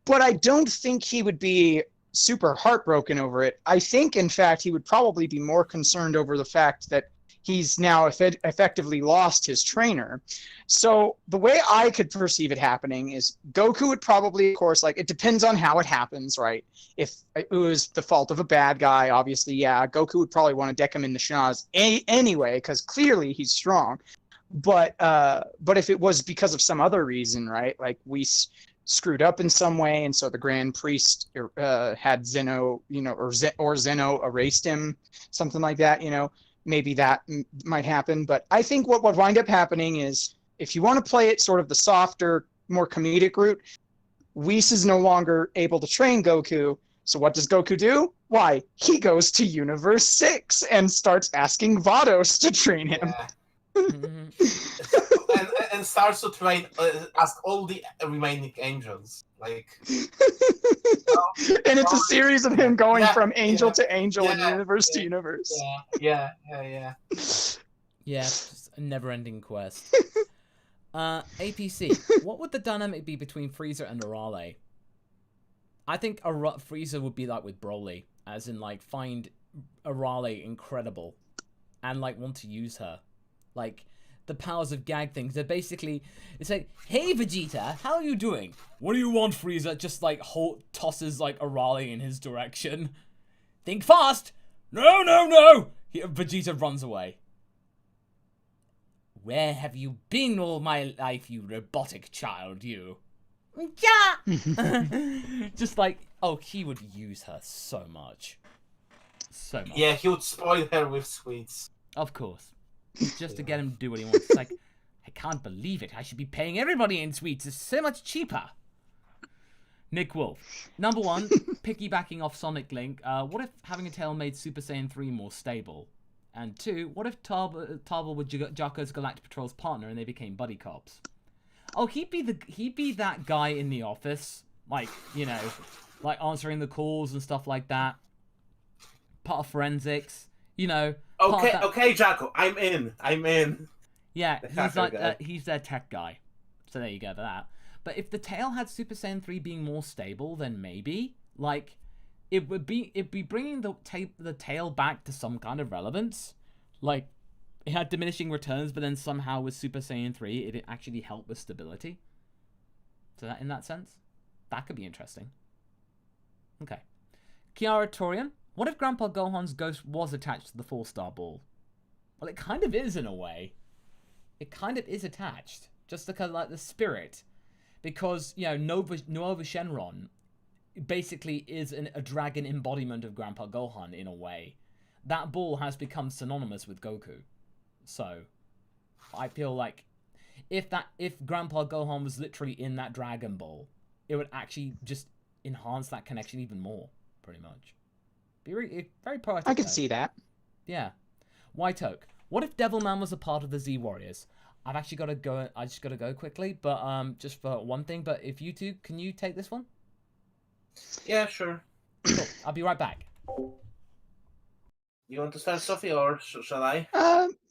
S3: But I don't think he would be super heartbroken over it. I think, in fact, he would probably be more concerned over the fact that he's now effectively lost his trainer. So the way I could perceive it happening is Goku would probably, of course, like, it depends on how it happens, right? If it was the fault of a bad guy, obviously, yeah, Goku would probably want to deck him in the schnoz anyway, because clearly he's strong. But if it was because of some other reason, right, like we screwed up in some way, and so the Grand Priest had Zeno, or Zeno erased him, something like that, maybe that might happen. But I think what would wind up happening is, if you want to play it sort of the softer, more comedic route, Whis is no longer able to train Goku. So what does Goku do? Why, he goes to Universe 6 and starts asking Vados to train him.
S2: Yeah. and starts to train, ask all the remaining angels, like.
S3: And it's a series of him going from angel to angel and
S2: yeah,
S3: universe to universe.
S2: Yeah.
S1: Yeah, just a never-ending quest. APC, what would the dynamic be between Frieza and Arale? I think Frieza would be like with Broly, as in like find Arale incredible and like want to use her. Like the powers of gag things. They're basically, it's like, hey Vegeta, how are you doing? What do you want, Frieza? Just like tosses like Arale in his direction. Think fast! No! Vegeta runs away. Where have you been all my life, you robotic child, you?
S4: Ja!
S1: Just like, oh, he would use her so much. So much.
S2: Yeah, he would spoil her with sweets.
S1: Of course. Just to get him to do what he wants. It's like, I can't believe it. I should be paying everybody in sweets. It's so much cheaper. Nick Wolf. Number 1, piggybacking off Sonic Link. What if having a tail made Super Saiyan 3 more stable? And 2, what if Tarbell was Jocko's Galactic Patrol's partner and they became buddy cops? Oh, he'd be that guy in the office, like, you know, like answering the calls and stuff like that. Part of forensics, you know.
S2: Okay, Jocko, I'm in.
S1: Yeah, he's like he's their tech guy. So there you go, that. But if the tail had Super Saiyan 3 being more stable, then maybe like it'd be bringing the tail back to some kind of relevance. Like it had diminishing returns, but then somehow with Super Saiyan 3, it actually helped with stability. So that in that sense, that could be interesting. Okay, Kiara Torian. What if Grandpa Gohan's ghost was attached to the 4-star ball? Well, it kind of is in a way. It kind of is attached, just because like the spirit, because you know Nova Shenron basically is a dragon embodiment of Grandpa Gohan in a way. That ball has become synonymous with Goku, so I feel like if Grandpa Gohan was literally in that Dragon Ball, it would actually just enhance that connection even more, pretty much. Be very poetic.
S3: I can see that.
S1: Yeah. White Oak. What if Devilman was a part of the Z Warriors? I've actually got to go. I just got to go quickly, but just for one thing. But if you two, can you take this one?
S2: Yeah, sure.
S1: Cool. I'll be right back.
S2: You want to start, Sophie, or shall I?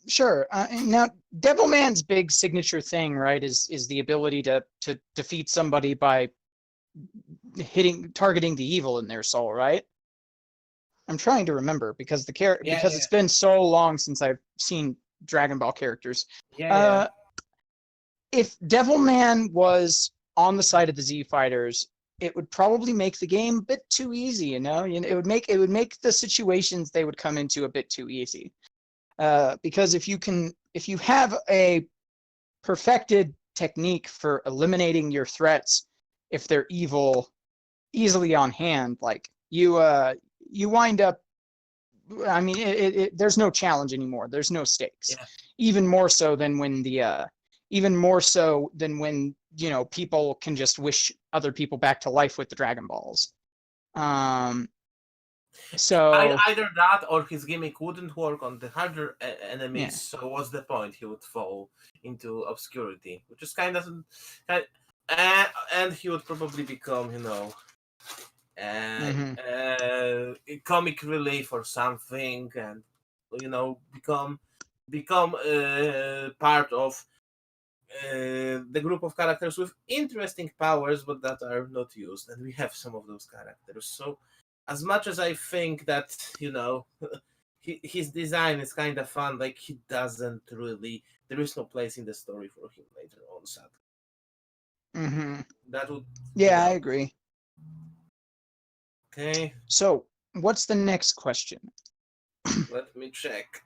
S3: Sure. Now, Devilman's big signature thing, right, is the ability to defeat somebody by targeting the evil in their soul, right? I'm trying to remember because it's been so long since I've seen Dragon Ball characters. If Devilman was on the side of the Z Fighters, it would probably make the game a bit too easy, you know? It would make the situations they would come into a bit too easy. Because if you have a perfected technique for eliminating your threats if they're evil easily on hand, like you wind up, I mean, there's no challenge anymore. There's no stakes.
S2: Yeah.
S3: Even more so than when you know, people can just wish other people back to life with the Dragon Balls. So
S2: either that or his gimmick wouldn't work on the harder enemies. Yeah. So what's the point? He would fall into obscurity, which is kind of, and he would probably become, you know, comic relief or something, and you know, become part of the group of characters with interesting powers, but that are not used, and we have some of those characters. So, as much as I think that, you know, his design is kind of fun, like he doesn't really. There is no place in the story for him later on, sadly. That would.
S3: Yeah, I agree.
S2: Okay.
S3: So, what's the next question?
S2: Let me check.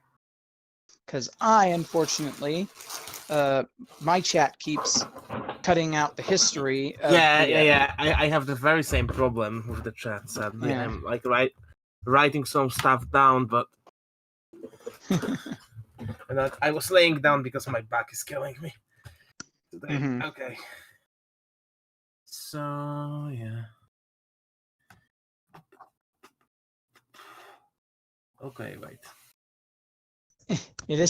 S3: Because I, unfortunately, my chat keeps cutting out the history.
S2: Yeah. I have the very same problem with the chat. Sadly, I'm like writing some stuff down, but I was laying down because my back is killing me today. Okay. So yeah. Okay, wait.
S3: Yeah,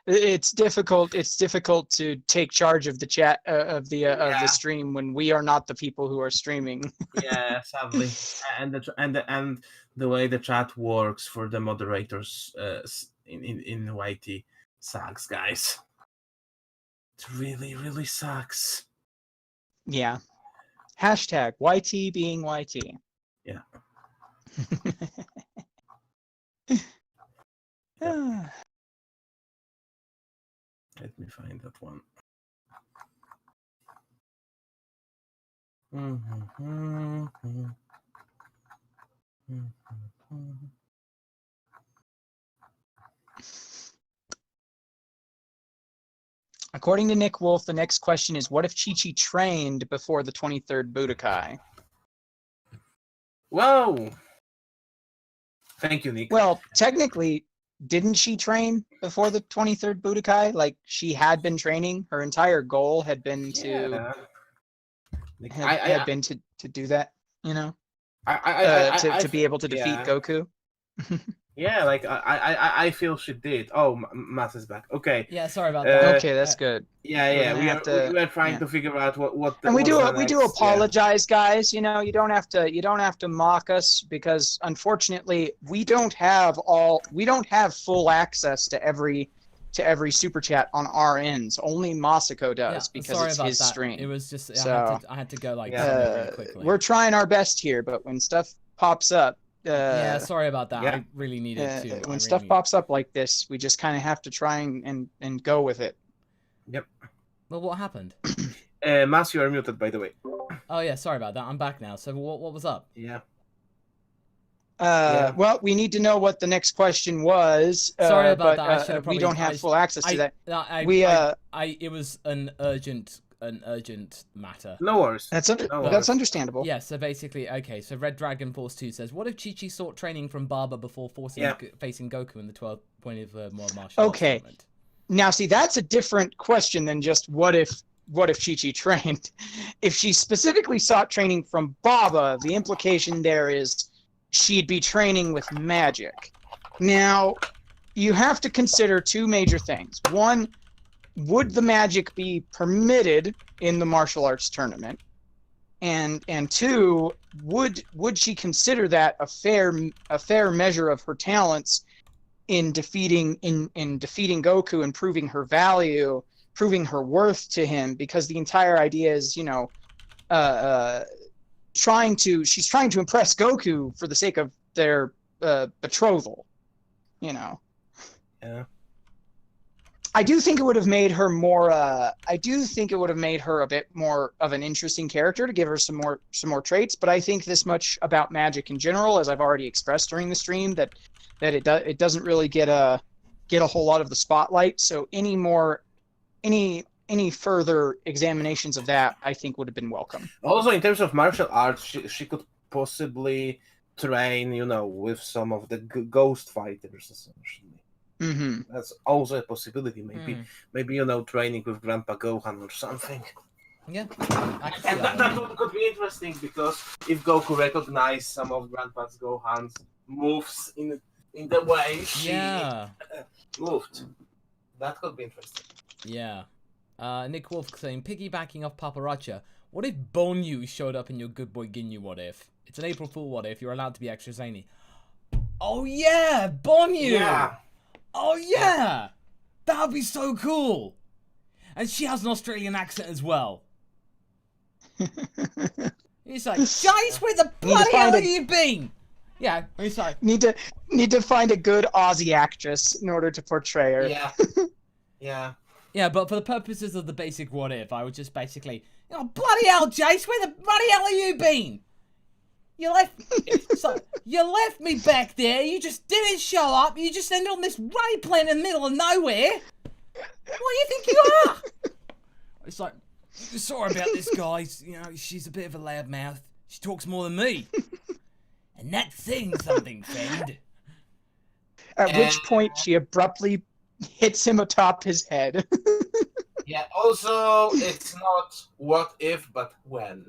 S3: it's difficult. It's difficult to take charge of the chat of the stream when we are not the people who are streaming.
S2: Yeah, sadly, and the way the chat works for the moderators in YT sucks, guys. It really sucks.
S3: Yeah. Hashtag YT being YT.
S2: Yeah. Let me find that one.
S3: According to Nick Wolf, the next question is, what if Chi-Chi trained before the 23rd Budokai?
S2: Whoa! Thank you, Nick.
S3: Well, technically, didn't she train before the 23rd Budokai? Like, she had been training. Her entire goal had been to to do that, you know? To be able to defeat Goku.
S2: Yeah, like I feel she did. Oh, Mas is back. Okay.
S1: Yeah, sorry about that.
S3: Okay, that's good.
S2: Yeah, we are trying to figure out what.
S3: And we do apologize, guys. You know, you don't have to mock us, because unfortunately we don't have full access to every super chat on our ends. Only Masako does, because it's his stream.
S1: It was just I had to go like really quickly.
S3: We're trying our best here, but when stuff pops up.
S1: Yeah, sorry about that. I really needed to.
S3: When stuff pops up like this, we just kind of have to try and go with it.
S2: Yep.
S1: Well, what happened?
S2: Mas, you are muted, by the way.
S1: Oh yeah, sorry about that. I'm back now. So what was up?
S2: Yeah.
S3: Well, we need to know what the next question was.
S1: Sorry about that. I should have probably,
S3: we don't have full access to that.
S1: It was an urgent matter.
S2: No worries.
S3: That's understandable.
S1: Yeah, so basically, okay, so Red Dragon Force 2 says, what if Chi-Chi sought training from Baba before facing Goku in the 12th point of World Martial Arts tournament?
S3: Now, see, that's a different question than just what if Chi-Chi trained. If she specifically sought training from Baba, the implication there is she'd be training with magic. Now, you have to consider two major things. One, would the magic be permitted in the martial arts tournament? And two, would she consider that a fair measure of her talents in defeating Goku and proving her value, proving her worth to him? Because the entire idea is, you know, she's trying to impress Goku for the sake of their betrothal, you know.
S2: Yeah.
S3: I do think it would have made her more. I do think it would have made her a bit more of an interesting character to give her some more traits. But I think this much about magic in general, as I've already expressed during the stream, that it doesn't really get a whole lot of the spotlight. So any further examinations of that, I think, would have been welcome.
S2: Also, in terms of martial arts, she could possibly train, you know, with some of the ghost fighters, essentially.
S3: Mm-hmm.
S2: That's also a possibility. Maybe you know, training with Grandpa Gohan or something.
S1: Yeah,
S2: and that could be interesting, because if Goku recognized some of Grandpa's Gohan's moves in the way she moved, that could be interesting.
S1: Yeah. Nick Wolf saying, piggybacking off Paparacha, what if Bonyu showed up in your Good Boy Ginyu what if? It's an April Fool what if, you're allowed to be extra zany. Oh yeah, Bonyu!
S2: Yeah.
S1: Oh yeah! That would be so cool! And she has an Australian accent as well. He's like, Jace, where the bloody hell have you been? Yeah, he's like...
S3: Need to find a good Aussie actress in order to portray her.
S2: Yeah. Yeah.
S1: Yeah, but for the purposes of the basic what if, I would just basically, oh, bloody hell, Jace, where the bloody hell have you been? You left me back there, you just didn't show up, you just ended on this ray plane in the middle of nowhere. What do you think you are? It's like, sorry about this, guys, you know, she's a bit of a loudmouth. She talks more than me. And that's saying something, friend.
S3: At which point she abruptly hits him atop his head.
S2: Yeah, also, it's not what if, but when.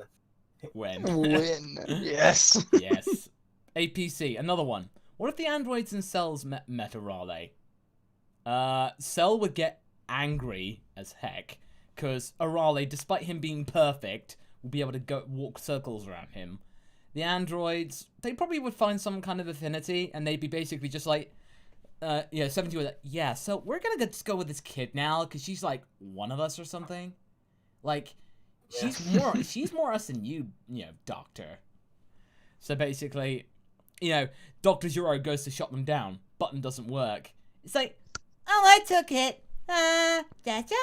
S1: When.
S3: Yes.
S1: Yes. APC, another one. What if the androids and cells met Metarale? Cell would get angry as heck, because Arale, despite him being perfect, will be able to walk circles around him. The androids, they probably would find some kind of affinity, and they'd be basically just like, 17 would like, yeah, so we're gonna just go with this kid now, because she's like one of us or something. Like, she's more us than you, Doctor. So basically, Dr. Zero goes to shut them down. Button doesn't work. It's like,
S4: oh, I took it. Cha-cha.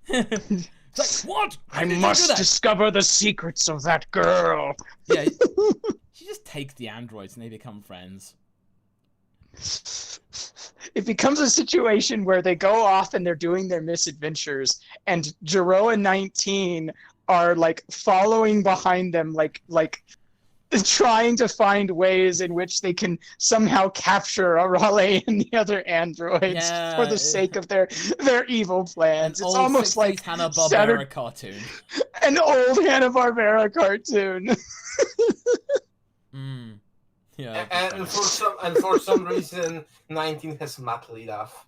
S1: It's like, what?
S3: I must discover the secrets of that girl.
S1: Yeah, she just takes the androids and they become friends.
S3: It becomes a situation where they go off and they're doing their misadventures, and Jiro and 19 are like following behind them, like trying to find ways in which they can somehow capture Arale and the other androids for the sake of their evil plans. It's almost like
S1: Hanna-Barbera cartoon.
S3: An old Hanna-Barbera cartoon.
S1: Yeah.
S2: And for some reason, 19 has Matt lead off.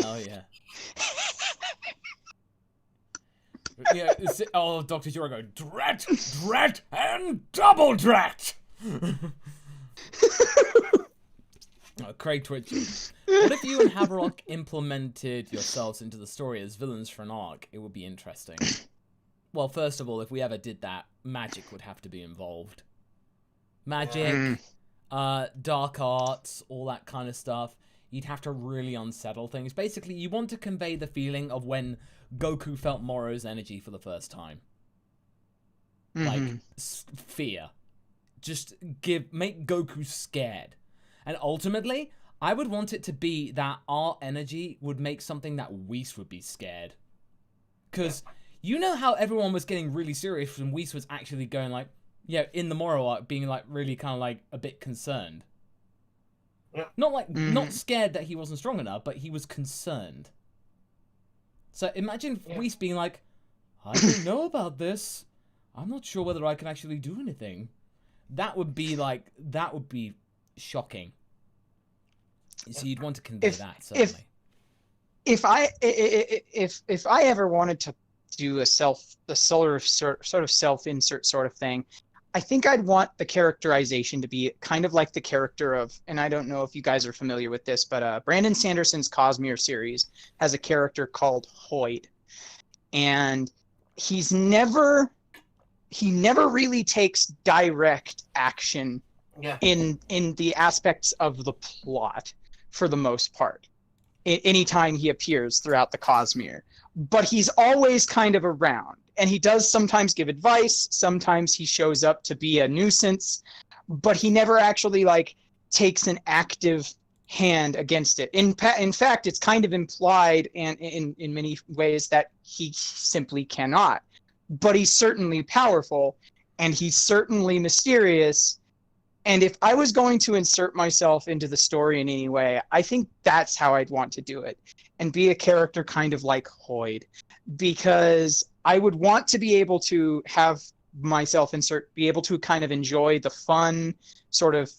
S1: Oh yeah. Yeah. Dr. Juro, drat, and double drat. Craig Twitch. What if you and Haverock implemented yourselves into the story as villains for an arc? It would be interesting. Well, first of all, if we ever did that, magic would have to be involved. Magic, dark arts, all that kind of stuff. You'd have to really unsettle things. Basically, you want to convey the feeling of when Goku felt Moro's energy for the first time. Like, fear. Just make Goku scared. And ultimately, I would want it to be that our energy would make something that Whis would be scared. Because you know how everyone was getting really serious when Whis was actually going like, in the Moro arc, being like really kind of like a bit concerned.
S2: Yeah.
S1: Not scared that he wasn't strong enough, but he was concerned. So imagine Whis being like, I don't know about this. I'm not sure whether I can actually do anything. That would be shocking. So you'd want to convey that, certainly.
S3: If I ever wanted to do a sort of self-insert sort of thing, I think I'd want the characterization to be kind of like the character of, and I don't know if you guys are familiar with this, but Brandon Sanderson's Cosmere series has a character called Hoyd, and he never really takes direct action in the aspects of the plot for the most part. Anytime he appears throughout the Cosmere, but he's always kind of around. And he does sometimes give advice, sometimes he shows up to be a nuisance, but he never actually takes an active hand against it. In fact, it's kind of implied and in many ways that he simply cannot. But he's certainly powerful, and he's certainly mysterious. And if I was going to insert myself into the story in any way, I think that's how I'd want to do it, and be a character kind of like Hoyd, because I would want to be able to have myself be able to kind of enjoy the fun, sort of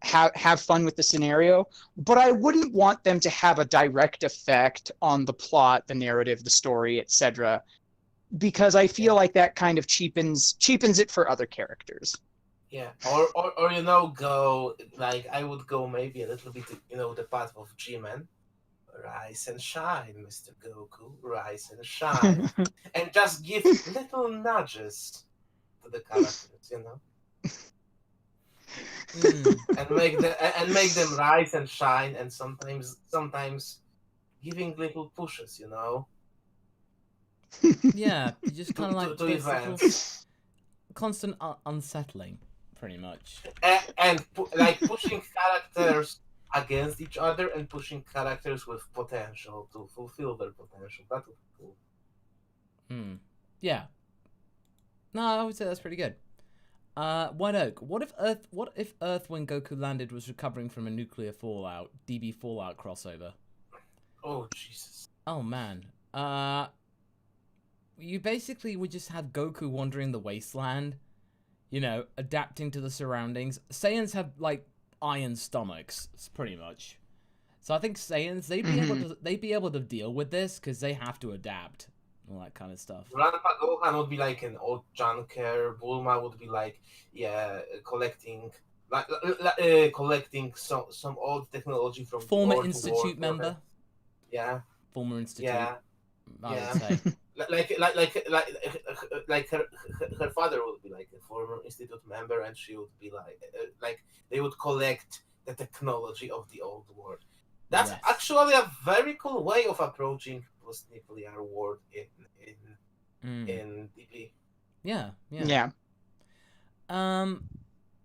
S3: have fun with the scenario, but I wouldn't want them to have a direct effect on the plot, the narrative, the story, etc., because I feel like that kind of cheapens it for other characters.
S2: Yeah, or I would go maybe a little bit, the path of G-Man. Rise and shine, Mr. Goku. Rise and shine, and just give little nudges to the characters, and make them rise and shine, and sometimes giving little pushes,
S1: Yeah, you just kind of like
S2: to events.
S1: Constant unsettling, pretty much.
S2: And pushing characters against each other and pushing characters with potential to fulfill their potential. That would be cool.
S1: Yeah. No, I would say that's pretty good. White Oak. What if Earth when Goku landed was recovering from a nuclear fallout, DB Fallout crossover?
S2: Oh Jesus.
S1: Oh man. You basically would just have Goku wandering the wasteland, adapting to the surroundings. Saiyans have iron stomachs, pretty much. So I think Saiyans they'd be able to deal with this because they have to adapt, all that kind of stuff.
S2: Grandpa Gohan would be like an old junker. Bulma would be like, collecting some old technology from
S1: Former
S2: war to
S1: Institute
S2: war.
S1: member.
S2: Yeah.
S1: Former Institute.
S2: Yeah.
S1: I would say.
S2: Like her father would be like a former institute member, and she would be like they would collect the technology of the old world. That's actually a very cool way of approaching post-nuclear world in DB.
S1: Yeah.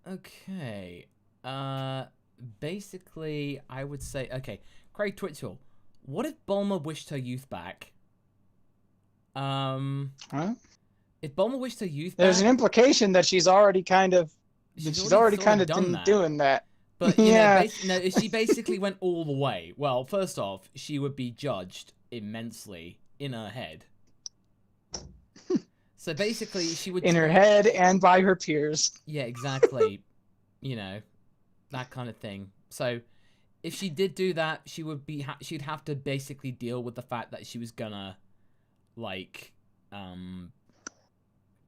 S1: Okay. Basically, I would say, okay, Craig Twitchell, what if Bulma wished her youth back?
S3: Huh?
S1: If Bulma wished her youth
S3: There's
S1: back,
S3: an implication that she's already kind of doing that.
S1: But you know, if she basically went all the way, well, first off, she would be judged immensely in her head. So basically, she would
S3: in her head and by her peers.
S1: Yeah, exactly. You know, that kind of thing. So, if she did do that, she would be she'd have to basically deal with the fact that she was gonna, like,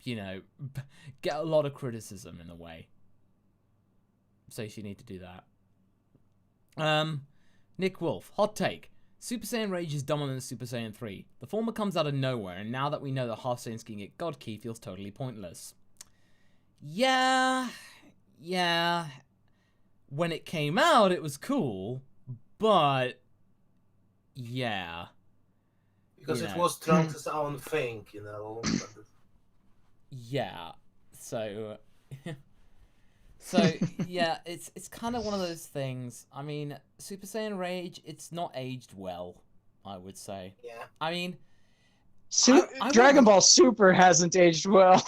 S1: you know, get a lot of criticism in a way. So she need to do that. Nick Wolf, hot take. Super Saiyan Rage is dumber than Super Saiyan 3. The former comes out of nowhere, and now that we know that half Saiyans can get God Key, feels totally pointless. Yeah. When it came out, it was cool, but yeah.
S2: Because it was Trunks' own thing, you know.
S1: Yeah. So So yeah, it's kind of one of those things. I mean, Super Saiyan Rage, it's not aged well, I would say.
S2: Yeah.
S1: I mean,
S3: Dragon Ball Super hasn't aged well.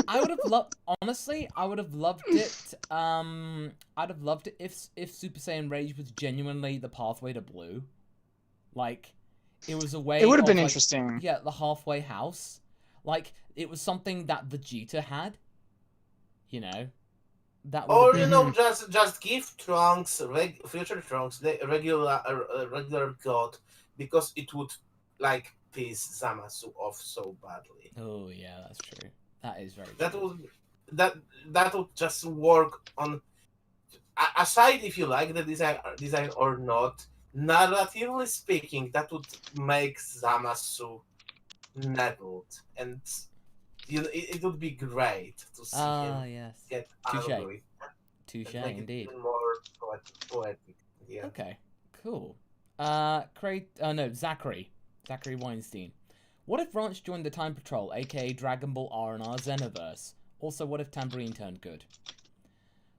S1: I would have loved, honestly, I would have loved it. I'd have loved it if Super Saiyan Rage was genuinely the pathway to Blue. Like, it was a way.
S3: It would have been
S1: like,
S3: interesting.
S1: Yeah, the halfway house. Like, it was something that Vegeta had. You know. That
S2: or you know, just give Trunks, future Trunks, the regular God, because it would like piss Zamasu off so badly.
S1: Oh yeah, that's true. That is very.
S2: That
S1: true.
S2: that would just work on. Aside if you like the design or not, narratively speaking, that would make Zamasu nettled, and it would be great to see him get angry.
S1: Touche, indeed.
S2: More poetic. Yeah.
S1: Okay, cool. Zachary Weinstein. What if Ranch joined the Time Patrol, aka Dragon Ball R&R Xenoverse? Also, what if Tambourine turned good?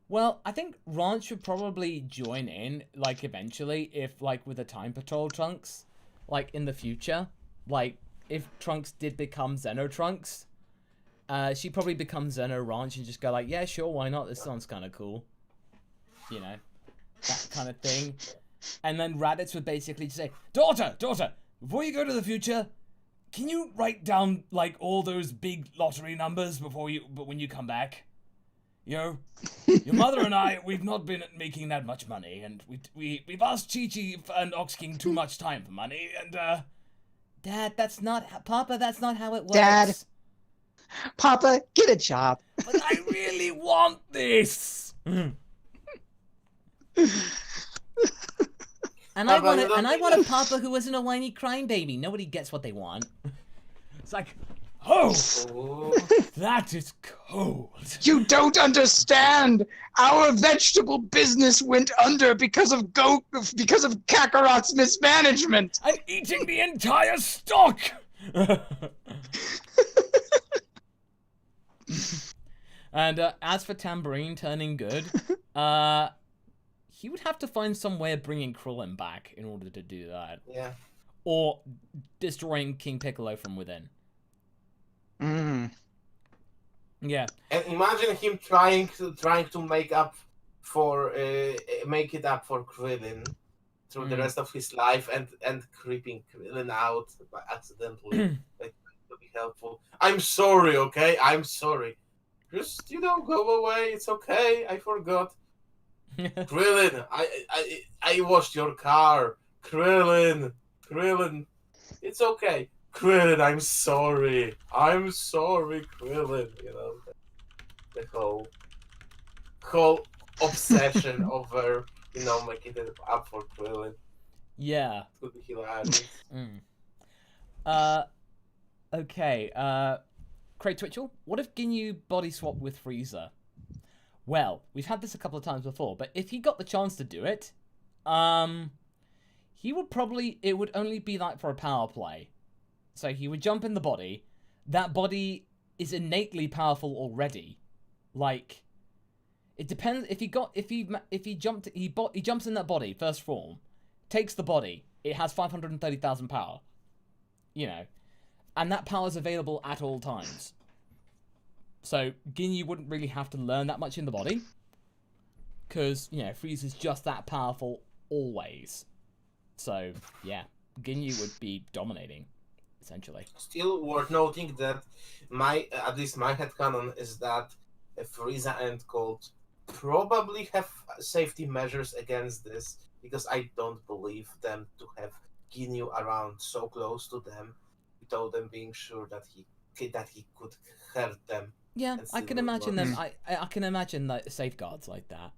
S1: Well, I think Ranch would probably join in, like, eventually, if, like, with the Time Patrol Trunks, like, in the future. Like, if Trunks did become Xeno Trunks, she'd probably become Xeno Ranch and just go like, yeah, sure, why not? This sounds kind of cool. You know, that kind of thing. And then Raditz would basically say, Daughter, before you go to the future, can you write down, like, all those big lottery numbers when you come back? You know, your mother and I, we've not been making that much money, and we've asked Chi-Chi and Ox King too much time for money, and,
S4: Dad, Papa, that's not how it works.
S3: Dad. Papa, get a job.
S1: But I really want this. And
S4: I want a Papa who isn't a whiny crying baby. Nobody gets what they want.
S1: It's like, oh, that is cold.
S3: You don't understand. Our vegetable business went under because of Kakarot's mismanagement.
S1: I'm eating the entire stock. And as for Tambourine turning good, he would have to find some way of bringing Krillin back in order to do that.
S2: Yeah.
S1: Or destroying King Piccolo from within. Yeah.
S2: And imagine him trying to make it up for Krillin through the rest of his life and creeping Krillin out by accidentally. Like, to be helpful. I'm sorry, okay? I'm sorry. Just, go away. It's okay. I forgot. Krillin, I washed your car. Krillin, it's okay. Krillin, I'm sorry, Krillin. You know, the whole obsession over, making it up for Krillin.
S1: Yeah.
S2: It would be hilarious.
S1: Okay. Craig Twitchell, what if Ginyu body swapped with Frieza? Well, we've had this a couple of times before, but if he got the chance to do it, he would probably, it would only be like for a power play. So he would jump in the body. That body is innately powerful already. Like, it depends if he jumps in that body, first form, takes the body, it has 530,000 power. You know, and that power is available at all times. So Ginyu wouldn't really have to learn that much in the body, because Frieza's just that powerful always. So yeah, Ginyu would be dominating, essentially.
S2: Still worth noting that at least my headcanon is that Frieza and Colt probably have safety measures against this, because I don't believe them to have Ginyu around so close to them without them being sure that he could hurt them.
S1: Yeah, I can imagine them. I can imagine like safeguards like that.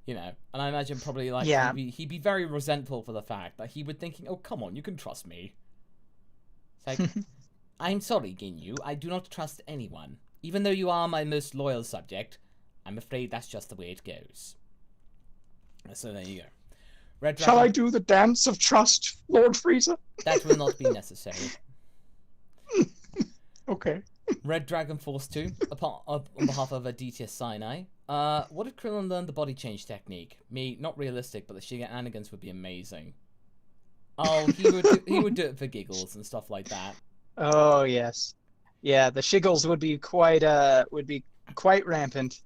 S1: And I imagine probably like he'd be very resentful for the fact that he would thinking, "Oh, come on, you can trust me." It's like, I'm sorry, Ginyu, I do not trust anyone. Even though you are my most loyal subject, I'm afraid that's just the way it goes. So there you go. Red Dragon,
S3: shall I do the dance of trust, Lord Frieza?
S1: That will not be necessary.
S3: Okay.
S1: Red Dragon Force 2, on behalf of Aditya Sinai. What if Krillin learned the body change technique? Not realistic, but the shenanigans would be amazing. Oh, he would do it for giggles and stuff like that.
S3: Oh yes, yeah. The shiggles would be quite rampant.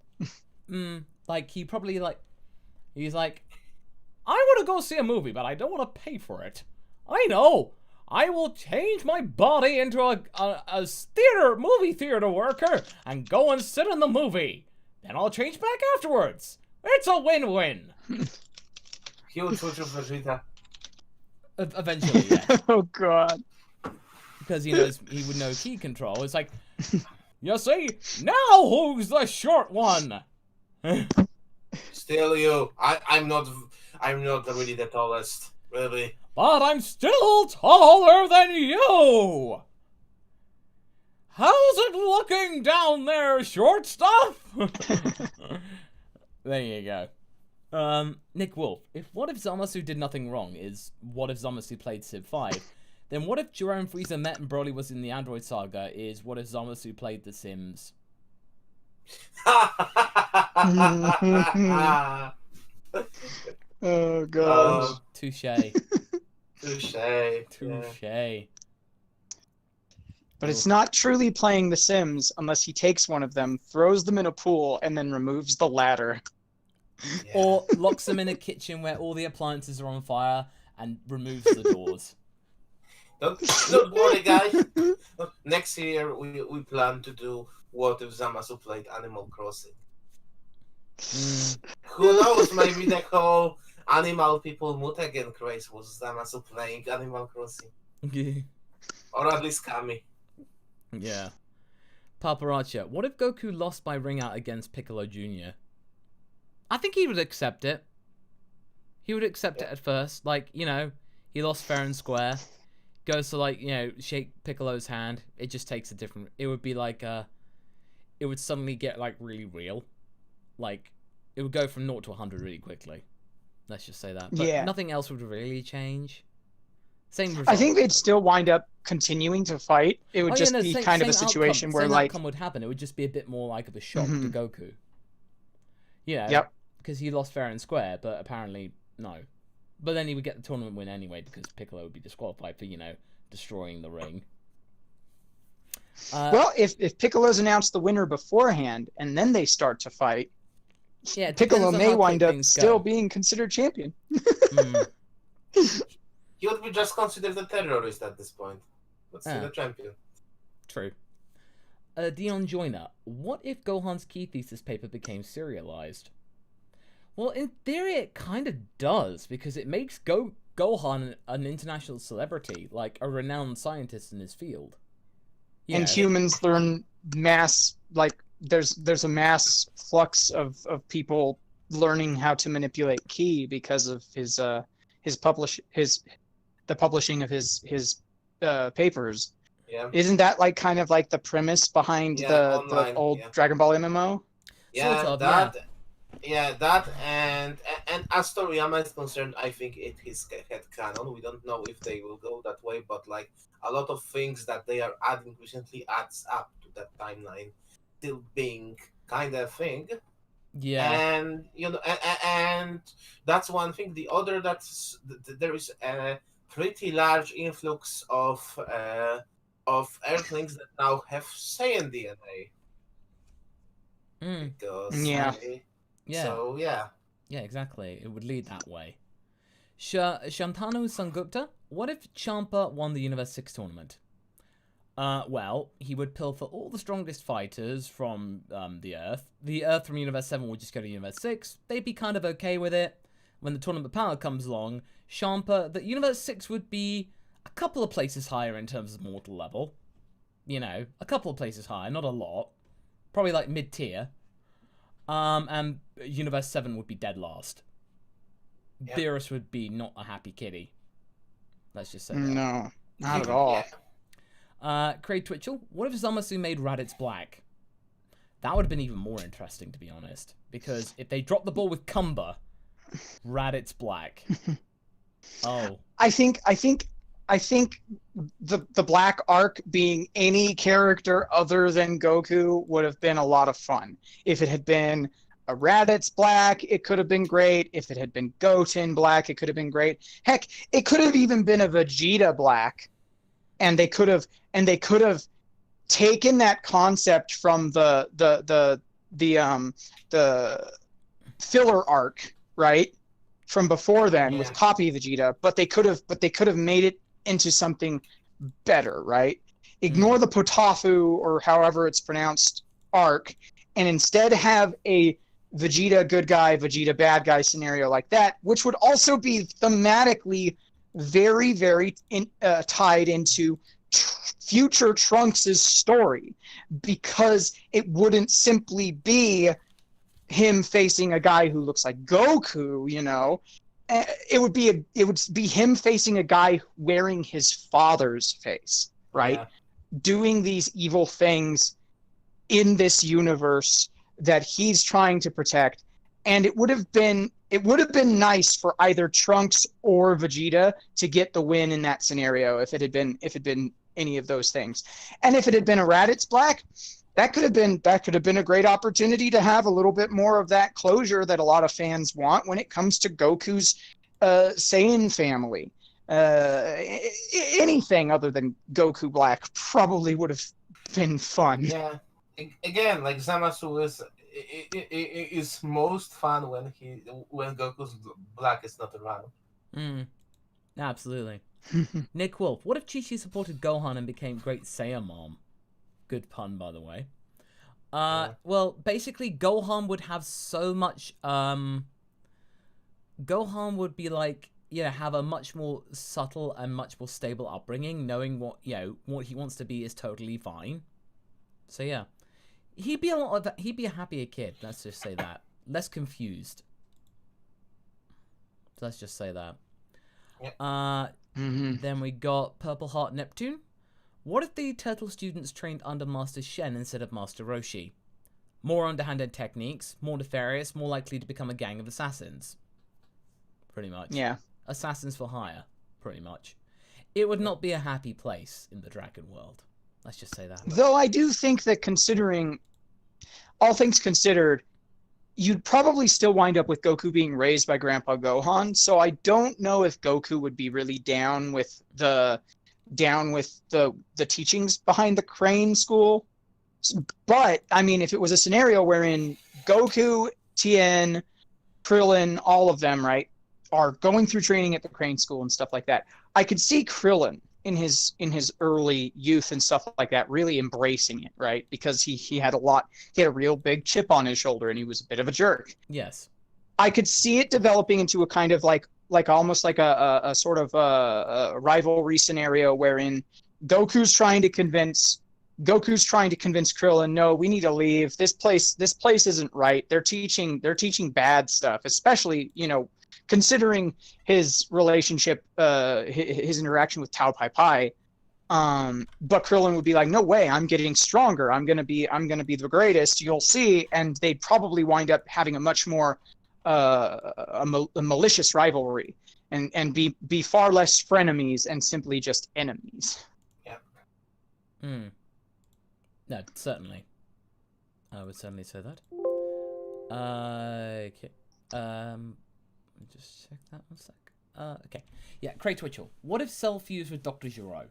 S1: Like he's like, I want to go see a movie, but I don't want to pay for it. I know. I will change my body into a movie theater worker and go and sit in the movie. Then I'll change back afterwards. It's a win-win.
S2: Huge Vegeta.
S1: Eventually, yeah.
S3: Oh god.
S1: Because he would know key control. It's like, you see, now who's the short one?
S2: Still you. I'm not really the tallest, really.
S1: But I'm still taller than you! How's it looking down there, short stuff? There you go. Nick Wolf, what if Zamasu did nothing wrong is what if Zamasu played Civ 5? Then what if Jerome Frieza met and Broly was in the Android Saga is what if Zamasu played The Sims?
S3: Oh gosh.
S1: Touche.
S2: Touche.
S1: Touche.
S3: But it's not truly playing The Sims unless he takes one of them, throws them in a pool, and then removes the ladder.
S2: Yeah.
S1: Or locks them in a kitchen where all the appliances are on fire and removes the doors.
S2: Don't worry, guys. Next year we plan to do what if Zamasu played Animal Crossing. Who knows? Maybe the whole animal people mutagen craze was Zamasu playing Animal Crossing. Or at least Kami.
S1: Yeah. Paparacha, what if Goku lost by ring out against Piccolo Jr.? I think he would accept it. He would accept it at first. Like, he lost fair and square. Goes to, shake Piccolo's hand. It just takes a different... It would be like, it would suddenly get, really real. Like, it would go from 0 to 100 really quickly. Let's just say that. But nothing else would really change. Same result.
S3: I think they'd still wind up continuing to fight. It would just be kind of a situation where,
S1: outcome would happen. It would just be a bit more of a shock to Goku.
S3: Yep.
S1: Because he lost fair and square, but apparently, no. But then he would get the tournament win anyway, because Piccolo would be disqualified for, destroying the ring.
S3: Well, if Piccolo's announced the winner beforehand, and then they start to fight, Piccolo may wind up still being considered champion.
S2: He would be just considered a terrorist at this point, but still a champion.
S1: True. Dion Joyner, what if Gohan's key thesis paper became serialized? Well, in theory, it kind of does, because it makes Gohan an international celebrity, like a renowned scientist in his field.
S3: And humans learn mass, like, there's a mass flux of people learning how to manipulate ki because of the publishing of his papers.
S2: Yeah.
S3: Isn't that like kind of like the premise behind the old Dragon Ball MMO?
S2: Yeah,
S1: Sort of,
S2: that and as Toriyama is concerned, I think it is headcanon. We don't know if they will go that way, but like a lot of things that they are adding recently adds up to that timeline still being kind of thing.
S1: Yeah.
S2: And and that's one thing. The other, there is a pretty large influx of Earthlings that now have Saiyan DNA. Because
S3: Yeah.
S2: So yeah.
S1: Yeah, exactly. It would lead that way. Shantanu Sangupta, what if Champa won the Universe 6 tournament? Well, he would pilfer all the strongest fighters from the Earth. The Earth from Universe 7 would just go to Universe 6. They'd be kind of okay with it. When the Tournament Power comes along, the Universe 6 would be a couple of places higher in terms of mortal level. You know, a couple of places higher, not a lot. Probably like mid-tier. And Universe 7 would be dead last.
S2: Yeah.
S1: Beerus would be not a happy kitty. Let's just say that.
S3: No, not at all.
S1: Craig Twitchell, what if Zamasu made Raditz black? That would have been even more interesting, to be honest. Because if they dropped the ball with Cumber, Raditz black. Oh.
S3: I think the black arc being any character other than Goku would have been a lot of fun. If it had been a Raditz black, it could have been great. If it had been Goten black, it could have been great. Heck, it could have even been a Vegeta black, and they could have taken that concept from the filler arc, right, from before then with Copy Vegeta, but they could have made it into something better, right? Ignore the Potafu, or however it's pronounced, arc, and instead have a Vegeta good guy, Vegeta bad guy scenario like that, which would also be thematically very, very tied into future Trunks' story, because it wouldn't simply be him facing a guy who looks like Goku, you know. It would be him facing a guy wearing his father's face, right? Doing these evil things in this universe that he's trying to protect. And it would have been nice for either Trunks or Vegeta to get the win in that scenario if it had been any of those things. And if it had been a Raditz black, that could have been a great opportunity to have a little bit more of that closure that a lot of fans want when it comes to Goku's Saiyan family. Anything other than Goku Black probably would have been fun.
S2: Yeah. Again, like Zamasu is most fun when Goku's Black is not around.
S1: Absolutely. Nick Wolf, what if Chi-Chi supported Gohan and became Great Saiyan Mom? Good pun, by the way. Well, basically, Gohan would have so much. Gohan would be like, have a much more subtle and much more stable upbringing, knowing what he wants to be is totally fine. So yeah, he'd be a happier kid. Let's just say that. Less confused. Let's just say that.
S2: Yep.
S1: Then we got Purple Heart Neptune. What if the turtle students trained under Master Shen instead of Master Roshi? More underhanded techniques, more nefarious, more likely to become a gang of assassins. Pretty much.
S3: Yeah.
S1: Assassins for hire, pretty much. It would not be a happy place in the Dragon world. Let's just say that.
S3: Though I do think that, considering all things considered, you'd probably still wind up with Goku being raised by Grandpa Gohan, so I don't know if Goku would be really down with the teachings behind the Crane School. But I mean, if it was a scenario wherein Goku, Tien, Krillin, all of them, right, are going through training at the Crane School and stuff like that, I could see Krillin in his early youth and stuff like that, really embracing it, right? Because he had a real big chip on his shoulder, and he was a bit of a jerk.
S1: Yes.
S3: I could see it developing into a kind of like almost like a sort of a rivalry scenario wherein Goku's trying to convince Krillin, no, we need to leave. This place isn't right. They're teaching bad stuff, especially, considering his relationship, his interaction with Tao Pai Pai. But Krillin would be like, no way, I'm getting stronger. I'm gonna be the greatest. You'll see. And they'd probably wind up having a much more a malicious rivalry, and be far less frenemies and simply just enemies.
S2: Yeah.
S1: No, certainly. I would certainly say that. Okay. Let me just check that 1 sec. Okay. Yeah, Craig Twitchell. What if Cell fused with Dr. Giro?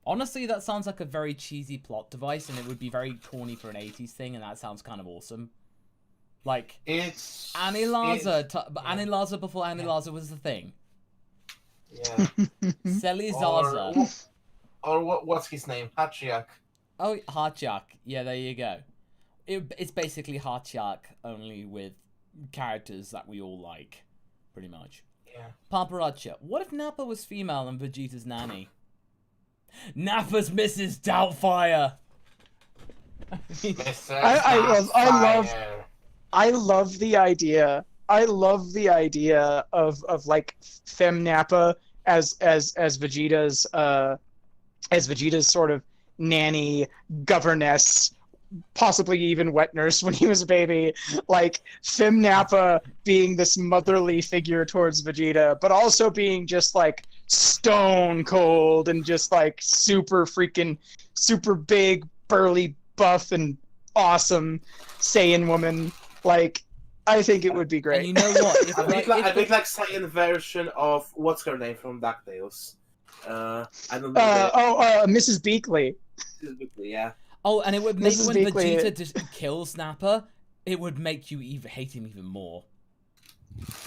S1: Honestly, that sounds like a very cheesy plot device, and it would be very corny for an 80s thing, and that sounds kind of awesome. Like,
S2: It's
S1: Annie Laza, but Annie Laza before Annie Laza was the thing.
S2: Yeah.
S1: Selly Zaza.
S2: Or what's his name? Hachiak.
S1: Oh, Hachiak. Yeah, there you go. It's basically Hachiak, only with characters that we all like, pretty much.
S2: Yeah.
S1: Paparazzi. What if Nappa was female and Vegeta's nanny? Nappa's Mrs. Doubtfire.
S3: I love the idea. I love the idea of like Fem Nappa as Vegeta's sort of nanny, governess, possibly even wet nurse when he was a baby. Like Fem Nappa being this motherly figure towards Vegeta, but also being just like stone cold and just like super big, burly, buff, and awesome Saiyan woman. Like, I think it would be great.
S1: And you know what?
S2: I think like Saiyan version of what's her name from DuckTales. I don't know.
S3: Mrs. Beakley.
S2: Mrs. Beakley, yeah.
S1: Oh, and it would make
S3: Mrs.
S1: when
S3: Beakley.
S1: Vegeta just kills Nappa, it would make you hate him even more.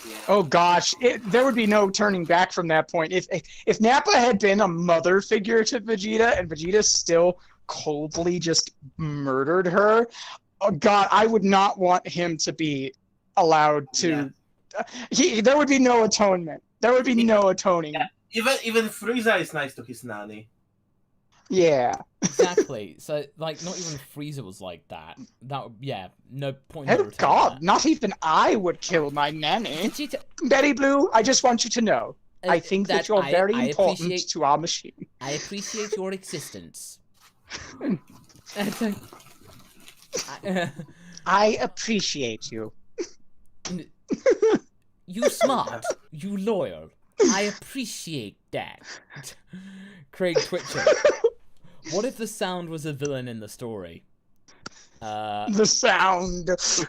S2: Yeah.
S3: Oh gosh, there would be no turning back from that point. If Nappa had been a mother figure to Vegeta, and Vegeta still coldly just murdered her, oh god, I would not want him to be allowed to. Yeah. There would be no atonement. There would be no atoning.
S2: Yeah. Even Frieza is nice to his nanny.
S3: Yeah.
S1: Exactly. So, like, not even Frieza was like that. No point.
S3: Oh god, not even I would kill my nanny. Betty Blue, I just want you to know, I think that you're very important to our machine.
S1: I appreciate your existence.
S3: I appreciate you.
S1: You smart. You loyal. I appreciate that. Craig Twitcher. What if the Sound was a villain in the story?
S3: The Sound. It's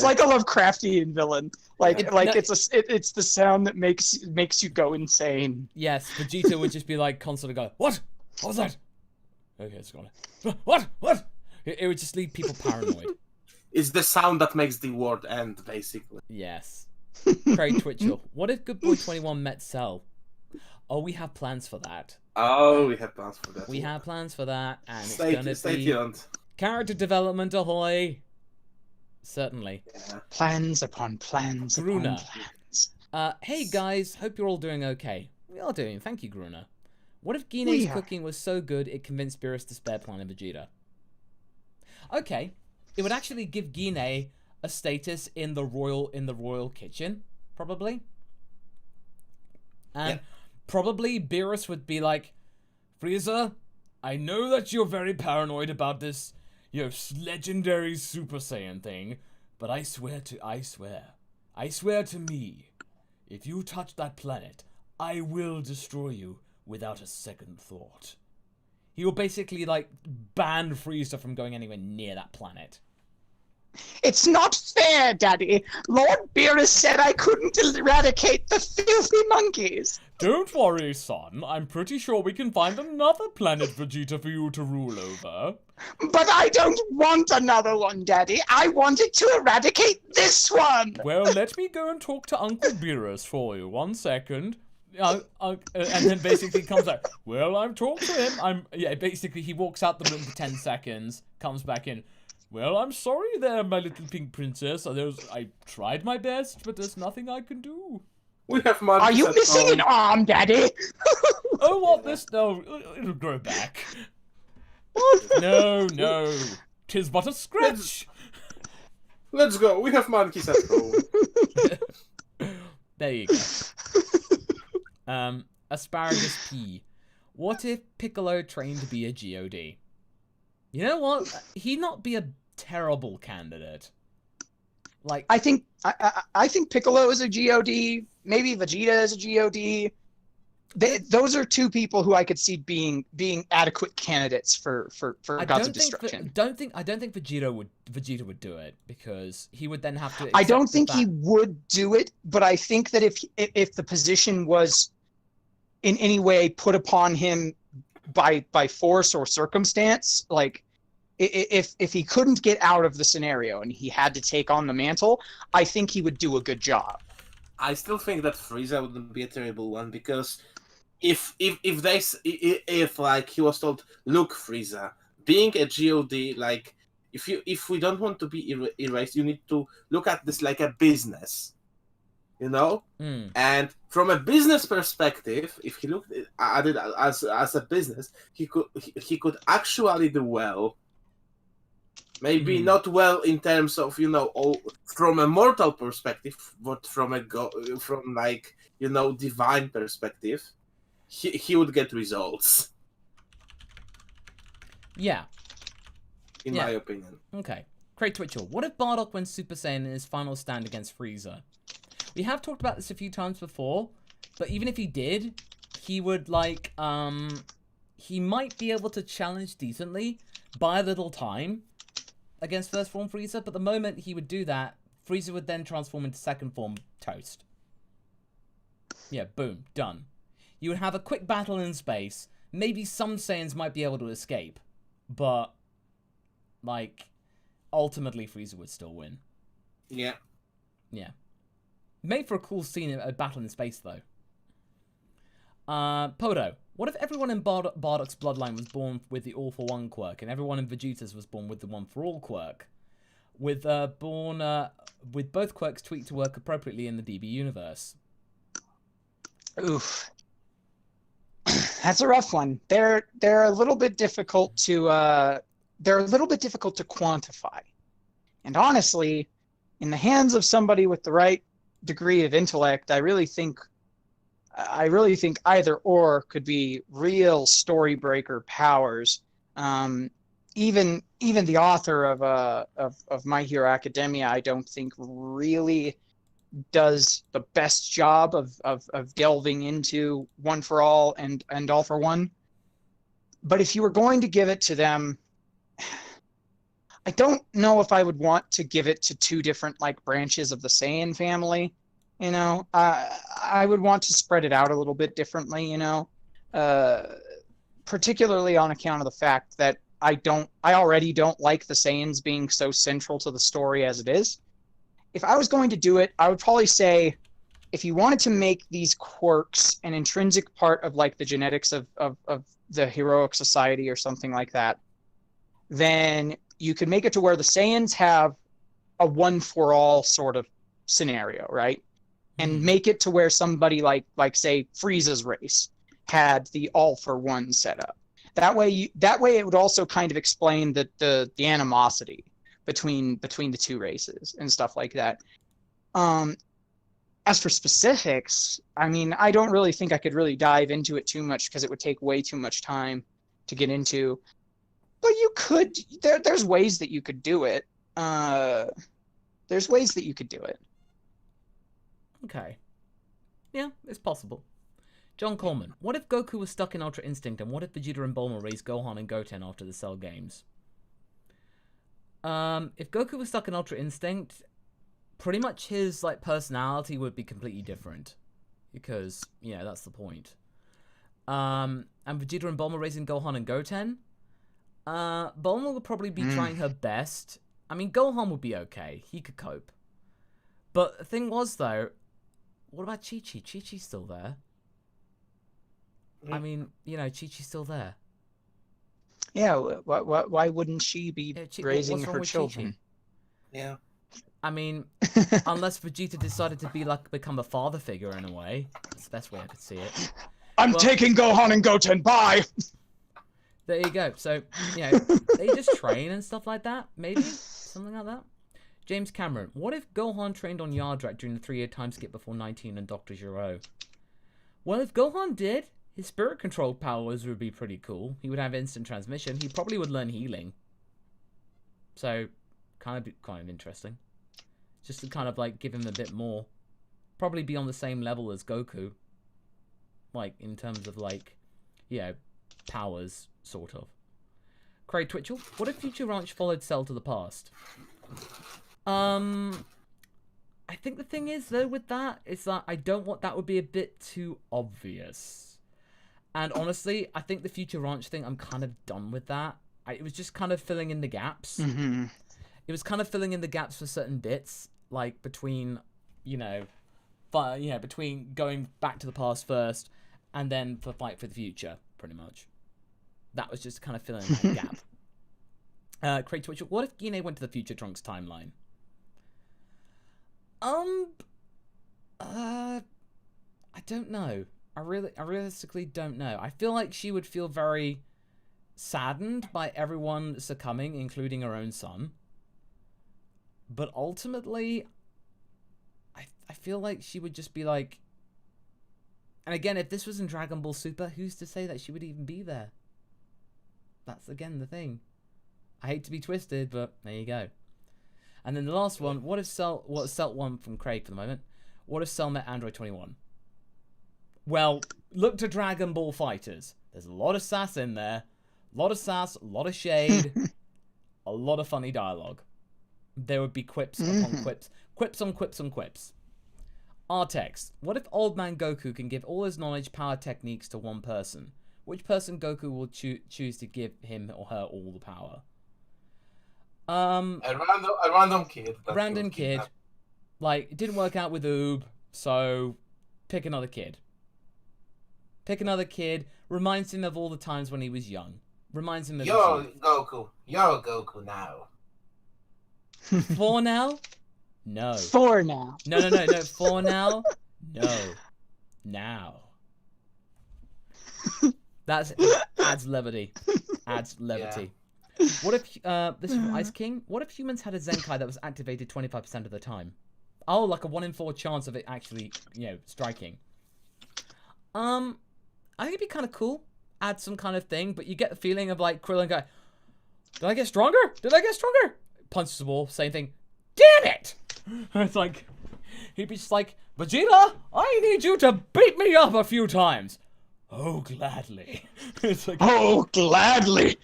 S3: like a Lovecraftian villain. It's the sound that makes you go insane.
S1: Yes, Vegeta would just be like constantly going, "What? What was that?" Okay, it's gone. What? It would just leave people paranoid.
S2: It's the sound that makes the world end, basically.
S1: Yes. Craig Twitchell. What if Good Boy 21 met Cell? Oh, we have plans for that.
S2: Oh, we have plans for that.
S1: We have plans for that, and
S2: stay tuned.
S1: Character development ahoy! Certainly.
S2: Yeah.
S3: Plans upon plans
S1: Gruna.
S3: upon plans.
S1: Hey guys, hope you're all doing okay. We are doing, thank you, Gruna. What if Gine's cooking was so good it convinced Beerus to spare Planet Vegeta? Okay, it would actually give Gine a status in the royal kitchen, probably. And probably Beerus would be like, Frieza, I know that you're very paranoid about this, legendary Super Saiyan thing, but I swear to me, if you touch that planet, I will destroy you without a second thought. He will basically, ban Frieza from going anywhere near that planet.
S3: It's not fair, Daddy. Lord Beerus said I couldn't eradicate the filthy monkeys.
S1: Don't worry, son. I'm pretty sure we can find another planet Vegeta for you to rule over.
S3: But I don't want another one, Daddy. I wanted to eradicate this one.
S1: Well, let me go and talk to Uncle Beerus for you. 1 second. and then basically comes out, well, I've talked to him. Basically he walks out the room for 10 seconds, comes back in. Well, I'm sorry there, my little pink princess. I tried my best, but there's nothing I can do.
S2: We have monkeys.
S3: Are you
S2: at
S3: missing
S2: home.
S3: an arm, Daddy?
S1: Oh, what this? No, it'll grow back. What? No. 'Tis but a scratch.
S2: Let's go. We have monkeys at home.
S1: There you go. Asparagus P. What if Piccolo trained to be a GOD? You know what? He'd not be a terrible candidate. Like,
S3: I think Piccolo is a GOD. Maybe Vegeta is a GOD. Those are two people who I could see being adequate candidates for Gods of Destruction.
S1: I don't think Vegeta would do it, because he would then have to.
S3: I don't think he would do it, but I think that if the position was in any way put upon him by force or circumstance, like if he couldn't get out of the scenario and he had to take on the mantle, I think he would do a good job.
S2: I still think that Frieza wouldn't be a terrible one, because if like he was told, look, Frieza, being a God, like if we don't want to be erased, you need to look at this like a business, you know. And from a business perspective, if he looked at it as a business, he could actually do well. Maybe not well in terms of, you know, from a mortal perspective, but from like, you know, divine perspective, he would get results.
S1: Yeah.
S2: In my opinion.
S1: Okay. Craig Twitchell. What if Bardock went Super Saiyan in his final stand against Frieza? We have talked about this a few times before, but even if he did, he would, like, he might be able to challenge decently, buy a little time against first form Frieza, but the moment he would do that, Frieza would then transform into second form toast. Yeah, boom, done. You would have a quick battle in space. Maybe some Saiyans might be able to escape, but, like, ultimately Frieza would still win.
S2: Yeah.
S1: Yeah. Made for a cool scene, a battle in space, though. Podo. What if everyone in Bardock's bloodline was born with the All for One quirk, and everyone in Vegeta's was born with the One for All quirk? With both quirks tweaked to work appropriately in the DB universe.
S3: Oof. That's a rough one. They're a little bit difficult to quantify. And honestly, in the hands of somebody with the right degree of intellect, I really think either or could be real story breaker powers. Even the author of My Hero Academia, I don't think really does the best job of delving into One for All and All for One. But if you were going to give it to them, I don't know if I would want to give it to two different like branches of the Saiyan family. You know, I would want to spread it out a little bit differently, you know, particularly on account of the fact that I already don't like the Saiyans being so central to the story as it is. If I was going to do it, I would probably say, if you wanted to make these quirks an intrinsic part of like the genetics of the heroic society or something like that, then you could make it to where the Saiyans have a one for all sort of scenario, right? And make it to where somebody like say Frieza's race had the all for one setup. That way it would also kind of explain the animosity between the two races and stuff like that. As for specifics, I mean, I don't really think I could really dive into it too much because it would take way too much time to get into. But you could. There's ways that you could do it. There's ways that you could do it.
S1: Okay. Yeah, it's possible. John Coleman. What if Goku was stuck in Ultra Instinct, and what if Vegeta and Bulma raised Gohan and Goten after the Cell games? If Goku was stuck in Ultra Instinct, pretty much his like personality would be completely different. Because, yeah, that's the point. And Vegeta and Bulma raising Gohan and Goten? Bulma would probably be trying her best. I mean, Gohan would be okay. He could cope. But the thing was, though, what about Chi-Chi? Chi-Chi's still there. I mean, you know, Chi-Chi's still there.
S3: Yeah, why wouldn't she be raising
S1: what's wrong
S3: her
S1: with
S3: children?
S1: Chi-Chi?
S2: Yeah.
S1: I mean, unless Vegeta decided to become a father figure in a way. That's the best way I could see it.
S3: I'm taking Gohan and Goten, bye!
S1: There you go. So, you know, they just train and stuff like that, maybe? Something like that? James Cameron, what if Gohan trained on Yardrat during the 3-year time skip before 19 and Dr. Gero? Well, if Gohan did, his spirit control powers would be pretty cool. He would have instant transmission. He probably would learn healing. So, kind of interesting. Just to kind of, like, give him a bit more. Probably be on the same level as Goku. Like, in terms of, like, you know, powers, sort of. Craig Twitchell, what if Future Ranch followed Cell to the past? I think the thing is, though, with that, is that I don't want that would be a bit too obvious. And honestly, I think the Future Ranch thing, I'm kind of done with that. It was just kind of filling in the gaps.
S3: Mm-hmm.
S1: It was kind of filling in the gaps for certain bits, like between, between going back to the past first, and then for Fight for the Future, pretty much. That was just kind of filling in that gap. Craig Twitchell, what if Gine went to the Future Trunks timeline? I don't know. I realistically don't know. I feel like she would feel very saddened by everyone succumbing, including her own son. But ultimately, I feel like she would just be like... And again, if this was in Dragon Ball Super, who's to say that she would even be there? That's, again, the thing. I hate to be twisted, but there you go. And then the last one, what if Cell one from Craig for the moment. What if Cell met Android 21? Well, look to Dragon Ball Fighters. There's a lot of sass in there. A lot of sass, a lot of shade, a lot of funny dialogue. There would be quips upon quips. Quips on quips on quips. Artex, what if Old Man Goku can give all his knowledge, power, techniques to one person? Which person Goku will choose to give him or her all the power?
S2: A random kid.
S1: Random kid. Like, it didn't work out with Oob, so pick another kid. Pick another kid. Reminds him of all the times when he was young. Reminds him of...
S2: You're Goku. You're Goku now.
S1: For now? No.
S3: For now.
S1: No. For now? No. Now. Adds levity. Adds levity. Yeah. What if, this is from Ice King, what if humans had a Zenkai that was activated 25% of the time? Oh, like a 1 in 4 chance of it actually, striking. I think it'd be kind of cool. Add some kind of thing, but you get the feeling of like Krillin guy, did I get stronger? Did I get stronger? Punches the wall, same thing. Damn it! It's like, he'd be just like, Vegeta, I need you to beat me up a few times. Oh, gladly. It's like,
S3: oh, gladly.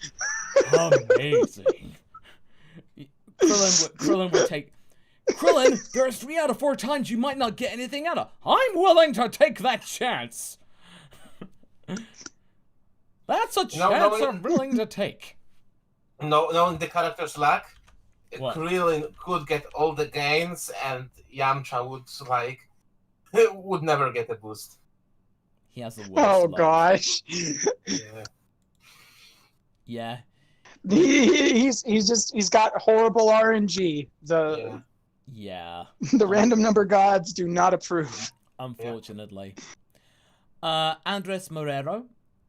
S1: Amazing. Krillin would take... Krillin, there are 3 out of 4 times you might not get anything out of. I'm willing to take that chance. That's a chance I'm willing to take.
S2: Knowing the character's luck, Krillin could get all the gains, and Yamcha would never get a boost.
S1: He has the worst luck.
S3: Gosh.
S1: Yeah.
S3: He's got horrible RNG. The random number gods do not approve.
S1: Unfortunately. Andres Morero.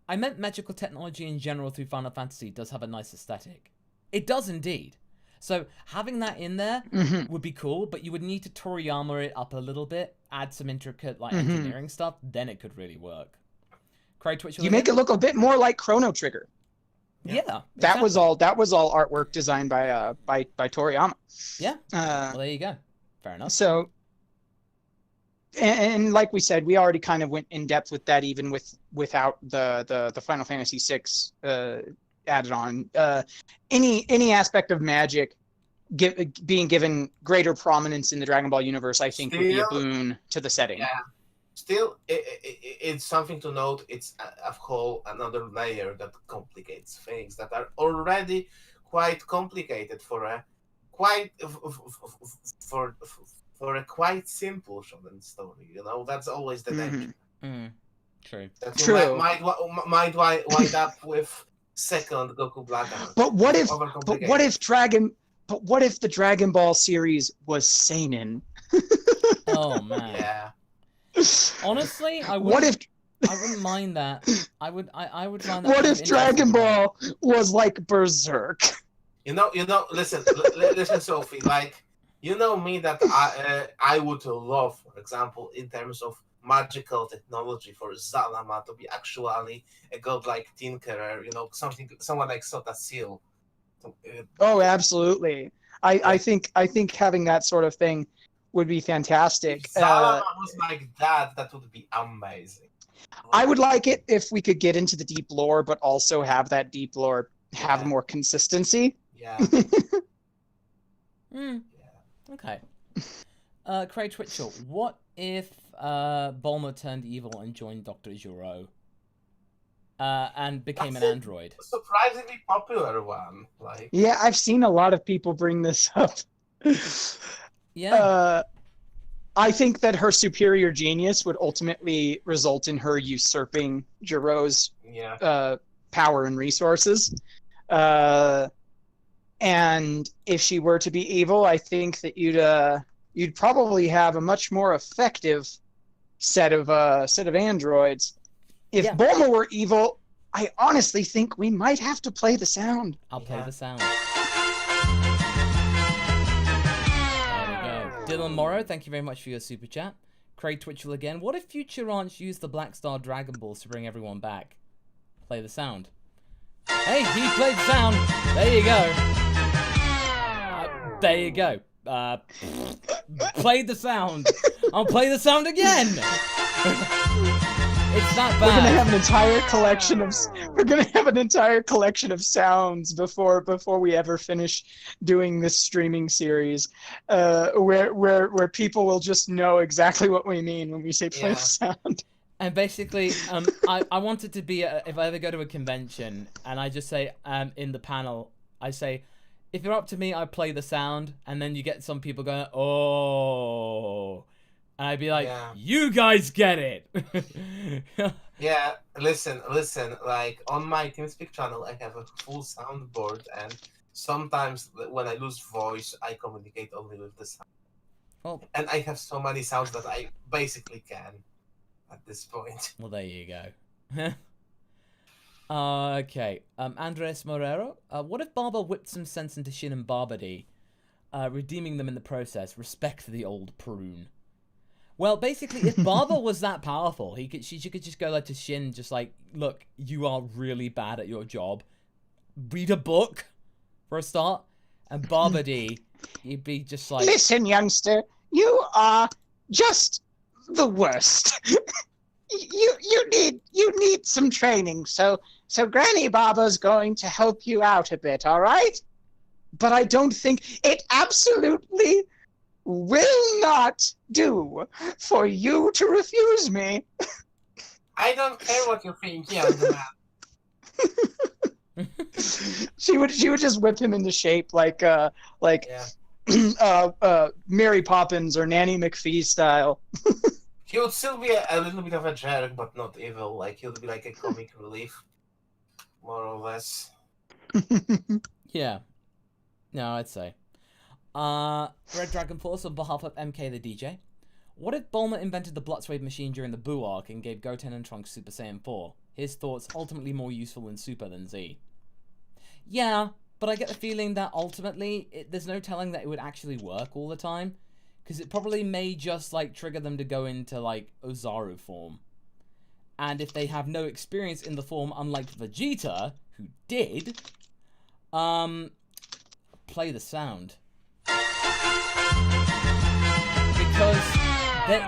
S1: I meant magical technology in general through Final Fantasy does have a nice aesthetic. It does indeed. So having that in there would be cool, but you would need to Toriyama it up a little bit, add some intricate engineering stuff, then it could really work. Craig Twitchell,
S3: you make it look a bit more like Chrono Trigger.
S1: Yeah.
S3: That was all artwork designed by Toriyama.
S1: Yeah. Well, there you go. Fair enough.
S3: So and like we said, we already kind of went in depth with that even without the Final Fantasy VI added on. Any aspect of magic being given greater prominence in the Dragon Ball universe, I think, would be a boon to the setting. Yeah.
S2: Still, it's something to note. It's a whole another layer that complicates things that are already quite complicated for a quite simple shonen story. That's always the danger.
S1: True.
S2: That
S3: True.
S2: might wind up with second Goku Blackout.
S3: But what if the Dragon Ball series was seinen?
S1: Oh man.
S2: Yeah.
S1: Honestly, I
S3: What if
S1: wouldn't mind that. I would find that.
S3: what
S1: kind
S3: if
S1: of
S3: Dragon
S1: interesting.
S3: Ball was like Berserk?
S2: You know. Listen, listen, Sophie. Like, you know me that I would love, for example, in terms of magical technology, for Zalama to be actually a godlike tinkerer. You know, someone like Sota Seal.
S3: Oh, absolutely. I think having that sort of thing would be fantastic.
S2: If Zalama was like that, that would be amazing.
S3: I would like it if we could get into the deep lore, but also have that deep lore have
S2: Yeah.
S3: more consistency.
S2: Yeah.
S1: Okay. Craig Twitchell, what if Bulma turned evil and joined Dr. Gero? And became an android?
S2: Surprisingly popular one. Like.
S3: Yeah, I've seen a lot of people bring this up.
S1: Yeah.
S3: I think that her superior genius would ultimately result in her usurping Jiro's power and resources. And if she were to be evil, I think that you'd probably have a much more effective set of androids. If Bulma were evil, I honestly think we might have to play the sound.
S1: I'll play the sound. Dylan Morrow, thank you very much for your super chat. Craig Twitchell again. What if Future Ranch used the Black Star Dragon Balls to bring everyone back? Play the sound. Hey, he played the sound. There you go. There you go. Played the sound. I'll play the sound again. It's not bad.
S3: We're gonna have an entire collection of sounds before we ever finish doing this streaming series, where people will just know exactly what we mean when we say play the sound.
S1: And basically, I want it to be if I ever go to a convention and I just say in the panel, I say, if you're up to me, I play the sound, and then you get some people going, oh. And I'd be like, you guys get it.
S2: Yeah, listen, like on my TeamSpeak channel, I have a full soundboard, and sometimes when I lose voice, I communicate only with the sound.
S1: Oh.
S2: And I have so many sounds that I basically can at this point.
S1: Well, there you go. Okay, Andres Morero, what if Barber whipped some sense into Shin and Barbady, redeeming them in the process? Respect the old prune. Well, basically, if Barber was that powerful, she could just go like to Shin, just like, look, you are really bad at your job. Read a book for a start, and Barbady, you'd be just like,
S3: listen, youngster, you are just the worst. you need some training, so Granny Barber's going to help you out a bit, all right? But I don't think it absolutely will not do for you to refuse me.
S2: I don't care what you think, young man.
S3: She would just whip him into shape like Mary Poppins or Nanny McPhee style.
S2: He would still be a little bit of a jerk, but not evil. Like, he would be like a comic relief, more or less.
S1: yeah. No, I'd say. Red Dragon Force on behalf of MK the DJ. What if Bulma invented the Bloodsuede machine during the Buu arc and gave Goten and Trunks Super Saiyan 4? His thoughts ultimately more useful in Super than Z. Yeah, but I get the feeling that ultimately there's no telling that it would actually work all the time. Because it probably may just, like, trigger them to go into, like, Ozaru form. And if they have no experience in the form, unlike Vegeta, who did, play the sound. Because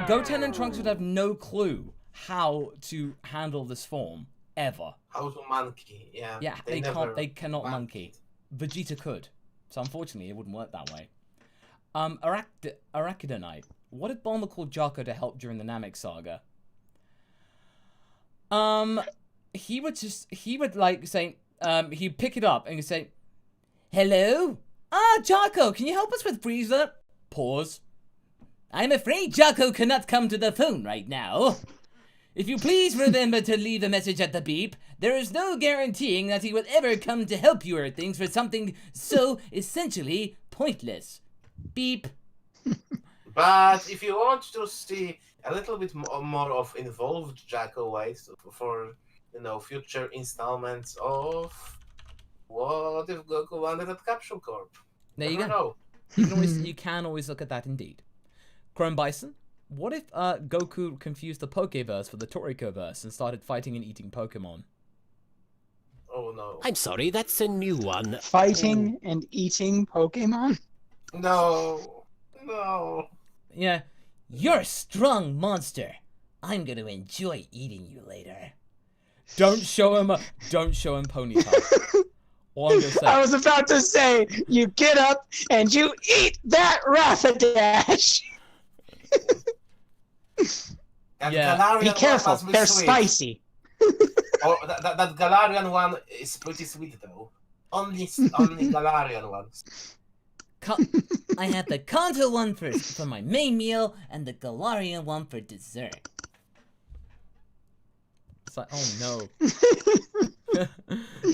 S1: Goten and Trunks would have no clue how to handle this form, ever.
S2: How to monkey, yeah.
S1: Yeah, they cannot monkey. Vegeta could. So unfortunately, it wouldn't work that way. Arachidonite. What if Bulma called Jaco to help during the Namek saga? He would like say, he'd pick it up and he'd say, hello? Jaco, can you help us with Frieza? Pause. I'm afraid Jaco cannot come to the phone right now. If you please remember to leave a message at the beep, there is no guaranteeing that he will ever come to help you or things for something so essentially pointless. Beep.
S6: But if you want to see a little bit more of involved Jacko ways for future installments of What If Goku Landed at Capsule Corp?
S1: There you
S6: Never
S1: go.
S6: know.
S1: You can always look at that indeed. Chrome Bison, what if Goku confused the Pokeverse for the Torikoverse and started fighting and eating Pokemon?
S6: Oh no.
S5: I'm sorry, that's a new one.
S3: Fighting and eating Pokemon?
S6: No.
S1: Yeah.
S4: You're a strong monster. I'm gonna enjoy eating you later.
S1: Don't show him Ponyta. All I'm gonna say.
S3: I was about to say, you get up and you eat that Rapidash.
S1: Yeah.
S6: Galarian
S3: Be careful,
S6: one must be
S3: they're
S6: sweet.
S3: spicy.
S6: Oh, that Galarian one is pretty sweet though. Only Galarian ones.
S4: I have the Kanto one for my main meal and the Galarian one for dessert.
S1: It's like, oh no.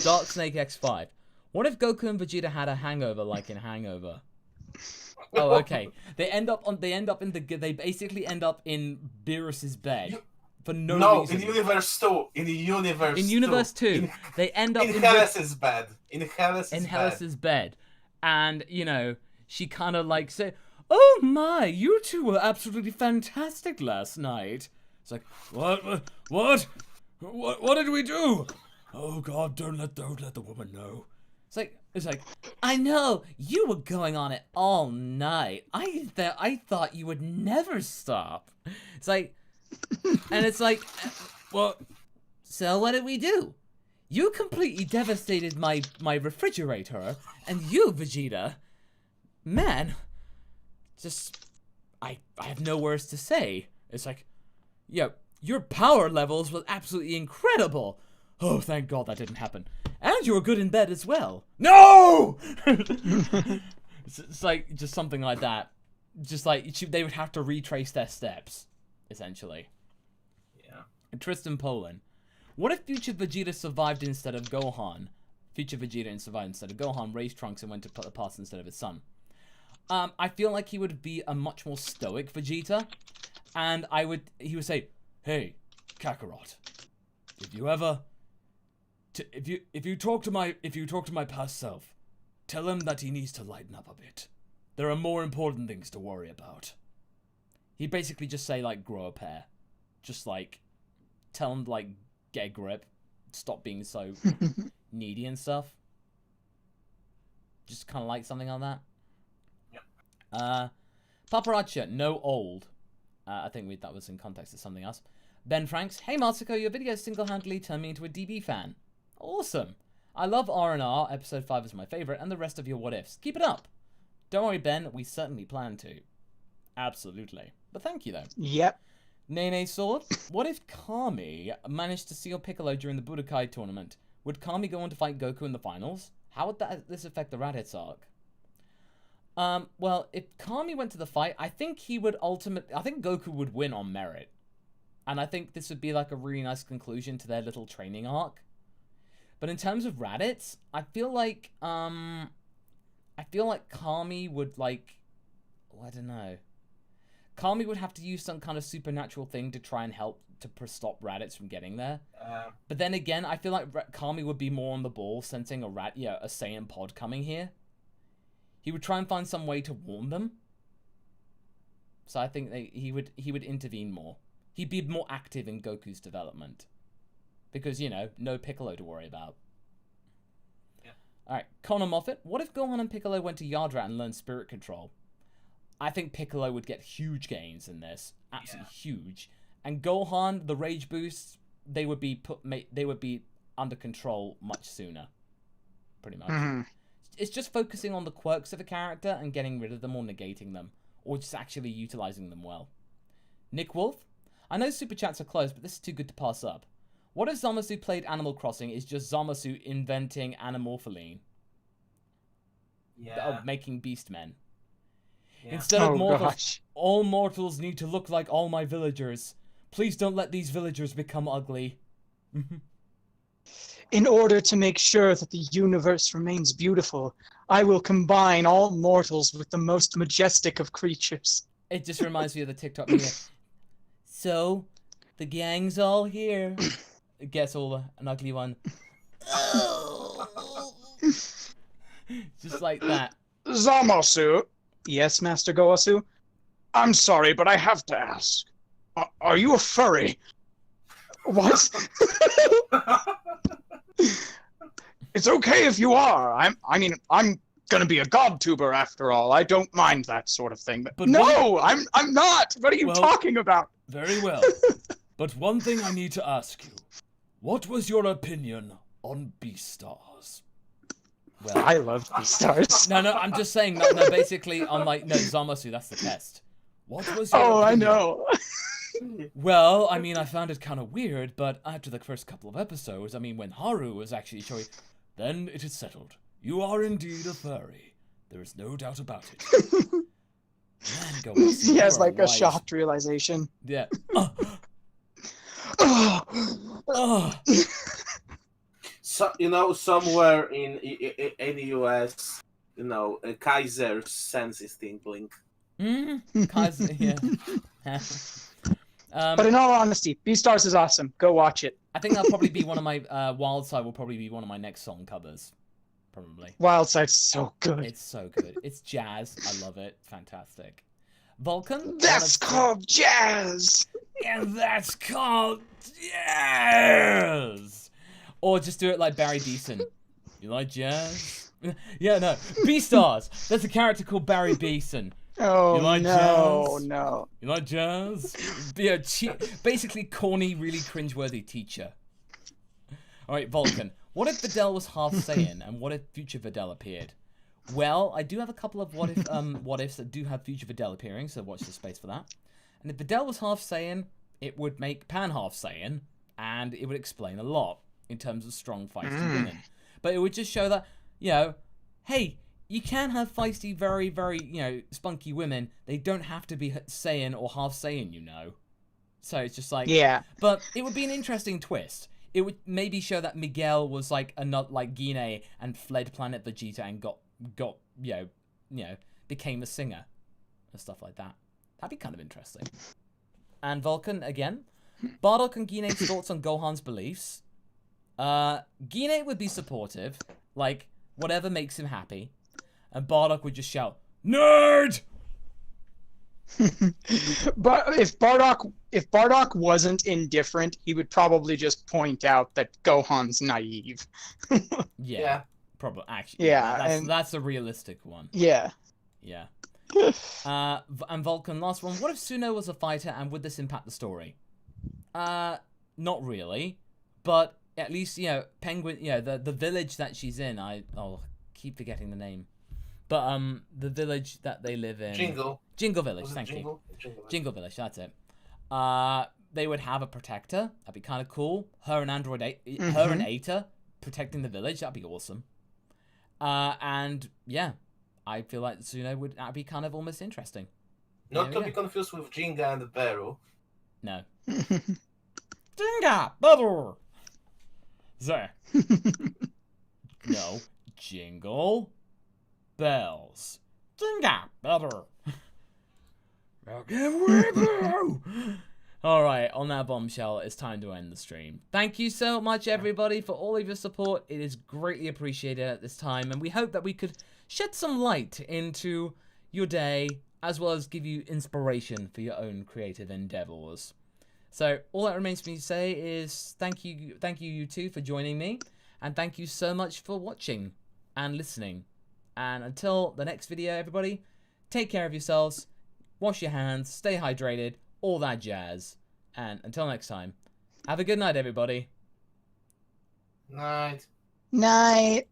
S1: Dark Snake X5. What if Goku and Vegeta had a hangover like in Hangover? Oh, okay. They basically end up in Beerus's bed for no reason.
S6: In Universe 2. In
S1: Universe 2, they end up
S6: in Hellas's bed. In
S1: Hellas's bed. And, she kind of like said, "Oh my, you two were absolutely fantastic last night." It's like, what did we do? Oh God, don't let the woman know. It's like,
S4: I know, you were going on it all night.
S1: I thought you would never stop. It's like, and it's like, well,
S4: So what did we do?
S1: you completely devastated my refrigerator, and you, Vegeta, man, just, I have no words to say. It's like, yeah, your power levels were absolutely incredible. Oh, thank God that didn't happen. And you were good in bed as well. No! It's like, just something like that. Just like, they would have to retrace their steps, essentially.
S6: Yeah.
S1: And Tristan Poland. What if future Vegeta survived instead of Gohan? Future Vegeta survived instead of Gohan, raised Trunks, and went to the past instead of his son. I feel like he would be a much more stoic Vegeta. And he would say, "Hey, Kakarot, if you talk to my past self, tell him that he needs to lighten up a bit. There are more important things to worry about." He'd basically just say, like, grow a pair. Just, like, tell him, like, get a grip. Stop being so needy and stuff. Just kind of like something like that.
S6: Yep.
S1: Paparazzi, no old. I think that was in context of something else. Ben Franks, hey Masako, your videos single-handedly turned me into a DB fan. Awesome. I love R&R, episode 5 is my favorite, and the rest of your what-ifs. Keep it up. Don't worry, Ben, we certainly plan to. Absolutely. But thank you, though.
S3: Yep.
S1: Nene Sword, what if Kami managed to seal Piccolo during the Budokai tournament? Would Kami go on to fight Goku in the finals? How would this affect the Raditz arc? Well, if Kami went to the fight, I think Goku would win on merit. And I think this would be like a really nice conclusion to their little training arc. But in terms of Raditz, I feel like Kami would, like, oh, I don't know. Kami would have to use some kind of supernatural thing to try and help to stop Raditz from getting there. But then again, I feel like Kami would be more on the ball, sensing a Saiyan pod coming here. He would try and find some way to warn them. So I think he would intervene more. He'd be more active in Goku's development. Because, no Piccolo to worry about.
S6: Yeah.
S1: Alright, Connor Moffat. What if Gohan and Piccolo went to Yardrat and learned Spirit Control? I think Piccolo would get huge gains in this. Absolutely huge. And Gohan, the rage boosts, they would be under control much sooner. Pretty much.
S3: Mm-hmm.
S1: It's just focusing on the quirks of a character and getting rid of them or negating them. Or just actually utilizing them well. Nick Wolf. I know Super Chats are closed, but this is too good to pass up. What if Zamasu played Animal Crossing is just Zamasu inventing Animorphaline?
S6: Yeah.
S1: Making beast men.
S6: Yeah.
S1: Instead of mortals,
S3: gosh.
S1: all mortals need to look like all my villagers. Please don't let these villagers become ugly.
S3: In order to make sure that the universe remains beautiful, I will combine all mortals with the most majestic of creatures.
S1: It just reminds me of the TikTok video. So, the gang's all here. Guess all an ugly one. Just like that.
S3: Zamasu. Yes, Master Goasu? I'm sorry, but I have to ask. Are you a furry? What? It's okay if you are. I'm gonna be a godtuber after all. I don't mind that sort of thing. But no, I'm not. What are you talking about?
S1: Very well. But one thing I need to ask you. What was your opinion on Beastars? Well,
S3: I love Beastars.
S1: No, I'm just saying. No, basically, I'm like, no, Zamasu, that's the test. What was your opinion?
S3: I know.
S1: Well, I mean, I found it kind of weird, but after the first couple of episodes, I mean, when Haru was actually showing, then it is settled. You are indeed a furry. There is no doubt about it. Man, go
S3: he has like a shocked realization.
S1: Yeah.
S2: So, somewhere in the US, Kaiser's sense is tingling.
S1: Kaiser, yeah.
S3: But in all honesty, Beastars is awesome. Go watch it.
S1: I think that'll probably be one of my Wildside will probably be one of my next song covers. Probably.
S3: Wildside's so good.
S1: It's so good. It's jazz. I love it. Fantastic. Vulcan?
S3: That's called jazz!
S1: And that's called jazz! Or just do it like Barry Beeson. You like jazz? Yeah, no. Beastars! There's a character called Barry Beeson.
S3: Oh,
S1: you like
S3: no,
S1: jazz?
S3: no.
S1: You like jazz? Be a basically corny, really cringeworthy teacher. Alright, Vulcan. What if Videl was half Saiyan, and what if future Videl appeared? Well, I do have a couple of what ifs that do have future Videl appearing, so watch the space for that. And if Videl was half Saiyan, it would make Pan half Saiyan, and it would explain a lot in terms of strong, feisty women. But it would just show that, hey, you can have feisty, very, very, spunky women. They don't have to be Saiyan or half Saiyan, So it's just like...
S3: Yeah.
S1: But it would be an interesting twist. It would maybe show that Miguel was like not like Gine and fled planet Vegeta and got became a singer and stuff like that. That'd be kind of interesting. And Vulcan again. Bardock and Gine's thoughts on Gohan's beliefs. Gine would be supportive, like whatever makes him happy, and Bardock would just shout, "Nerd!"
S3: But if Bardock wasn't indifferent, he would probably just point out that Gohan's naive.
S1: Yeah, probably. Actually, that's a realistic one.
S3: Yeah.
S1: Yeah. And Vulcan, last one. What if Suno was a fighter, and would this impact the story? Not really, but at least Penguin. The village that she's in. I'll keep forgetting the name. But the village that they live in. Jingle Village, thank you. Jingle Village, that's it. They would have a protector. That'd be kind of cool. Her and Aita protecting the village. That'd be awesome. And yeah, I feel like Suno that'd be kind of almost interesting.
S6: Not to be confused with Jinga and Beru.
S1: No. Jinga, brother. There. No, Jingle Bells. Jinga, brother. Alright, on that bombshell, it's time to end the stream. Thank you so much, everybody, for all of your support. It is greatly appreciated at this time, and we hope that we could shed some light into your day, as well as give you inspiration for your own creative endeavors. So, all that remains for me to say is thank you you two for joining me, and thank you so much for watching and listening. And until the next video, everybody, take care of yourselves. Wash your hands, stay hydrated, all that jazz. And until next time, have a good night, everybody.
S6: Night.
S3: Night.